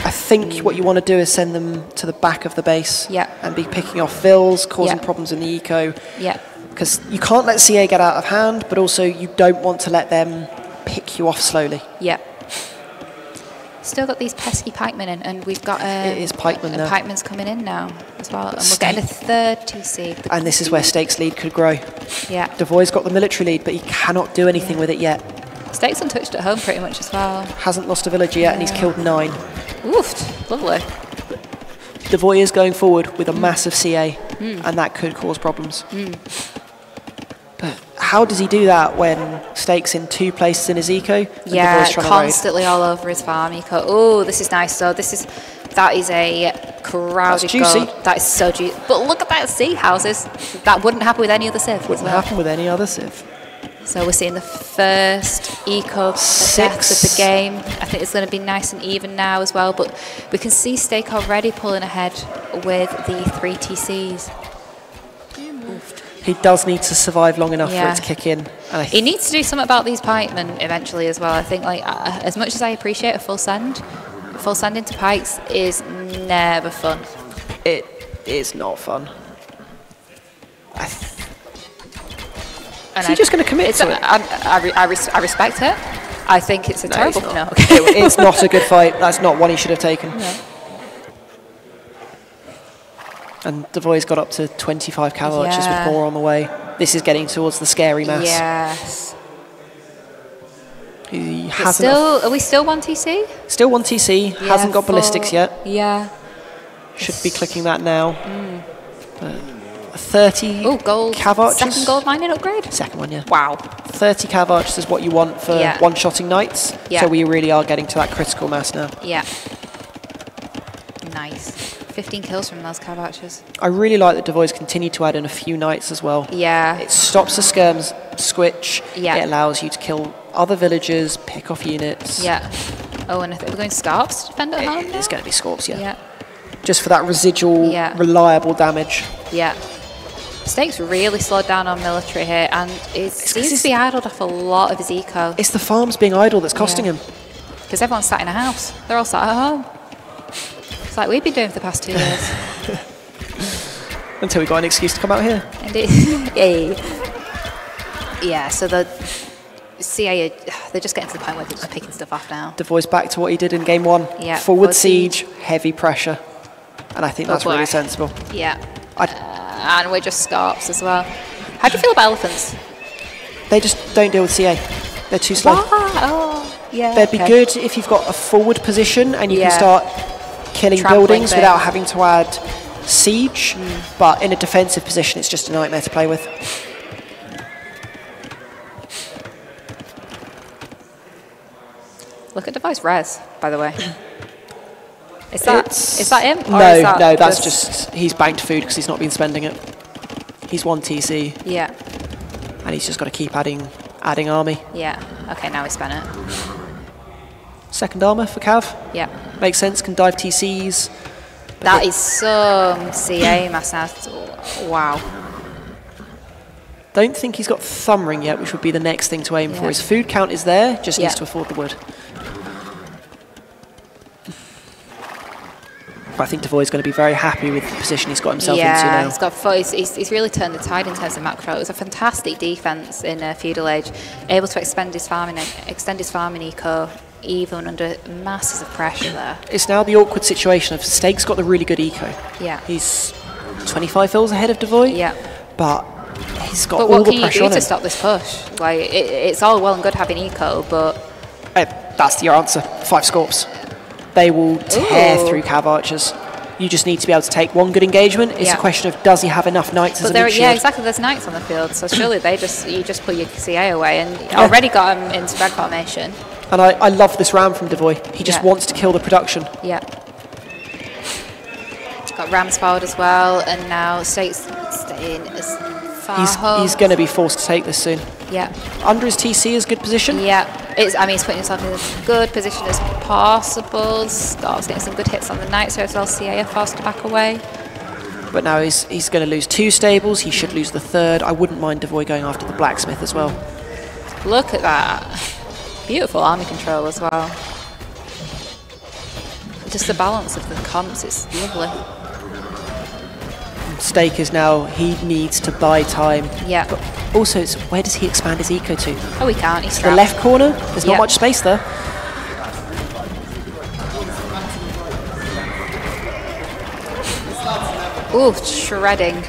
I think what you want to do is send them to the back of the base and be picking off vills, causing problems in the eco. Yeah. Because you can't let CA get out of hand, but also you don't want to let them pick you off slowly. Yeah. Still got these pesky pikemen in, and we've got it is pikemen now. Pikemen's coming in now as well, and we're getting a third TC. And this is where Stake's lead could grow. Yeah. Devoy's got the military lead, but he cannot do anything with it yet. Stake's untouched at home pretty much as well. Hasn't lost a villager yet, and he's killed 9. Oofed, lovely. Devoy is going forward with a massive CA, and that could cause problems. But how does he do that when Stake's in 2 places in his eco? Yeah, constantly all over his farm eco. Oh, this is nice. So that is a crowded juicy. gold. That is so juicy. But look at that sea houses. That wouldn't happen with any other Civ. Wouldn't happen with any other Civ. So we're seeing the first eco deaths of the game. I think it's going to be nice and even now as well. But we can see Steak already pulling ahead with the 3 TCs. He does need to survive long enough for it to kick in. And he needs to do something about these pikemen eventually as well. I think, like, as much as I appreciate a full send into pikes is never fun. It is not fun. Is he just going to commit to it? I respect it. I think it's a terrible... No. It's not a good fight. That's not one he should have taken. No. And Darvoi's got up to 25 cav archers with more on the way. This is getting towards the scary mass. Yes. He hasn't. Are we still 1 TC? Still 1 TC. Hasn't got ballistics yet. Yeah. Should be clicking that now. 30 gold. cav archers. Second gold mining upgrade? Second one, yeah. Wow. 30 cav archers is what you want for one-shotting knights. Yeah. So we really are getting to that critical mass now. Yeah. Nice. 15 kills from those cav archers. I really like that Darvoi's continued to add in a few knights as well. Yeah. It stops the skirms switch. Yeah. It allows you to kill other villagers, pick off units. Yeah. Oh, and I think we're going Scarps to defend at home now? It's going to be Scorps, Yeah. Just for that residual, reliable damage. Yeah. Steak's really slowed down on military here, and it seems to be idled off a lot of his eco. It's the farms being idle that's costing him. Because everyone's sat in a house. They're all sat at home. It's like we've been doing for the past 2 years. Until we got an excuse to come out here. Yeah, so the CA, they're just getting to the point where they're just picking stuff off now. Darvoi's back to what he did in game 1. Yeah. Forward siege, heavy pressure. And I think that's really sensible. Yeah. And we're just Scarps as well. How do you feel about elephants? They just don't deal with CA. They're too slow. They'd be good if you've got a forward position and you can start killing buildings without having to add siege. But in a defensive position, it's just a nightmare to play with. Look at device res, by the way. Is that him? No, that's just he's banked food because he's not been spending it. He's 1 TC. Yeah. And he's just got to keep adding army. Yeah. Okay, now we spent it. Second armor for Cav. Yeah. Makes sense. Can dive TCs. That is some CA mass now. Wow. Don't think he's got thumb ring yet, which would be the next thing to aim for. His food count is there, just needs to afford the wood. But I think Darvoi's going to be very happy with the position he's got himself into now. He's really turned the tide in terms of macro. It was a fantastic defense in Feudal Age, able to extend his farming eco even under masses of pressure there. It's now the awkward situation of Steak's got the really good eco. Yeah. He's 25 fills ahead of Darvoi. Yeah. But he's got all the pressure on him. What can you do to stop this push? Like, it's all well and good having eco, but... That's your answer. 5 Scorps. They will tear through cav archers. You just need to be able to take one good engagement. It's a question of does he have enough knights as a meat shield? Yeah, exactly. There's knights on the field, so surely you just pull your CA away, and already got him in spread formation. And I love this ram from Darvoi. He just wants to kill the production. Yeah. Got rams forward as well, and now Steak's staying as far home. He's going to be forced to take this soon. Yeah. Under his TC is good position. Yeah. He's putting himself in as good position as possible. Scott's getting some good hits on the knights here as well. CA are forced to back away. But now he's going to lose 2 stables. He should lose the 3rd. I wouldn't mind Darvoi going after the blacksmith as well. Look at that. Beautiful army control as well. Just the balance of the comps is lovely. Steak is now, he needs to buy time. Yeah. But also, where does he expand his eco to? Oh, he can't. He's the left corner. There's not much space there. Ooh, shredding.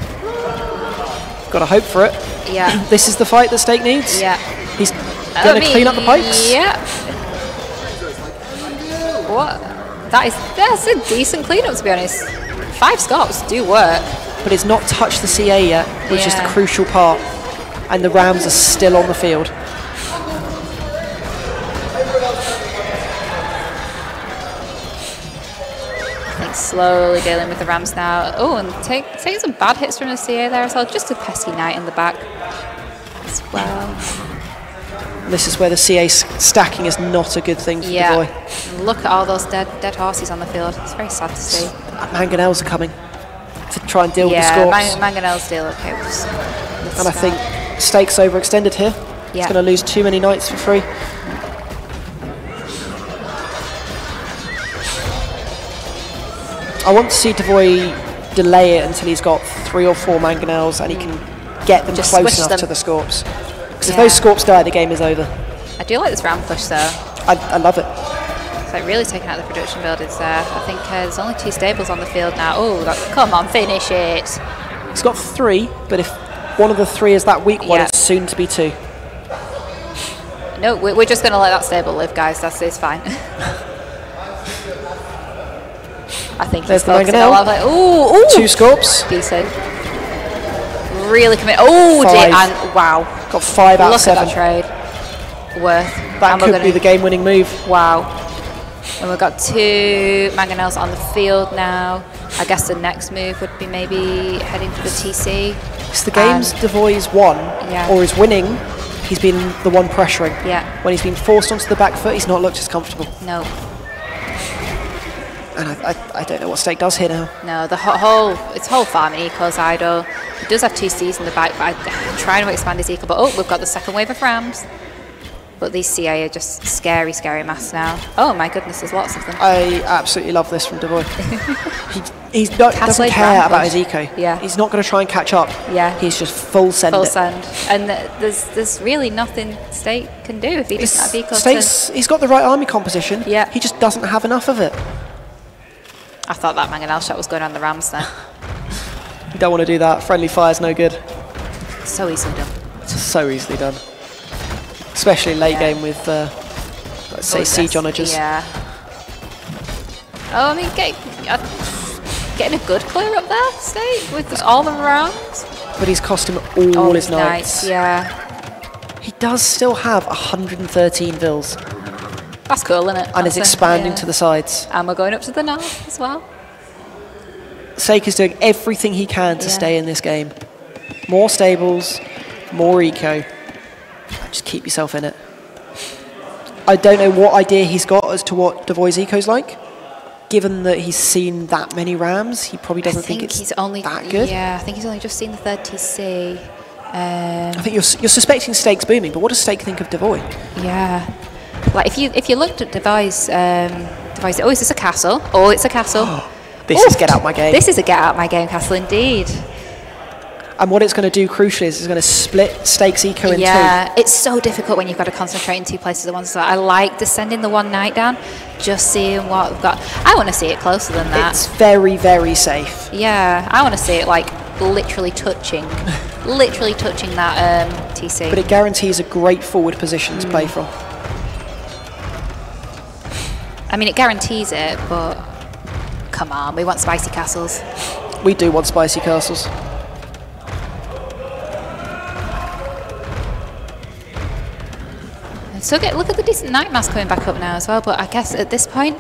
Got to hope for it. Yeah. This is the fight that Steak needs. Yeah. He's going to clean up the pikes. Yeah. What? That's a decent cleanup, to be honest. 5 Scots do work. But it's not touched the CA yet, which is the crucial part. And the Rams are still on the field. I think Slowly dealing with the Rams now. Oh, and taking some bad hits from the CA there as well. Just a pesky knight in the back as well. This is where the CA stacking is not a good thing for Devoy. And look at all those dead horses on the field. It's very sad to see. Mangonels are coming to try and deal with the Scorps. Mangonels deal okay with and I think Stake's overextended here. He's going to lose too many knights for free. I want to see Devoy delay it until he's got 3 or 4 Mangonels and he can get them just close enough to the Scorps. Because if those Scorps die, the game is over. I do like this ram push though. I love it. It's like really taking out the production buildings there. I think there's only 2 stables on the field now. Oh, come on, finish it. He's got 3, but if one of the 3 is that weak one, it's soon to be 2. No, we're just going to let that stable live, guys. It's fine. I think there's the Mangonel. Like, ooh, 2 Scorps. Decent. Really commit. Oh, dear. And wow. Got 5 out of 7. Look at that trade. Worth. That could be the game-winning move. Wow. And we've got 2 Mangonels on the field now. I guess the next move would be maybe heading for the TC. It's the games Devoy's won or is winning. He's been the one pressuring. Yeah. When he's been forced onto the back foot, he's not looked as comfortable. No. And I don't know what Stake does here now. No, its whole farming eco's idle. He does have 2 Cs in the back, but I'm trying to expand his eco. But oh, we've got the second wave of Rams. But these CA are just scary, scary mass now. Oh my goodness, there's lots of them. I absolutely love this from Devoy. he doesn't care about his eco. Yeah. He's not going to try and catch up. Yeah. He's just full send. Full send. And there's really nothing Stake can do if he doesn't have eco. He's got the right army composition. Yeah. He just doesn't have enough of it. I thought that Mangonel shot was going on the Rams there. You don't want to do that. Friendly fire's no good. So easily done. So easily done. Especially late game with, let's say, siege onagers. Yeah. Oh, I mean, getting a good clear up there, Stake, with all the rounds. But he's cost him all his knights. Yeah. He does still have 113 vills. That's cool, isn't it? And is expanding to the sides. And we're going up to the north as well. Stake is doing everything he can to stay in this game. More stables, more eco. Just keep yourself in it. I don't know what idea he's got as to what Devoy's eco's like. Given that he's seen that many Rams, he probably doesn't think it's that good. Yeah, I think he's only just seen the 3rd TC. I think you're suspecting Stake's booming, but what does Stake think of Devoy? Yeah. Like if you looked at Devoy's, oh, is this a castle? Oh, it's a castle. This is get out my game. This is a get out my game castle indeed. And what it's going to do crucially is it's going to split Stake's eco in 2. Yeah, it's so difficult when you've got to concentrate in 2 places at once. So I like just sending the 1 knight down, just seeing what we've got. I want to see it closer than that. It's very, very safe. Yeah, I want to see it like literally touching that TC. But it guarantees a great forward position to play from. I mean, it guarantees it, but come on, we want spicy castles. We do want spicy castles. So look at the decent night mass coming back up now as well, but I guess at this point,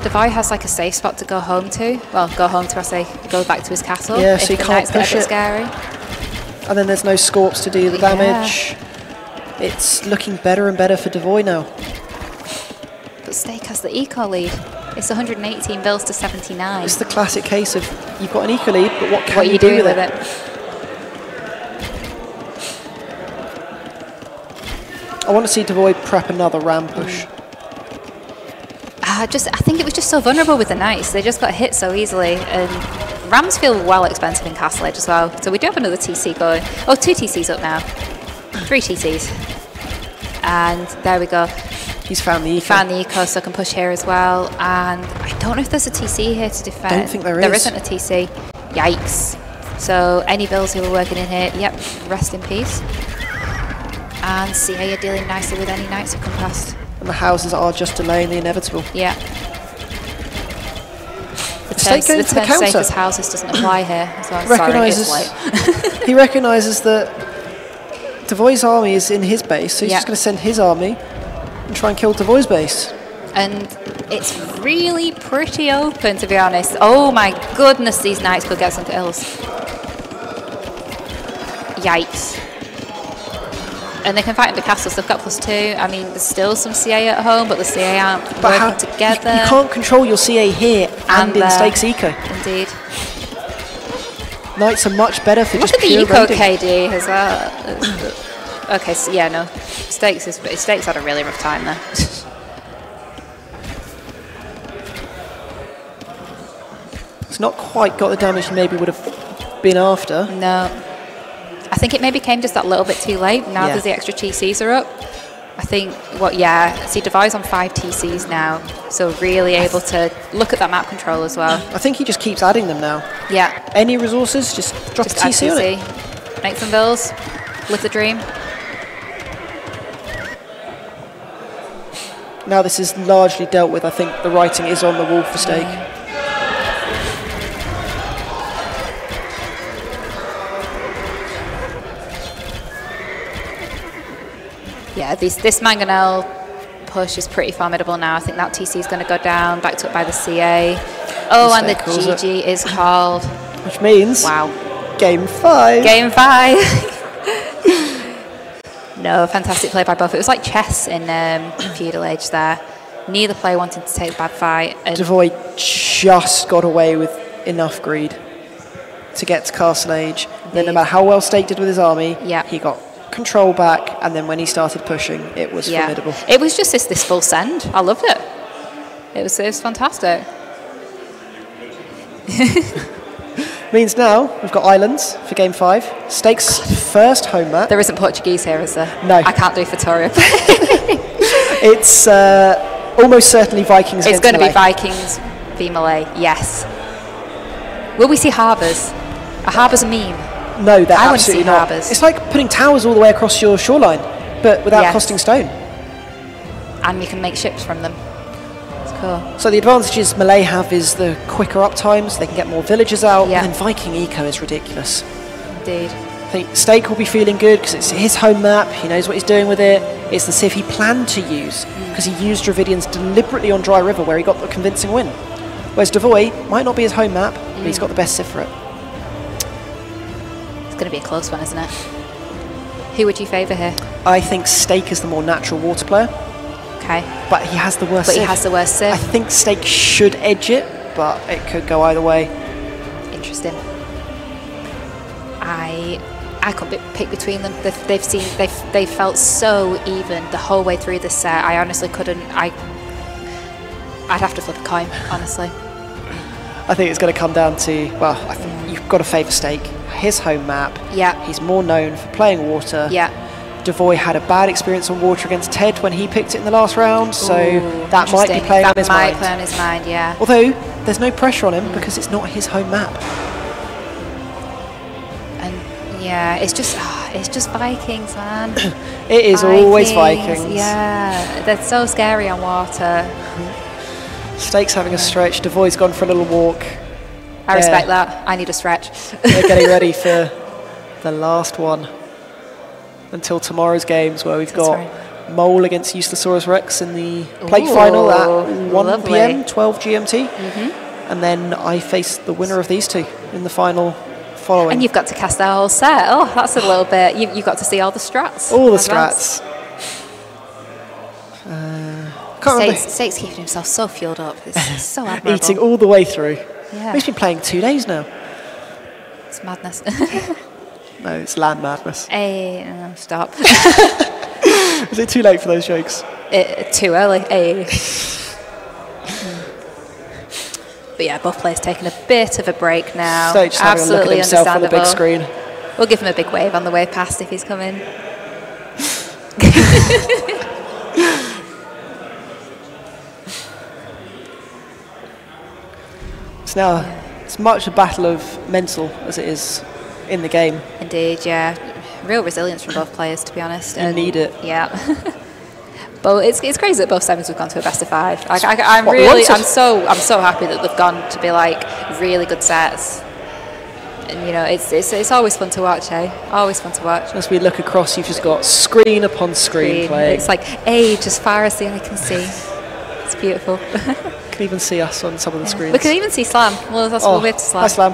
Devoy has like a safe spot to go home to. Well, go home to, I say, go back to his castle. Yeah, so you can't push it. Scary. And then there's no Scorps to do the damage. It's looking better and better for Devoy now. But Stake has the eco lead. It's 118 bills to 79. It's the classic case of you've got an eco lead, but what can you do with it? I want to see Devoy prep another ram push. I think it was just so vulnerable with the knights. They just got hit so easily, and Rams feel well expensive in Castle Edge as well. So we do have another TC going. Oh, 2 TCs up now. 3 TCs. And there we go. He's found the eco. Found the eco, so I can push here as well. And I don't know if there's a TC here to defend. I don't think there is. There isn't a TC. Yikes. So any bills who were working in here, yep, rest in peace. And see how you're dealing nicely with any knights who come past. And the houses are just delaying the inevitable. Yeah. The Stake going for the counter. Safe as houses doesn't apply here. So I'm recognises, sorry, it's late. He recognises that Devoy's army is in his base, so he's just going to send his army and try and kill Devoy's base. And It's really pretty open, to be honest. Oh my goodness, these knights could get some kills. Yikes. And they can fight in the castles, they've got +2. I mean, there's still some CA at home, but the CA aren't working together. You can't control your CA here and in Stakes Eco. Indeed. Knights are much better for just pure Look at the Eco raiding. KD as well. Okay, so yeah, no. Stakes had a really rough time there. It's not quite got the damage he maybe would have been after. No. I think it maybe came just that little bit too late. Now that the extra TCs are up. I think, see, Devi's on 5 TCs now, so really able to look at that map control as well. I think he just keeps adding them now. Yeah. Any resources, just drop a TC on it. Make some bills, live the dream. Now this is largely dealt with. I think the writing is on the wall for Stake. Yeah, this Mangonel push is pretty formidable now. I think that TC is going to go down, backed up by the CA. Oh, and the GG is called. Which means, wow, game 5. Game 5. No, fantastic play by both. It was like chess in Feudal Age there. Neither player wanted to take the bad fight. Darvoi just got away with enough greed to get to Castle Age. Then no matter how well Stake did with his army, he got control back, and then when he started pushing, it was formidable. It was just this full send. I loved it. It was fantastic. Means now we've got islands for game 5. Stake's first home map. There isn't Portuguese here, is there? No. I can't do Vitoria. It's almost certainly Vikings. It's going to be Vikings v Malay, yes. Will we see harbours? Are harbours a meme? No, they're I absolutely not. Harbours. It's like putting towers all the way across your shoreline, but without costing stone. And you can make ships from them. It's cool. So the advantages Malay have is the quicker up times, they can get more villagers out, Yeah. and then Viking Eco is ridiculous. Indeed. I think Stake will be feeling good because it's his home map, he knows what he's doing with it. It's the civ he planned to use, because he used Dravidians deliberately on Dry River where he got the convincing win. Whereas Darvoi might not be his home map, but he's got the best civ for it. It's going to be a close one, isn't it? Who would you favour here? I think Stake is the more natural water player. Okay. But he has the worst But civ. he has the worst civ. I think Stake should edge it, but it could go either way. Interesting. I couldn't pick between them. They've felt so even the whole way through this set. I honestly couldn't. I'd have to flip a coin, honestly. I think it's going to come down to, well, I think you've got to favour Stake. His home map. Yeah. He's more known for playing water. Yeah. Darvoi had a bad experience on water against Ted when he picked it in the last round, so that might be Interesting. playing on his mind. That might play on his mind, yeah. Although, there's no pressure on him because it's not his home map. And yeah, it's just Vikings, man. It is always Vikings. Yeah, they're so scary on water. Stake's having a stretch. Darvoi's gone for a little walk. I respect that. I need a stretch. They're getting ready for the last one until tomorrow's games, where we've got Mole against Eustasaurus Rex in the plate final at 1 p.m. 12 GMT, and then I face the winner of these two in the final following. And you've got to cast their whole set. Oh, that's a little bit. You've got to see all the strats. All the strats. Can't remember. Stake's keeping himself so fueled up. It's so admirable. Eating all the way through. Yeah. He's been playing 2 days now. It's madness. No, it's LAN madness. Hey, stop. Is it too late for those jokes? Too early. Hey. But yeah, both players taking a bit of a break now. So just having a look at himself on the big screen. We'll give him a big wave on the way past if he's coming. It's now as much a battle of mental as it is in the game. Indeed, yeah. Real resilience from both players, to be honest. You need it. Yeah. But it's crazy that both sevens have gone to a best of 5. I'm so happy that they've gone to be like really good sets. And you know, it's always fun to watch, eh? Always fun to watch. As we look across, you've just got screen upon screen playing. It's like age as far as the eye can see. It's beautiful. You can even see us on some of the screens. We can even see Slam. Well, that's what we're to Slam. Hi, Slam.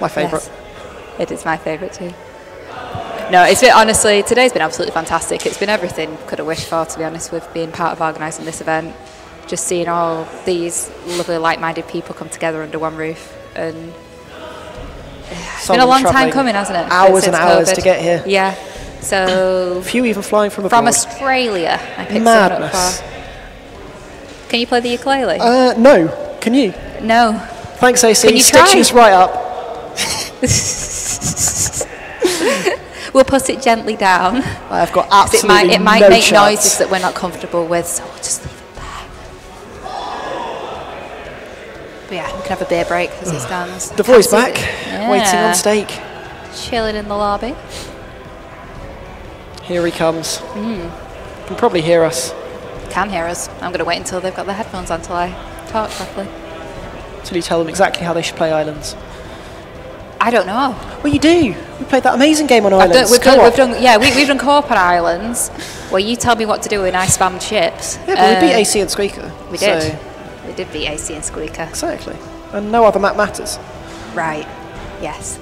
My favourite. Yes, it is my favourite too. No, it's been, honestly, today's been absolutely fantastic. It's been everything could have wished for, to be honest, with being part of organising this event. Just seeing all these lovely, like-minded people come together under one roof. And it's been a long time coming, hasn't it? Hours and hours to get here. Yeah. So a few even flying from abroad. From Australia, I picked Madness. someone up for. Can you play the ukulele? No. Can you? No. Thanks, AC. Can you Stitching us right up. We'll put it gently down. I've got absolutely it might no make chance. noises that we're not comfortable with, so we'll just leave it there. But yeah, we can have a beer break as it stands. Darvoi's back, waiting on Steak. Chilling in the lobby. Here he comes. You can probably hear us. Can hear us. I'm going to wait until they've got their headphones on until I talk properly. Until you tell them exactly how they should play Islands. I don't know. Well, you do. We played that amazing game on Islands. We've done co-op on Islands, where you tell me what to do and I spam chips. Yeah, but we beat AC and Squeaker. We did. We did beat AC and Squeaker. Exactly. And no other map matters. Right. Yes.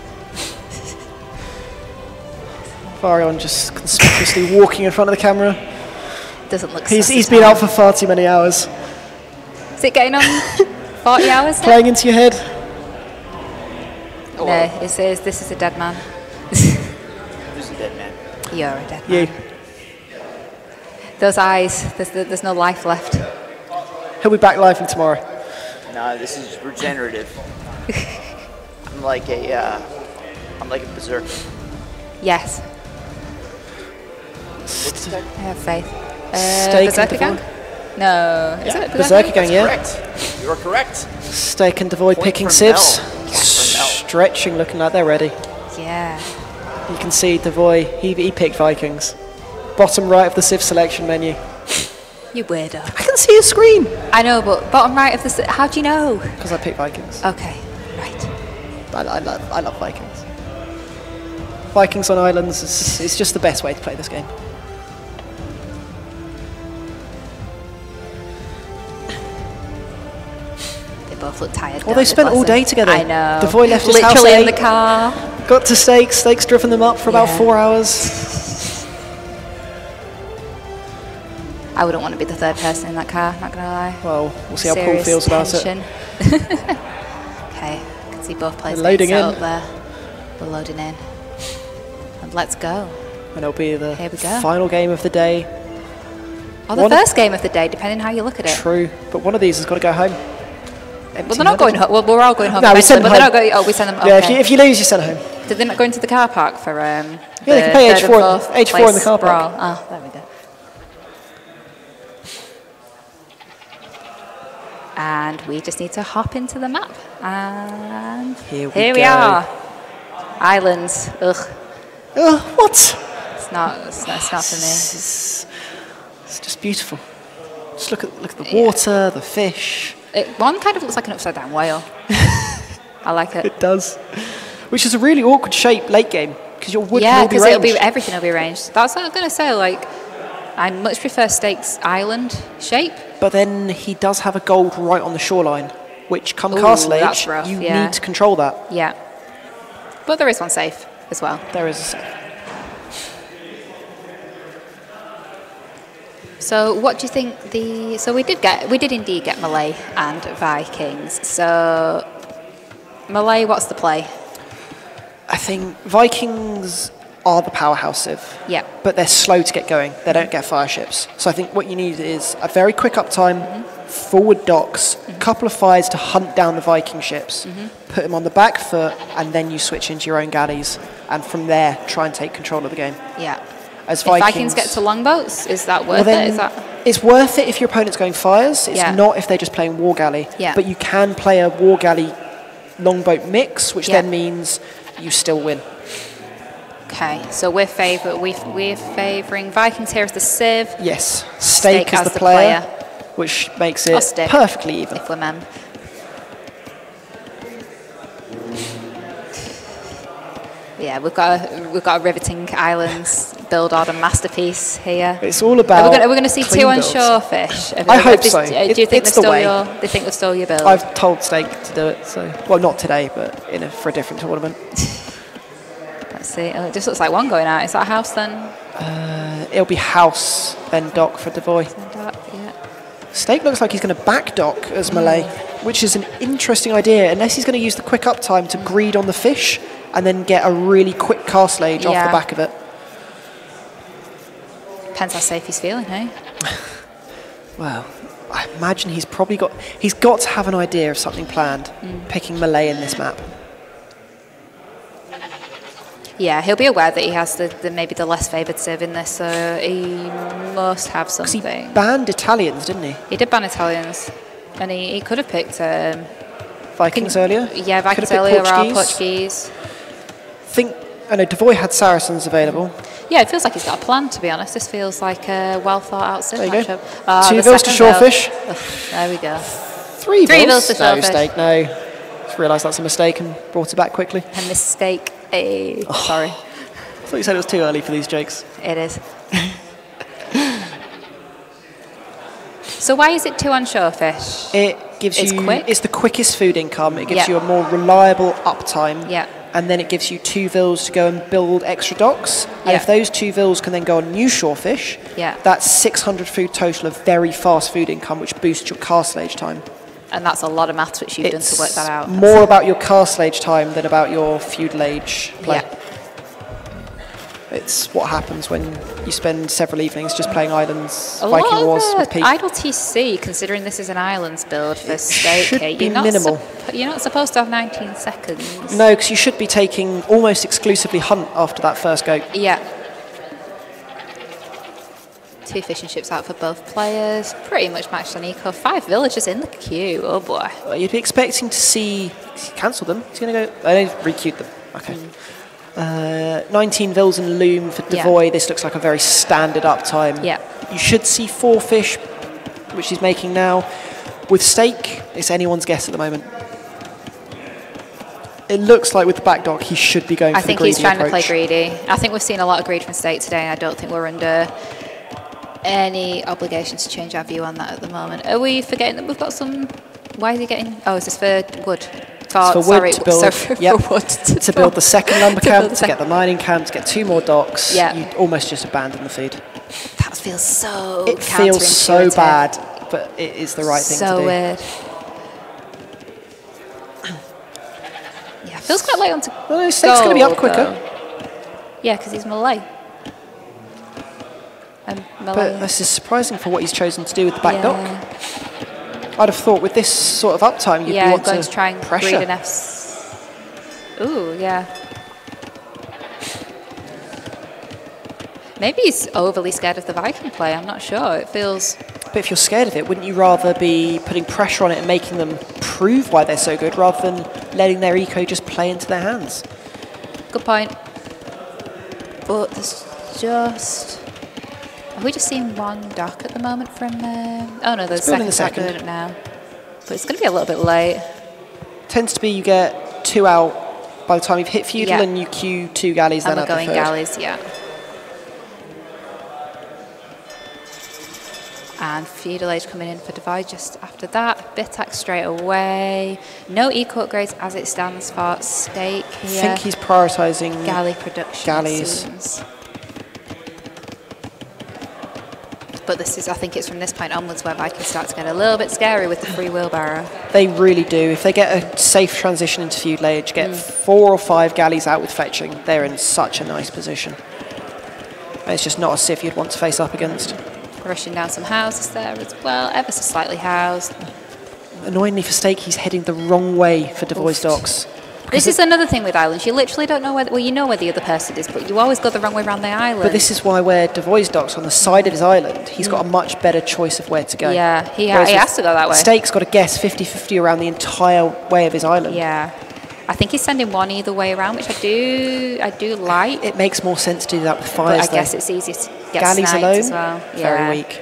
Varion just conspicuously walking in front of the camera. Doesn't look. He's been out for far too many hours. Is it getting on 40 hours now? Playing into your head. No, it says this is a dead man. Who's a dead man? You're a dead man. You. Those eyes, there's no life left. He'll be back live from tomorrow. No, this is regenerative. I'm like a berserker. Yes. What's that? I have faith. Steak Berserker Gang? No. Is it Berserker Gang, yeah. Correct. You are correct. Steak and Darvoi Point picking from sieves. Mel. Point from Mel. Stretching, looking like they're ready. Yeah. You can see Darvoi, he picked Vikings. Bottom right of the Civ selection menu. You weirdo. I can see a screen. I know, but bottom right of the... How do you know? Because I picked Vikings. Okay, right. I love Vikings. Vikings on Islands is just the best way to play this game. They both look tired. Well, they spent all day together. I know. Darvoi left his house literally in late, the car. got to Steak. Steak's driven them up for about 4 hours. I wouldn't want to be the third person in that car, not going to lie. Well, we'll see how Paul Serious feels about it. tension. Okay, I can see both players Loading getting in. set up there. We're loading in. And let's go. And it'll be the Here we go. final game of the day. Or the first game of the day, depending how you look at it. True, but one of these has got to go home. Well, they're not going home. Well, we're all going home No, we eventually, send but them they're home. not going. Oh, we send them. Yeah, Okay. if you lose, you send it home. Did they not go into the car park for Yeah, they can play H4 in the car park. Oh, there we go. And we just need to hop into the map. And Here we go. are. Islands. Ugh. What? It's not for me. It's just beautiful. Just look at the water, the fish. One kind of looks like an upside down whale. I like it. It does. Which is a really awkward shape late game because your wood can all be because ranged. everything will be ranged. That's what I was going to say. Like, I much prefer Steak's island shape. But then he does have a gold right on the shoreline, which come Ooh, Castle Age, that's rough, you yeah. need to control that. Yeah. But there is one safe as well. There is a safe. So what do you think so we did indeed get Malay and Vikings. So Malay, what's the play? I think Vikings are the powerhouse Civ. Yeah. But they're slow to get going. They don't get fire ships. So I think what you need is a very quick uptime, forward docks, a couple of fires to hunt down the Viking ships, put them on the back foot, and then you switch into your own galleys. And from there, try and take control of the game. Yeah. As If Vikings get to longboats, is that worth it? Is that... It's worth it if your opponent's going fires. It's Yeah. not if they're just playing war galley. Yeah. But you can play a war galley longboat mix, which Yeah. then means you still win. Okay, so we're favouring Vikings here as the Civ. Yes, Steak as the player, which makes Or it Stick, perfectly even. if we're mem. Yeah, we've got a riveting islands build order masterpiece here. It's all about. Are we going to see clean two on builds. shore fish? I hope so. Do you think It's the way. they think they've stole your build? I've told Steak to do it, so well, not today, but for a different tournament. Let's see. Oh, it just looks like one going out. Is that a house then? It'll be house then dock for Devoy. Yeah. Steak looks like he's going to back dock as Malay, which is an interesting idea, unless he's going to use the quick up time to greed on the fish and then get a really quick castle age off the back of it. Depends how safe he's feeling, hey? Well, I imagine he's got to have an idea of something planned, picking Malay in this map. Yeah, he'll be aware that he has maybe the less favoured civ in this, so he must have something. Because he banned Italians, didn't he? He did ban Italians, and he could have picked Vikings earlier. Yeah, Vikings earlier or Portuguese. I know Devoy had Saracens available. Yeah, it feels like he's got a plan, to be honest. This feels like a well thought out civ matchup. 2 vills to shorefish. There we go. 3 vills to shorefish. No, Steak, no. Just realised that's a mistake and brought it back quickly. A mistake. Sorry. I thought you said it was too early for these jokes. It is. So why is it 2 on shorefish? It gives It's you. quick? It's the quickest food income. It gives you a more reliable uptime. Yeah. And then it gives you 2 vills to go and build extra docks. And if those 2 vills can then go on new shorefish, that's 600 food total of very fast food income, which boosts your castle age time. And that's a lot of maths which you've done to work that out. More about your castle age time than about your feudal age play. Yeah. It's what happens when you spend several evenings just playing islands, A Viking lot Wars of with Pete. idle TC, considering this is an islands build for Steak. Should be minimal. You're not supposed to have 19 seconds. No, because you should be taking almost exclusively hunt after that first go. Yeah. 2 fishing ships out for both players. Pretty much matched on eco. 5 villagers in the queue. Oh boy. You'd be expecting to see. Cancel them. He's going to go. I don't re-queued them. Okay. 19 vills and loom for Devoy. This looks like a very standard uptime. Yeah. You should see 4 fish, which he's making now. With Steak, it's anyone's guess at the moment. It looks like with the back dock, he should be going for the greedy he's trying approach. to play greedy. I think we've seen a lot of greed from Steak today, and I don't think we're under any obligation to change our view on that at the moment. Are we forgetting that we've got some... Why is he getting... Oh, is this for wood? For wood to build, for wood to build the second lumber camp, to get the mining camp, to get 2 more docks. Yeah. You almost just abandon the feed. That feels so It feels so counterintuitive. bad, but it is the right thing to do. So weird. Yeah, feels quite late on to No, Steak's going to be up quicker. though. Yeah, because he's Malay. And Malay. But this is surprising for what he's chosen to do with the back dock. I'd have thought with this sort of uptime, you'd want going to try and pressure. greed an F's. Ooh, yeah. Maybe he's overly scared of the Viking play. I'm not sure. It feels... But if you're scared of it, wouldn't you rather be putting pressure on it and making them prove why they're so good, rather than letting their eco just play into their hands? Good point. But there's just... Have we just seen 1 dock at the moment from... Oh no, there's building second dock now. But it's going to be a little bit late. Tends to be you get 2 out by the time you've hit feudal and you queue 2 galleys, And then we're add going the third. galleys, yeah. And feudal age coming in for Divide just after that. Bittack straight away. No eco upgrades as it stands for Steak here. I think he's prioritising galley production. galleys. But this is, I think it's from this point onwards where Vikings start to get a little bit scary with the free wheelbarrow. They really do. If they get a safe transition into feudal age, get 4 or 5 galleys out with fetching, they're in such a nice position. And it's just not a civ you'd want to face up against. Rushing down some houses there as well, ever so slightly housed. Annoyingly for Steak, he's heading the wrong way for Devoy's docks. This is another thing with islands. You literally don't know whether... Well, you know where the other person is, but you always go the wrong way around the island. But this is why where Devoy's docks on the side of his island, he's got a much better choice of where to go. Yeah, he Whereas has to go that way. Steak's got to guess 50-50 around the entire way of his island. Yeah. I think he's sending 1 either way around, which I do like. It makes more sense to do that with fires, But I guess it's easier to get galleys sniped alone, as well. very weak.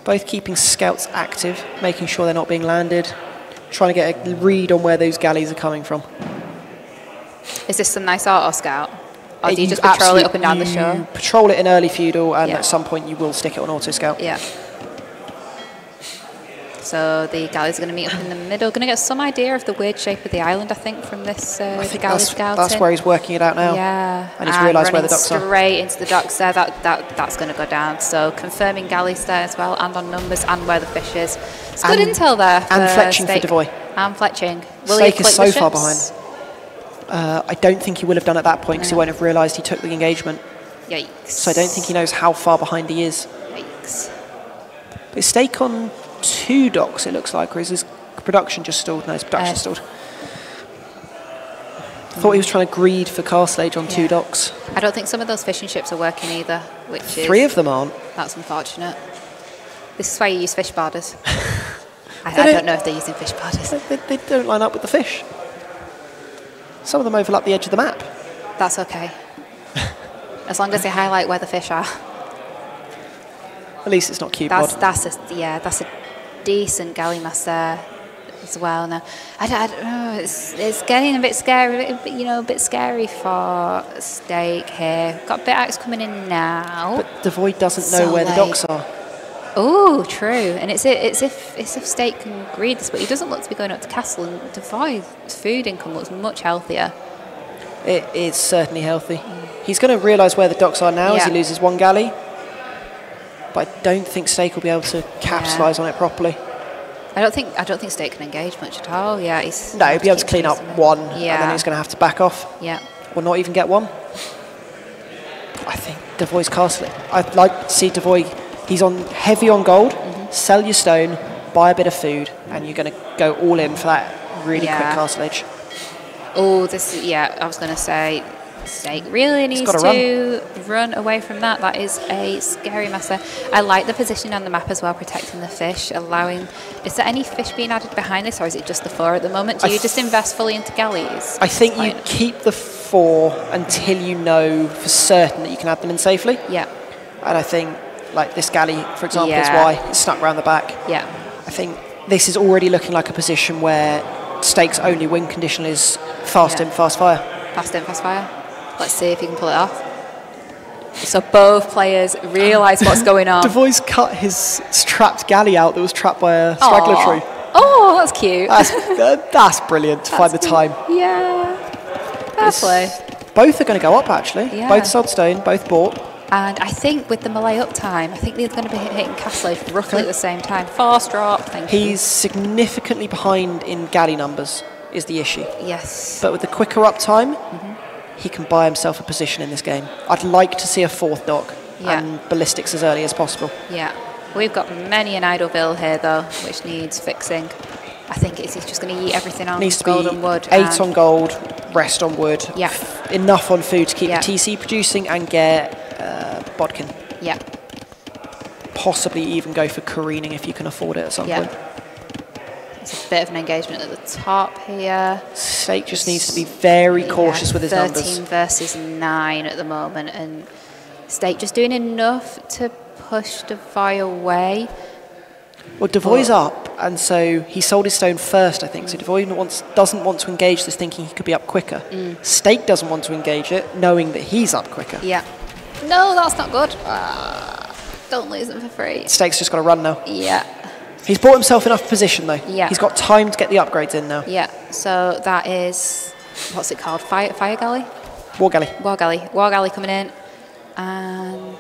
Both keeping scouts active, making sure they're not being landed, trying to get a read on where those galleys are coming from. Is this some nice auto scout? Or do you You just patrol it absolute- up and down the you show? Patrol it in early feudal, and Yeah. at some point you will stick it on auto scout. Yeah. So the galleys are going to meet up in the middle. Going to get some idea of the weird shape of the island, I think, from this I think galley that's scouting. where he's working it out now. Yeah. And he's realised where the running docks are. straight into the docks there. That's going to go down. So confirming galleys there as well, and on numbers, and where the fish is. It's good intel there. And for fletching for Steak. Devoy. And fletching. Will he Steak is flick so the far ships? behind. I don't think he will have done at that point because he won't have realised he took the engagement. Yikes. So I don't think he knows how far behind he is. Yikes. But is Steak on 2 docks, it looks like, or is his production just stalled? No, his production stalled. Thought he was trying to greed for castle age on 2 docks. I don't think some of those fishing ships are working either, which is... 3 of them aren't. That's unfortunate. This is why you use fish borders. I don't know if they're using fish borders. They don't line up with the fish. Some of them overlap the edge of the map. That's okay. As long as they highlight where the fish are. At least it's not cube mod. That's a decent galley mass there as well. Now, I don't know. It's getting a bit scary. A bit scary for Steak here. Got Bitaxe coming in now. But Devoy doesn't know So where the late. docks are. Oh, true. And it's if Steak can greed this, but he doesn't look to be going up to castle. And Devoy's food income looks much healthier. It is certainly healthy. He's going to realise where the docks are now as he loses 1 galley. But I don't think Steak will be able to capitalise on it properly. I don't think Steak can engage much at all. Yeah, he's No, he'll be able to clean up chasing it. 1, Yeah. and then he's going to have to back off. Yeah. Or not even get 1. I think Devoy's castle. I'd like to see Devoy. He's heavy on gold. Sell your stone, buy a bit of food, and you're going to go all in for that really quick castle edge. Oh, I was going to say, Steak really needs to run away from that. That is a scary mess there. I like the positioning on the map as well, protecting the fish, allowing... Is there any fish being added behind this, or is it just the 4 at the moment? Do you just invest fully into galleys? I think you keep the 4 until you know for certain that you can add them in safely. Yeah. And I think, like this galley, for example, is why it's stuck around the back. Yeah. I think this is already looking like a position where Steak's only win condition is fast in, fast fire. Fast in, fast fire. Let's see if he can pull it off. So both players realise what's going on. Devoy's cut his trapped galley out that was trapped by a straggler tree. Oh, that's cute. That's brilliant to find the time. Yeah. Fair play. Both are going to go up, actually. Yeah. Both sold stone, both bought. And I think with the Malay up time, I think they're going to be hitting castle age roughly at the same time. Fast drop, thank you. He's significantly behind in galley numbers, is the issue. Yes. But with the quicker up time, he can buy himself a position in this game. I'd like to see a 4th dock and ballistics as early as possible. Yeah. We've got many an idle bill here, though, which needs fixing. I think he's just going to eat everything on Needs to gold be and wood. 8 on gold, rest on wood. Yeah. Enough on food to keep the TC producing and get bodkin. Yeah. Possibly even go for careening if you can afford it at some point. It's a bit of an engagement at the top here. Steak just needs to be very cautious with his 13 numbers. versus 9 at the moment, and Steak just doing enough to push Devoy away. Well, Devoy's up, and so he sold his stone first, I think. So Devoy doesn't want to engage this, thinking he could be up quicker. Steak doesn't want to engage it, knowing that he's up quicker. Yeah. No, that's not good. Don't lose them for free. Steak's just got to run now. Yeah. He's bought himself enough position, though. Yeah. He's got time to get the upgrades in now. Yeah. So that is, what's it called? Fire galley? War galley. War galley. War galley coming in. And...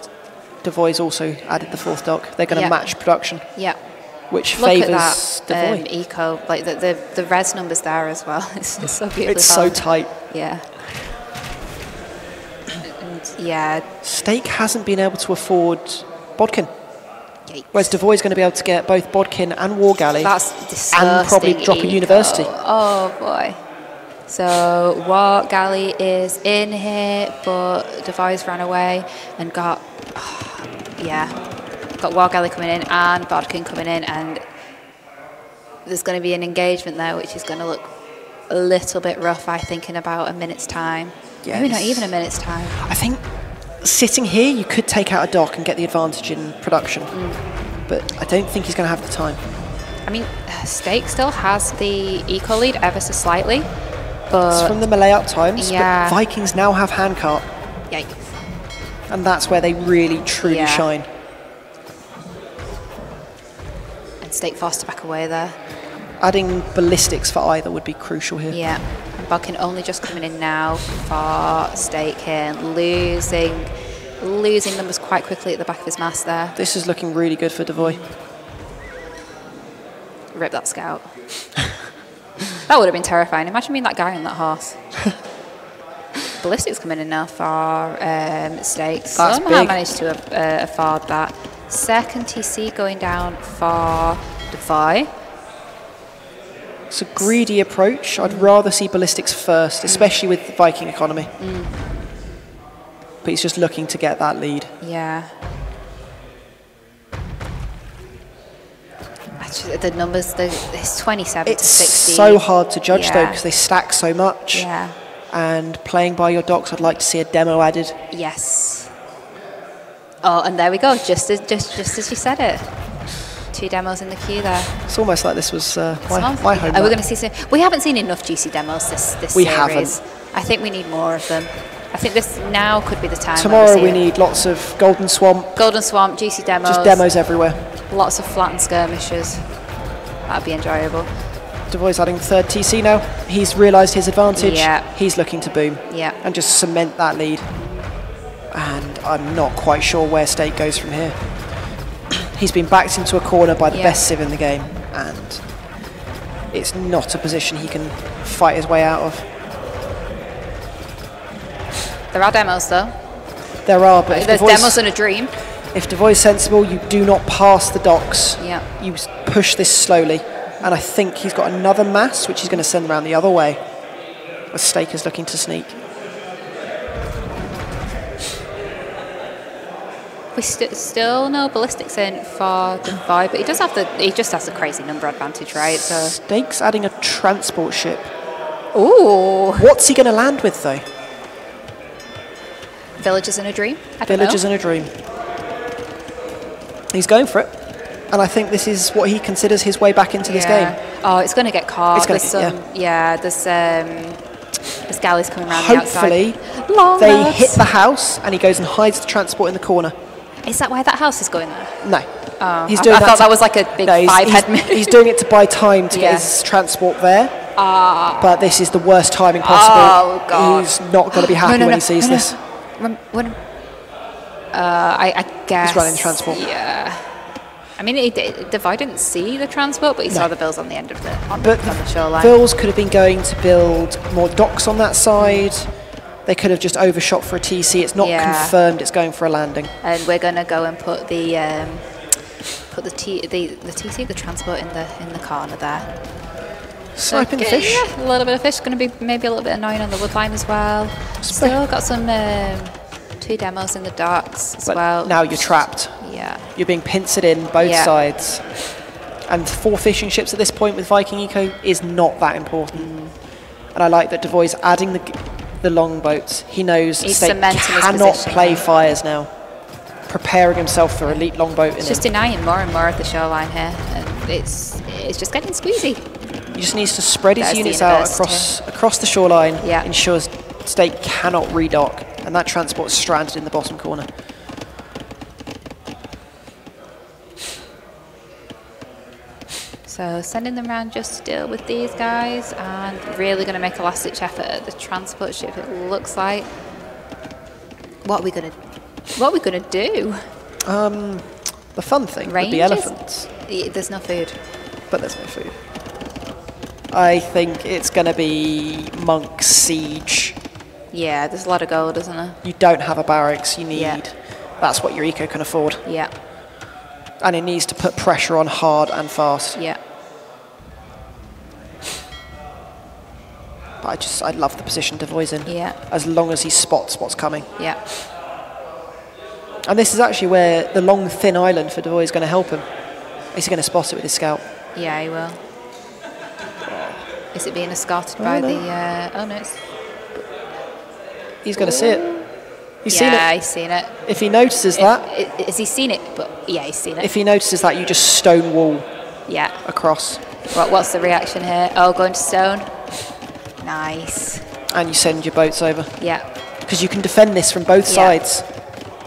Devoy's also added the 4th dock. They're going to match production. Yeah. Which Look favours at that Devoy. eco, like the res numbers there as well. It's so beautiful. It's so tight. Yeah. And yeah. Steak hasn't been able to afford bodkin. Yikes. Whereas Devoy's going to be able to get both bodkin and war galley. That's disgusting. And probably drop a university. Oh boy. So War Galley is in here, but Devoy's ran away and got War Galley coming in and Bodkin coming in, and there's going to be an engagement there which is going to look a little bit rough, I think, in about a minute's time. Yes. Maybe not even a minute's time. I think sitting here you could take out a dock and get the advantage in production, but I don't think he's going to have the time. I mean, Steak still has the eco lead ever so slightly, It's from the melee up times, Yeah. but Vikings now have handcart, Yikes. and that's where they really, truly Yeah. shine. And Steak forced to back away there. Adding ballistics for either would be crucial here. Yeah. And Bodkin only just coming in now for Steak here. Losing numbers quite quickly at the back of his mask there. This is looking really good for Darvoi. Rip that scout. That would have been terrifying. Imagine being that guy on that horse. Ballistics coming in now for Steak. Somehow big. managed to afford that. Second TC going down for darvoi. It's a greedy approach. I'd rather see ballistics first, especially with the Viking economy. But he's just looking to get that lead. Yeah. Actually, the numbers, it's 27 It's to 60. so hard to judge though, Yeah. because they stack so much. Yeah. And playing by your docks, I'd like to see a demo added. Yes. Oh, and there we go. Just as you said it. 2 demos in the queue there. It's almost like this was my home. We're lap. going to see some. We haven't seen enough juicy demos this We series. haven't. I think we need more of them. I think this now could be the time. Tomorrow we it. need lots of Golden Swamp, Golden Swamp, juicy demos. just demos everywhere. Lots of flattened skirmishes. That'd be enjoyable. Darvoi's adding third TC now. He's realised his advantage. Yeah. He's looking to boom. Yeah. And just cement that lead. And I'm not quite sure where Steak goes from here. He's been backed into a corner by the best civ in the game, and it's not a position he can fight his way out of. There are demos though. There are, but if There's Darvoi's- demos and a dream. if Darvoi's sensible, you do not pass the docks. Yeah. You push this slowly. And I think he's got another mass, which he's going to send around the other way. As Steak is looking to sneak. We still no ballistics in for darvoi, but he just has the crazy number advantage, right? So Steak's adding a transport ship. ooh, What's he going to land with, though? villages in a dream. I don't Villages know. in a dream. He's going for it. And I think this is what he considers his way back into this game. Oh, it's going to get caught. It's gonna There's get- there's galleys coming around Hopefully, the outside. Long they notes. hit the house and he goes and hides the transport in the corner. Is that why that house is going there? No. Oh, He's I doing thought to- that was like a big no, five-head move. he's doing it to buy time to Yeah. get his transport there. But this is the worst timing possible. Oh, God. He's not going to be happy when he sees this. I guess. He's running transport. Yeah. I mean, darvoi didn't see the transport, but he saw the bills on the end of the on the shoreline. Bills could have been going to build more docks on that side. They could have just overshot for a TC. It's not confirmed it's going for a landing. And we're going to go and put the TC, the transport in the corner there. Sniping the fish. Yeah, a little bit of fish. Going to be maybe a little bit annoying on the woodline as well. Still got some 2 demos in the docks as But well. now you're trapped. Yeah. You're being pincered in both sides. And 4 fishing ships at this point with Viking Eco is not that important. And I like that Darvoi's adding the longboats. He knows He's Steak cementing his cannot position, play right? fires now. Preparing himself for elite longboat. It's just denying more and more of the shoreline here, and it's just getting squeezy. He just needs to spread his There's the units out university. across the shoreline. Yeah. Ensures Steak cannot redock, and that transport's stranded in the bottom corner. So sending them around just to deal with these guys, and really going to make a last-ditch effort at the transport ship. It looks like. What are we gonna do? The fun thing would be Ranges? elephants, There's no food. but there's no food. I think it's going to be Monk Siege. Yeah, there's a lot of gold, isn't there? You don't have a barracks, you need... Yeah. That's what your eco can afford. Yeah, And it needs to put pressure on hard and fast. yeah. But I love the position Darvoi's in. Yeah. As long as he spots what's coming. Yeah. And this is actually where the long, thin island for Darvoi is going to help him. He's going to spot it with his scout. Yeah, he will. Is it being escorted by no. the... oh, no, it's... He's going to see it. He's seen Yeah, it. he's seen it. If he notices that, Has he seen it? But yeah, he's seen it. if he notices that, you just stonewall Yeah. across. What's the reaction here? Oh, going to stone. Nice. And you send your boats over. Yeah. Because you can defend this from both sides.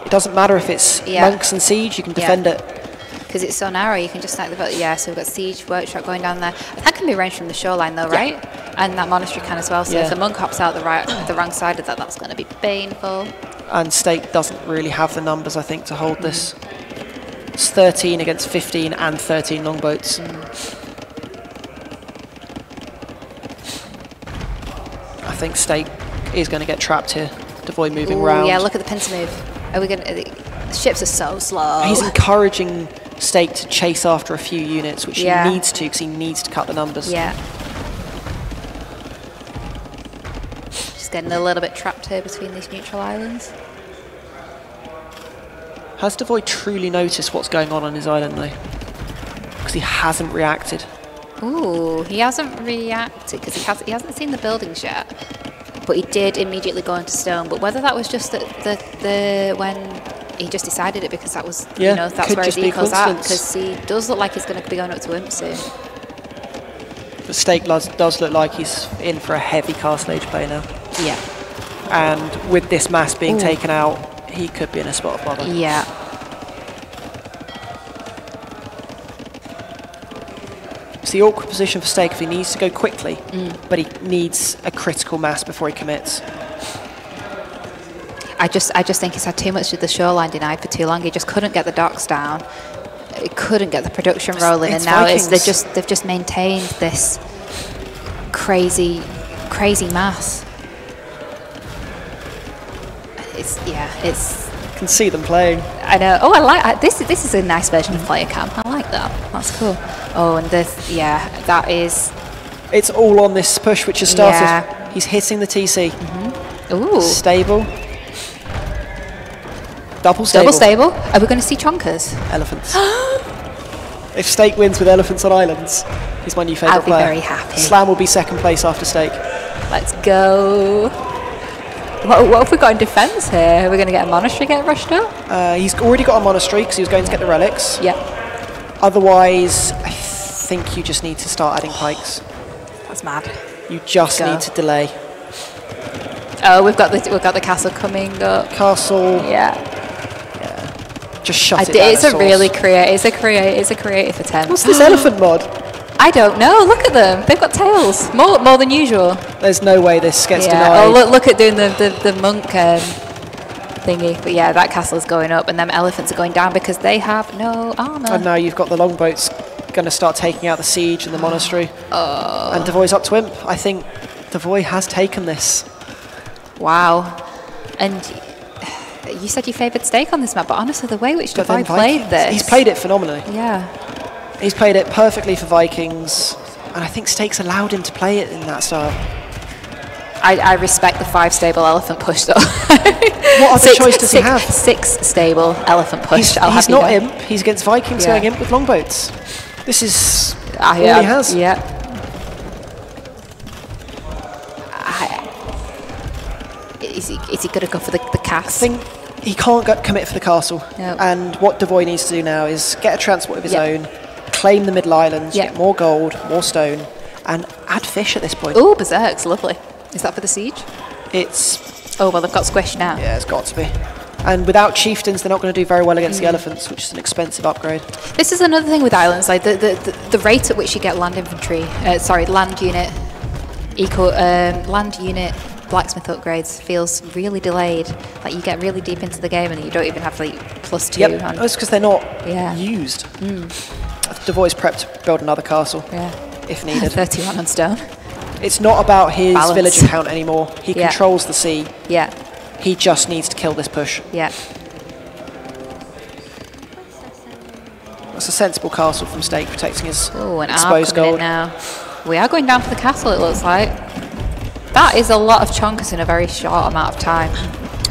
It doesn't matter if it's monks and siege, you can defend it. Because it's so narrow, you can just snipe the boat. Yeah, so we've got siege, workshop going down there. That can be ranged from the shoreline though, right? And that monastery can as well. So if the monk hops out the wrong side of that, that's going to be painful. And Stake doesn't really have the numbers, I think, to hold this. It's 13 against 15 and 13 longboats. I think Stake is going to get trapped here. Devoy moving round. Yeah, look at the pincer move. Are we going to... The ships are so slow. He's encouraging Stake to chase after a few units, which he needs to, because he needs to cut the numbers. Yeah. Just getting a little bit trapped here between these neutral islands. Has Devoy truly noticed what's going on his island, though? Because he hasn't reacted. Ooh, he hasn't reacted because he hasn't seen the buildings yet. But he did immediately go into stone. But whether that was just when he just decided it because that was, you know, that's where his eco's at. Because he does look like he's going to be going up to Imp soon. But Stake does look like he's in for a heavy Castle Age play now. Yeah. And with this mass being taken out, he could be in a spot of bother. Yeah. It's the awkward position for Stake if he needs to go quickly, but he needs a critical mass before he commits. I just think he's had too much of the shoreline denied for too long. He just couldn't get the docks down. He couldn't get the production rolling, and now they've just maintained this crazy mass. It's You can see them playing. I know. Oh, I like this. This is a nice version of player cam. I like that. That's cool. Oh, and this, that is. It's all on this push, which has started. Yeah. He's hitting the TC. Ooh. Stable. Double stable. Double stable. Are we going to see chonkers? Elephants. If Stake wins with elephants on islands, he's my new favourite player. I'll be very happy. Slam will be second place after Stake. Let's go. What have we got in defence here? Are we going to get a monastery get rushed up? He's already got a monastery because he was going to get the relics. Yep. Otherwise, I think you just need to start adding pikes. That's mad. You just need to delay. Oh, we've got the castle coming up. Castle. Yeah. Just shut it down. It's a really creative attempt. What's this elephant mod? I don't know. Look at them. They've got tails. More than usual. There's no way this gets denied. Oh, look at doing the monk thingy. But yeah, that castle's going up, and them elephants are going down because they have no armour. And now you've got the longboats going to start taking out the siege and the monastery. Oh. And Devoy's up to Imp. I think Devoy has taken this. Wow. And you said you favoured Stake on this map, but honestly, the way which Devoy played this... He's played it phenomenally. Yeah. He's played it perfectly for Vikings, and I think Stake's allowed him to play it in that style. I respect the 5 stable elephant push, though. What other choice does he have? 6 stable elephant push. He's not Imp. He's against Vikings going Imp with longboats. This is all he has. Yeah. Is he going to go for the cast? I think he can't commit for the castle. Nope. And what Devoy needs to do now is get a transport of his own, claim the middle islands, get more gold, more stone, and add fish at this point. Oh, berserk's lovely. Is that for the siege? It's... Oh, well, they've got squish now. Yeah, it's got to be. And without chieftains, they're not going to do very well against the elephants, which is an expensive upgrade. This is another thing with islands, like the rate at which you get land infantry, land unit, land unit blacksmith upgrades feels really delayed. Like you get really deep into the game and you don't even have like +2. Yep, that's because they're not used. Devoy's prepped to build another castle if needed. 31 on stone. It's not about his villager count anymore. He controls the sea. Yeah. He just needs to kill this push. Yeah. That's a sensible castle from Stake, protecting his exposed gold. In now. We are going down for the castle, it looks like. That is a lot of chonkers in a very short amount of time.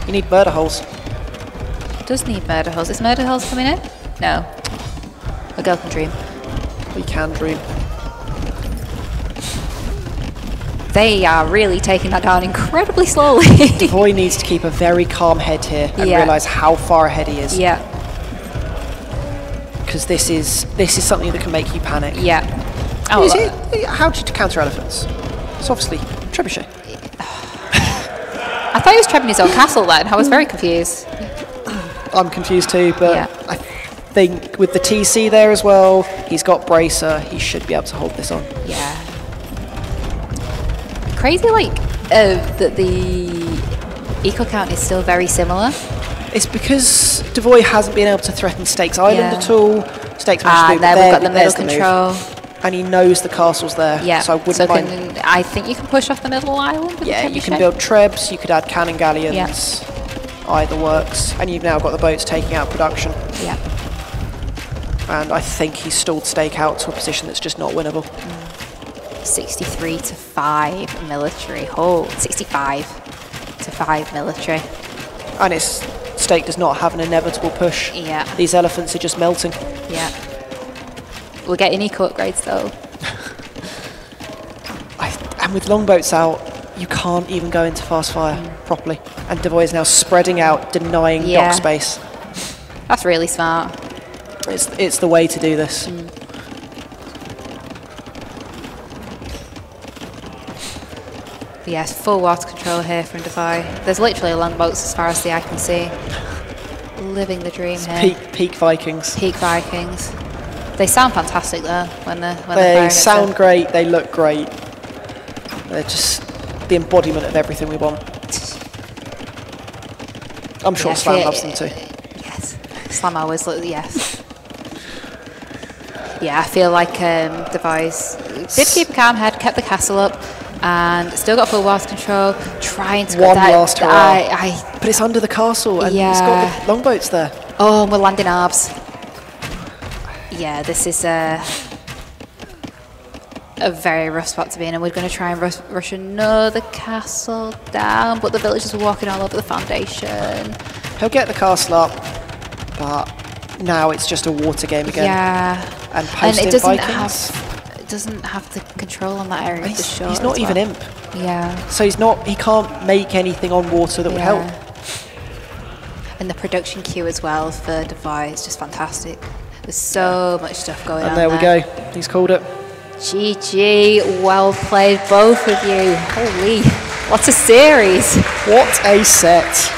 You need murder holes. It does need murder holes. Is murder holes coming in? No. A girl can dream. We can dream. They are really taking that down incredibly slowly. Devoy needs to keep a very calm head here and realise how far ahead he is. Yeah. Because this is something that can make you panic. Yeah. Oh, how do you counter elephants? It's obviously Trebuchet. I thought he was trebbing his own castle then. I was very confused. I'm confused too, but Yeah. I think with the TC there as well, he's got Bracer. He should be able to hold this on. Yeah. Crazy, like, that the eco count is still very similar. It's because Darvoi hasn't been able to threaten Stakes Island Yeah. at all. Stakes managed to do, there but we've got the middle there's move. control. And he knows the castle's there, Yeah. so I wouldn't mind. I think you can push off the middle island. With Yeah, the you can trebuchet. build Trebs, you could add cannon galleons, either works. And you've now got the boats taking out production. Yeah. And I think he's stalled Stake out to a position that's just not winnable. 63 to 5 military. Oh, 65 to 5 military. And it's Stake does not have an inevitable push. Yeah. These elephants are just melting. Yeah. We're getting eco upgrades though. And with longboats out, you can't even go into fast fire properly. And Darvoi is now spreading out, denying Yeah. dock space. That's really smart. It's the way to do this. Yes, full water control here from Davai. There's literally longboats as far as the eye can see. Living the dream here. Peak Vikings. Peak Vikings. They sound fantastic though when they're They firing sound at great, they look great. They're just the embodiment of everything we want. I'm sure Yeah, Slam yeah, loves them too. Yes. Slam always look, yes. Yeah, I feel like Device did keep a calm head, kept the castle up, and still got full water control, trying to One that, last hurrah. I But it's under the castle and Yeah. he's got the longboats there. Oh, we're landing arbs. Yeah, this is a very rough spot to be in, and we're going to try and rush another castle down, but the villagers are walking all over the foundation. He'll get the castle up, but now it's just a water game again. Yeah, And and post it doesn't Vikings. have the control on that area of the shore. He's not as even well. imp. Yeah. So he can't make anything on water that would help. And the production queue as well for Devi is just fantastic. There's so much stuff going on. And there we go. He's called it. GG, well played both of you. Holy, what a series. What a set.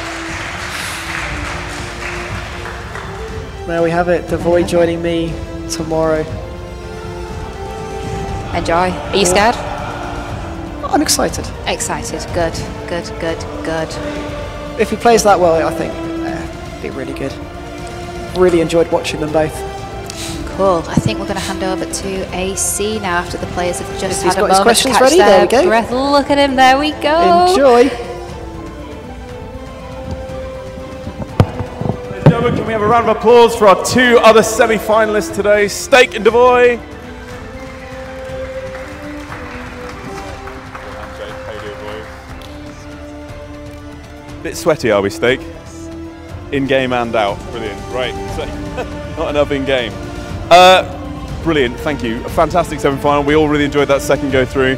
There we have it. Darvoi joining me tomorrow. Enjoy. Are you scared? I'm excited. Excited. Good, good, good, good. If he plays that well, I think it'd be really good. Really enjoyed watching them both. Cool. I think we're going to hand over to AC now after the players have just He's had a got his moment questions to catch ready. There their we go. breath. Look at him. There we go. Enjoy. Ladies and gentlemen, can we have a round of applause for our two other semi-finalists today, Stake and Darvoi? Bit sweaty, are we, Stake? In-game and out. Brilliant. Right. So, not enough in-game. Brilliant. Thank you. A fantastic semi-final. We all really enjoyed that second go-through.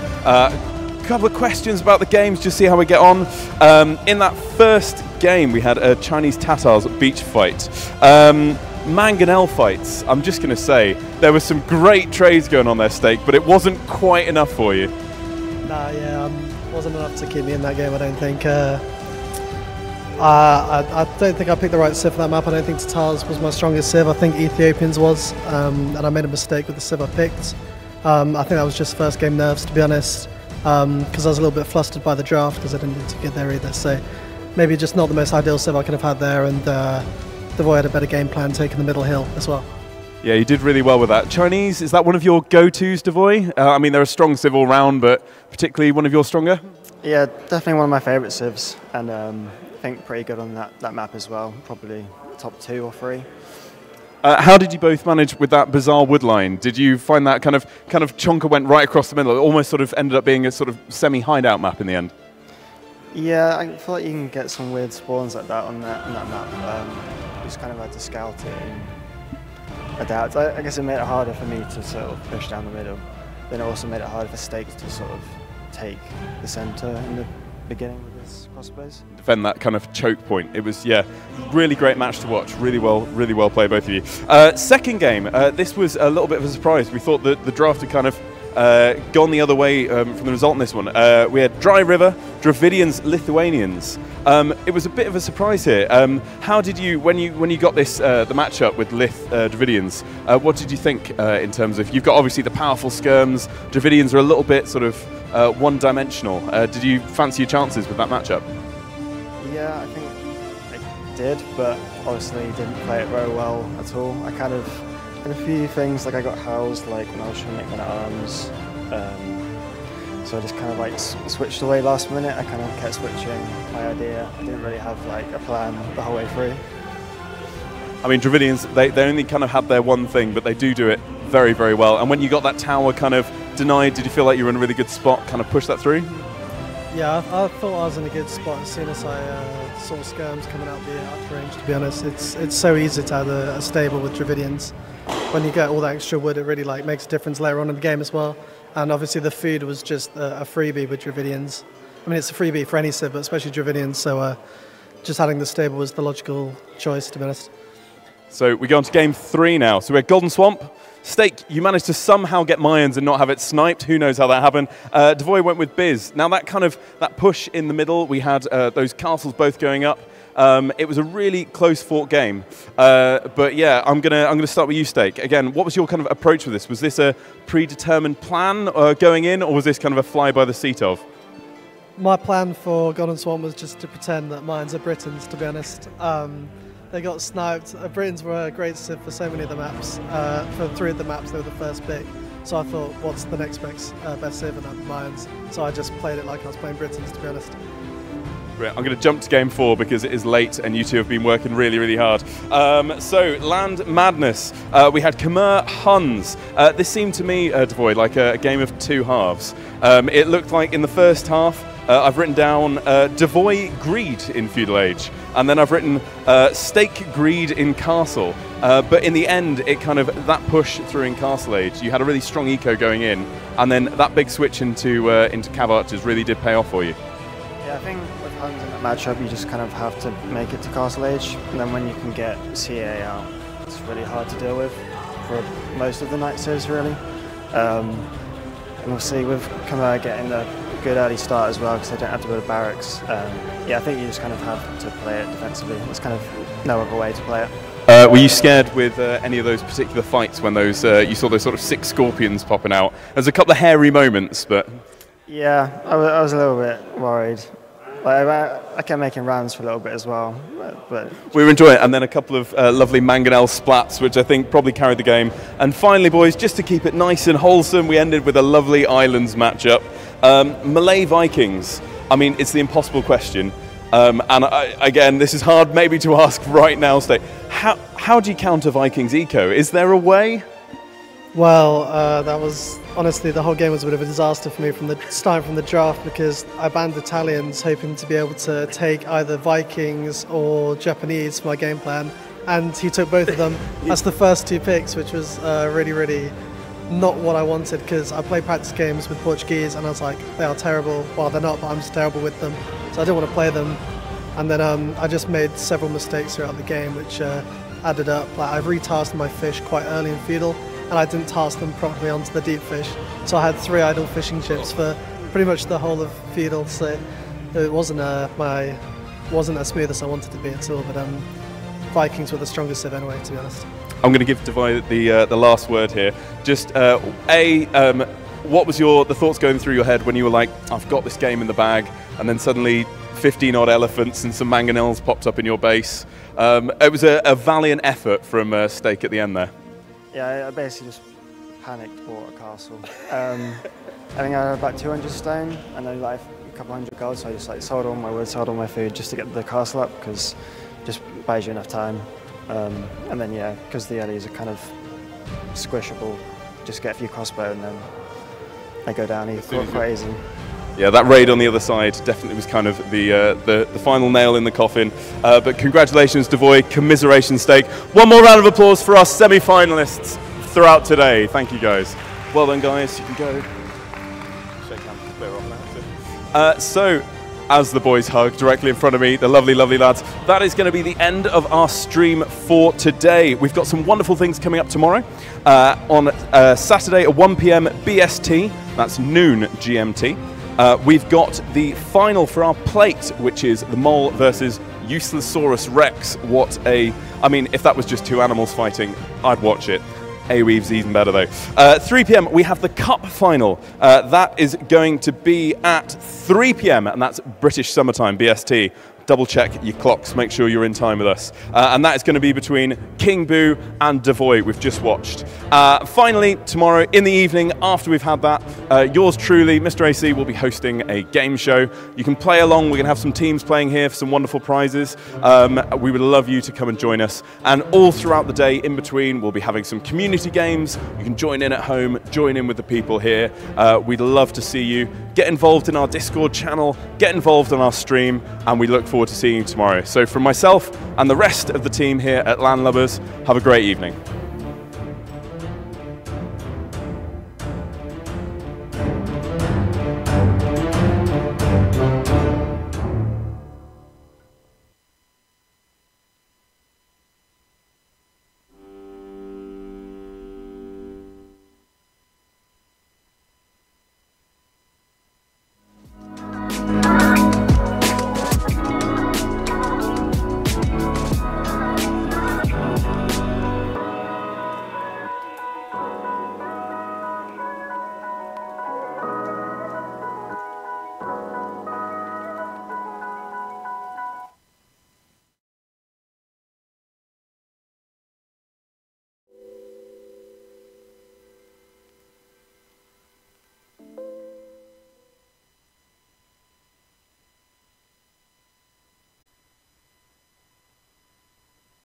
Couple of questions about the games, just see how we get on. In that first game, we had a Chinese Tatars beach fight. Mangonel fights. I'm just going to say, there were some great trades going on there, Stake, but it wasn't quite enough for you. Nah, yeah, wasn't enough to keep me in that game, I don't think. I don't think I picked the right civ for that map. I don't think Tatars was my strongest civ. I think Ethiopians was, and I made a mistake with the civ I picked. I think that was just first game nerves, to be honest, because I was a little bit flustered by the draft because I didn't need to get there either. So maybe just not the most ideal civ I could have had there, and Darvoi had a better game plan taking the middle hill as well. Yeah, you did really well with that. Chinese, is that one of your go-tos, Darvoi? I mean, they're a strong civ all round, but particularly one of your stronger? Yeah, definitely one of my favourite civs, and I think pretty good on that map as well, probably top 2 or 3. How did you both manage with that bizarre wood line? Did you find that kind of chonker went right across the middle? It almost sort of ended up being a sort of semi-hideout map in the end. Yeah, I feel like you can get some weird spawns like that on that map. Just kind of had to scout it and adapt. I guess it made it harder for me to sort of push down the middle. Then it also made it harder for Stakes to sort of take the centre in the beginning with his crossbows. Defend that kind of choke point. It was, yeah, really great match to watch. Really well played, both of you. Second game, this was a little bit of a surprise. We thought that the draft had kind of gone the other way from the result in this one. We had Dry River, Dravidians, Lithuanians. It was a bit of a surprise here. How did you, when you got this the matchup with Dravidians, what did you think in terms of, you've got obviously the powerful skirms, Dravidians are a little bit sort of one-dimensional. Did you fancy your chances with that matchup? Yeah, I think I did, but obviously didn't play it very well at all. I kind of did a few things, like I got housed like when I was trying to make man-at-arms. So I just kind of like switched away last minute. I kind of kept switching my idea. I didn't really have like a plan the whole way through. I mean, Dravidians, they only kind of had their one thing, but they do it very, very well. And when you got that tower kind of denied, did you feel like you were in a really good spot, kind of push that through? Yeah, I thought I was in a good spot as soon as I saw skirms coming out the archer range, to be honest. It's so easy to have a stable with Dravidians. When you get all that extra wood, it really like makes a difference later on in the game as well. And obviously the food was just a freebie with Dravidians. I mean, it's a freebie for any civ, but especially Dravidians, so just having the stable was the logical choice, to be honest. So we go on to game 3 now. So we're Golden Swamp. Steak, you managed to somehow get Mayans and not have it sniped. Who knows how that happened? Darvoi went with Biz. Now that push in the middle, we had those castles both going up. It was a really close fought game. But yeah, I'm gonna start with you, Steak. Again, what was your kind of approach with this? Was this a predetermined plan going in, or was this kind of a fly by the seat of? My plan for Golden Swamp was just to pretend that Mayans are Britons, to be honest. They got sniped. Britons were a great civ for so many of the maps. For 3 of the maps, they were the first pick. So I thought, what's the next best civ? And Mayans. So I just played it like I was playing Britons, to be honest. I'm going to jump to game 4 because it is late and you two have been working really, really hard. So, Land Madness. We had Khmer Huns. This seemed to me, Darvoi, like a game of 2 halves. It looked like in the first half, I've written down Darvoi Greed in Feudal Age, and then I've written Steak Greed in Castle. But in the end, it kind of, that push through in Castle Age, you had a really strong eco going in, and then that big switch into Cav Archers really did pay off for you. Yeah, I think with Huns in that matchup, you just kind of have to make it to Castle Age, and then when you can get CA out, it's really hard to deal with for most of the night civs, really. And we'll see with Khmer getting a good early start as well, because they don't have to build barracks. Yeah, I think you just kind of have to play it defensively. There's kind of no other way to play it. Were you scared with any of those particular fights when those you saw those sort of 6 scorpions popping out? There's a couple of hairy moments, but... Yeah, I was a little bit worried. Like, I kept making rounds for a little bit as well, but we were enjoying it, and then a couple of lovely mangonel splats, which I think probably carried the game. And finally, boys, just to keep it nice and wholesome, we ended with a lovely Islands matchup. Malay Vikings. I mean, it's the impossible question. Again, this is hard maybe to ask right now, Steve. How do you counter Vikings eco? Is there a way? Well, that was honestly, the whole game was a bit of a disaster for me starting from the draft, because I banned Italians hoping to be able to take either Vikings or Japanese for my game plan, and he took both of them. That's the first 2 picks, which was really, really not what I wanted, because I played practice games with Portuguese and I was like, they are terrible. Well, they're not, but I'm just terrible with them, so I didn't want to play them. And then I just made several mistakes throughout the game, which added up. Like, I retasked my fish quite early in Feudal, and I didn't task them properly onto the deep fish. So I had 3 idle fishing chips for pretty much the whole of Feudal, so it wasn't as smooth as I wanted to be at all, but Vikings were the strongest civ anyway, to be honest. I'm going to give Darvoi the last word here. Just, what was the thoughts going through your head when you were like, I've got this game in the bag, and then suddenly 15 odd elephants and some mangonels popped up in your base? It was a valiant effort from Steak at the end there. Yeah, I basically just panicked, bought a castle. I think I had about 200 stone and then like a couple hundred gold, so I just like sold all my wood, sold all my food just to get the castle up, because it just buys you enough time. And then yeah, because the ellies are kind of squishable, just get a few crossbow and then they go down quite easy. Yeah, that raid on the other side definitely was kind of the final nail in the coffin. But congratulations, Darvoi, commiserations, Steak. One more round of applause for our semi-finalists throughout today. Thank you, guys. Well done, guys. You can go. Shake hands, clear off now. So as the boys hug directly in front of me, the lovely, lovely lads. That is going to be the end of our stream for today. We've got some wonderful things coming up tomorrow. On Saturday at 1 p.m. BST, that's noon GMT. We've got the final for our plate, which is the Mole versus Uselessaurus Rex. I mean, if that was just two animals fighting, I'd watch it. A-Weave's even better though. 3 p.m. we have the Cup final. That is going to be at 3 p.m. and that's British summertime, BST. Double check your clocks, make sure you're in time with us. And that is going to be between King Boo and darvoi, we've just watched. Finally, tomorrow in the evening, after we've had that, yours truly, Mr. AC, will be hosting a game show. You can play along, we're going to have some teams playing here for some wonderful prizes. We would love you to come and join us. And all throughout the day, in between, we'll be having some community games. You can join in at home, join in with the people here. We'd love to see you. Get involved in our Discord channel, get involved on our stream, and we look forward to seeing you tomorrow. So from myself and the rest of the team here at LAN Lubbers, have a great evening.